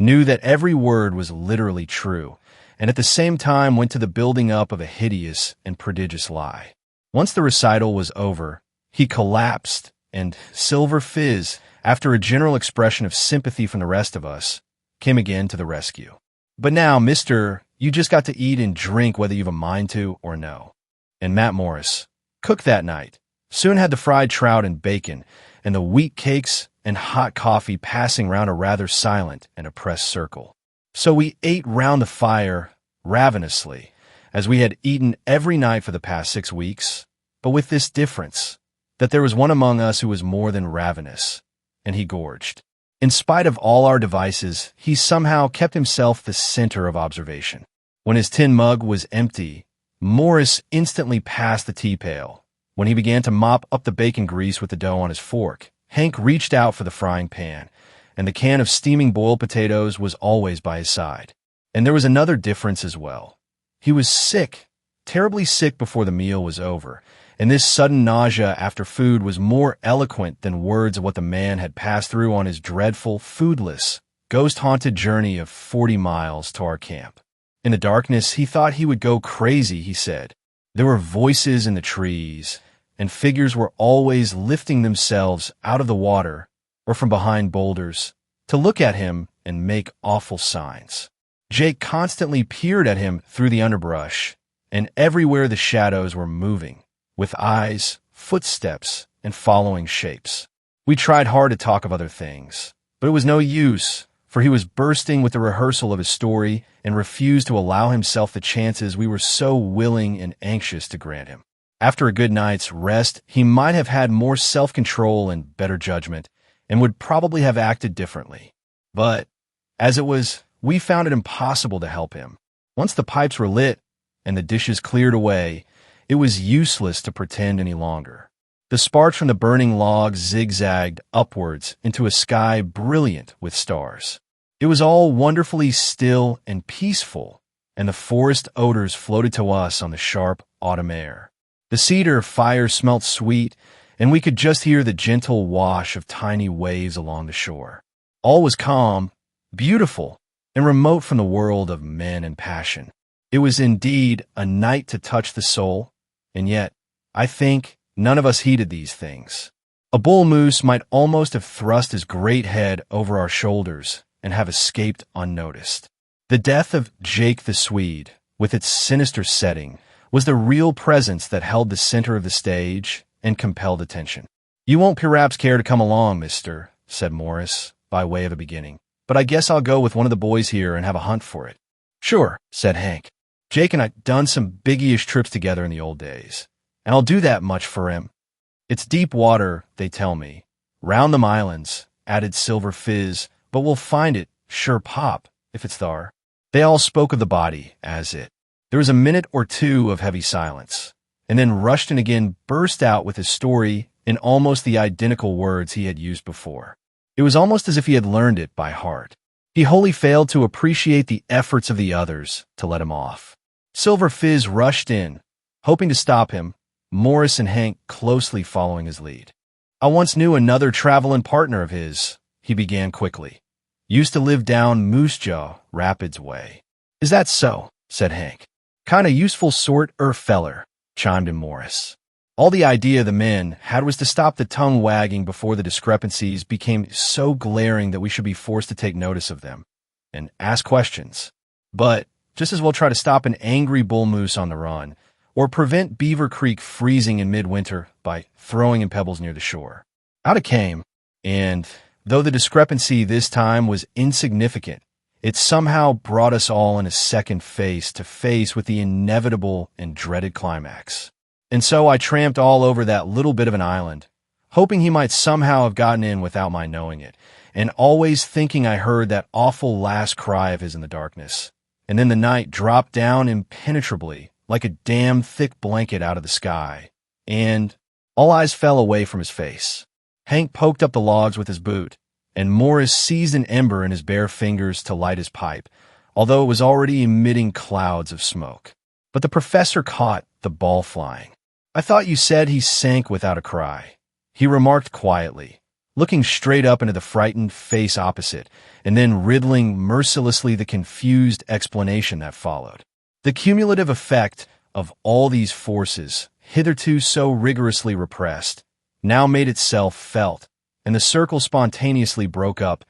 knew that every word was literally true, and at the same time went to the building up of a hideous and prodigious lie. Once the recital was over, he collapsed, and Silver Fizz, after a general expression of sympathy from the rest of us, came again to the rescue. But now, Mr., you just got to eat and drink whether you've a mind to or no. And Matt Morris, cook that night, soon had the fried trout and bacon, and the wheat cakes and hot coffee passing round a rather silent and oppressed circle. So we ate round the fire ravenously, as we had eaten every night for the past 6 weeks, but with this difference, that there was one among us who was more than ravenous, and he gorged. In spite of all our devices, he somehow kept himself the center of observation. When his tin mug was empty, Morris instantly passed the tea pail. When he began to mop up the bacon grease with the dough on his fork, Hank reached out for the frying pan, and the can of steaming boiled potatoes was always by his side. And there was another difference as well. He was sick, terribly sick before the meal was over, and this sudden nausea after food was more eloquent than words of what the man had passed through on his dreadful, foodless, ghost-haunted journey of 40 miles to our camp. In the darkness, he thought he would go crazy, he said. There were voices in the trees, and figures were always lifting themselves out of the water or from behind boulders to look at him and make awful signs. Jake constantly peered at him through the underbrush, and everywhere the shadows were moving, with eyes, footsteps, and following shapes. We tried hard to talk of other things, but it was no use, for he was bursting with the rehearsal of his story and refused to allow himself the chances we were so willing and anxious to grant him. After a good night's rest, he might have had more self-control and better judgment, and would probably have acted differently. But, as it was, we found it impossible to help him. Once the pipes were lit and the dishes cleared away, it was useless to pretend any longer. The sparks from the burning logs zigzagged upwards into a sky brilliant with stars. It was all wonderfully still and peaceful, and the forest odors floated to us on the sharp autumn air. The cedar fire smelt sweet, and we could just hear the gentle wash of tiny waves along the shore. All was calm, beautiful, and remote from the world of men and passion. It was indeed a night to touch the soul, and yet, I think, none of us heeded these things. A bull moose might almost have thrust his great head over our shoulders and have escaped unnoticed. The death of Jake the Swede, with its sinister setting, was the real presence that held the center of the stage and compelled attention. "You won't perhaps care to come along, mister," said Morris, by way of a beginning. "But I guess I'll go with one of the boys here and have a hunt for it." "Sure," said Hank. "Jake and I done some big-ish trips together in the old days, and I'll do that much for him. It's deep water, they tell me. Round them islands," added Silver Fizz, "but we'll find it, sure pop, if it's thar." They all spoke of the body as it. There was a minute or two of heavy silence, and then Rushton again burst out with his story in almost the identical words he had used before. It was almost as if he had learned it by heart. He wholly failed to appreciate the efforts of the others to let him off. Silver Fizz rushed in, hoping to stop him, Morris and Hank closely following his lead. "I once knew another traveling partner of his," he began quickly. "Used to live down Moose Jaw Rapids way." "Is that so?" said Hank. "Kinda useful sort feller," chimed in Morris. All the idea the men had was to stop the tongue wagging before the discrepancies became so glaring that we should be forced to take notice of them and ask questions. But just as well try to stop an angry bull moose on the run, or prevent Beaver Creek freezing in midwinter by throwing in pebbles near the shore. Out it came, and though the discrepancy this time was insignificant, it somehow brought us all in a second face to face with the inevitable and dreaded climax. And so I tramped all over that little bit of an island, hoping he might somehow have gotten in without my knowing it, and always thinking I heard that awful last cry of his in the darkness. And then the night dropped down impenetrably, like a damn thick blanket out of the sky, and all eyes fell away from his face. Hank poked up the logs with his boot, and Morris seized an ember in his bare fingers to light his pipe, although it was already emitting clouds of smoke. But the professor caught the ball flying. "I thought you said he sank without a cry," he remarked quietly, looking straight up into the frightened face opposite, and then riddling mercilessly the confused explanation that followed. The cumulative effect of all these forces, hitherto so rigorously repressed, now made itself felt, and the circle spontaneously broke up,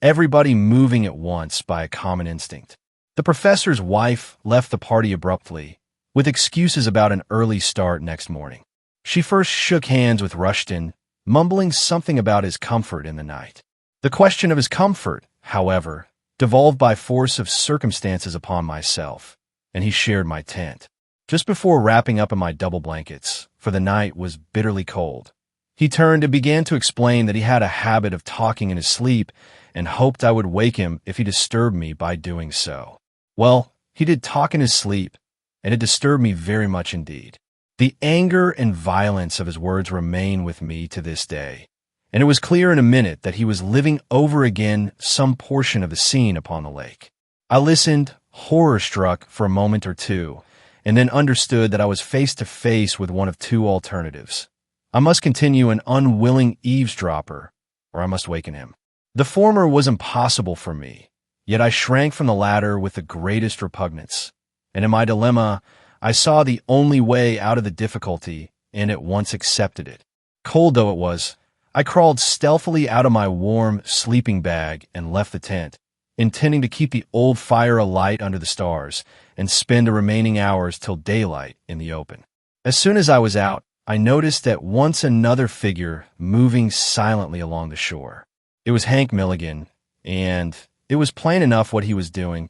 everybody moving at once by a common instinct. The professor's wife left the party abruptly, with excuses about an early start next morning. She first shook hands with Rushton, mumbling something about his comfort in the night. The question of his comfort, however, devolved by force of circumstances upon myself, and he shared my tent. Just before wrapping up in my double blankets, for the night was bitterly cold, he turned and began to explain that he had a habit of talking in his sleep and hoped I would wake him if he disturbed me by doing so. Well, he did talk in his sleep, and it disturbed me very much indeed. The anger and violence of his words remain with me to this day, and it was clear in a minute that he was living over again some portion of the scene upon the lake. I listened, horror-struck, for a moment or two, and then understood that I was face to face with one of two alternatives. I must continue an unwilling eavesdropper, or I must waken him. The former was impossible for me, yet I shrank from the latter with the greatest repugnance, and in my dilemma, I saw the only way out of the difficulty and at once accepted it. Cold though it was, I crawled stealthily out of my warm sleeping bag and left the tent, intending to keep the old fire alight under the stars and spend the remaining hours till daylight in the open. As soon as I was out, I noticed at once another figure moving silently along the shore. It was Hank Milligan, and it was plain enough what he was doing.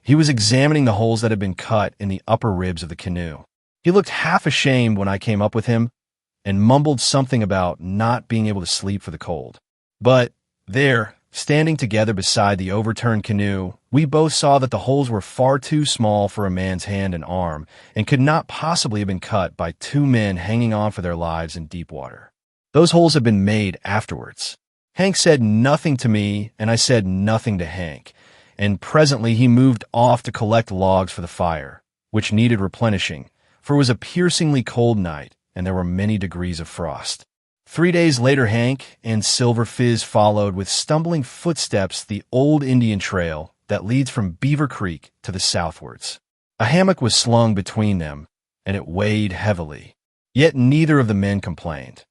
He was examining the holes that had been cut in the upper ribs of the canoe. He looked half ashamed when I came up with him and mumbled something about not being able to sleep for the cold. But there, standing together beside the overturned canoe, we both saw that the holes were far too small for a man's hand and arm and could not possibly have been cut by two men hanging on for their lives in deep water. Those holes had been made afterwards. Hank said nothing to me, and I said nothing to Hank, and presently he moved off to collect logs for the fire, which needed replenishing, for it was a piercingly cold night, and there were many degrees of frost. 3 days later, Hank and Silver Fizz followed with stumbling footsteps the old Indian trail that leads from Beaver Creek to the southwards. A hammock was slung between them, and it weighed heavily. Yet neither of the men complained,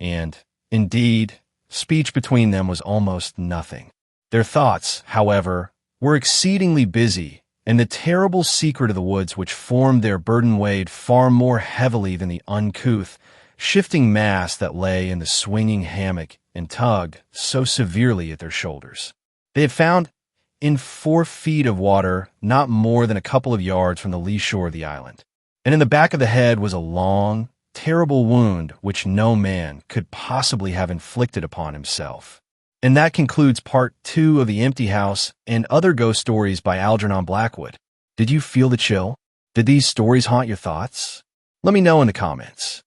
and, indeed, speech between them was almost nothing. Their thoughts, however, were exceedingly busy, and the terrible secret of the woods which formed their burden weighed far more heavily than the uncouth, shifting mass that lay in the swinging hammock and tugged so severely at their shoulders. They had found, in 4 feet of water, not more than a couple of yards from the lee shore of the island, and in the back of the head was a long, terrible wound which no man could possibly have inflicted upon himself. And that concludes part 2 of The Empty House and Other Ghost Stories by Algernon Blackwood. Did you feel the chill? Did these stories haunt your thoughts? Let me know in the comments.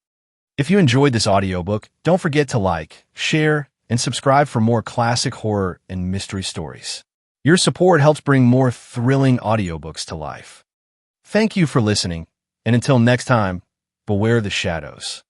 If you enjoyed this audiobook, don't forget to like, share, and subscribe for more classic horror and mystery stories. Your support helps bring more thrilling audiobooks to life. Thank you for listening, and until next time, beware the shadows.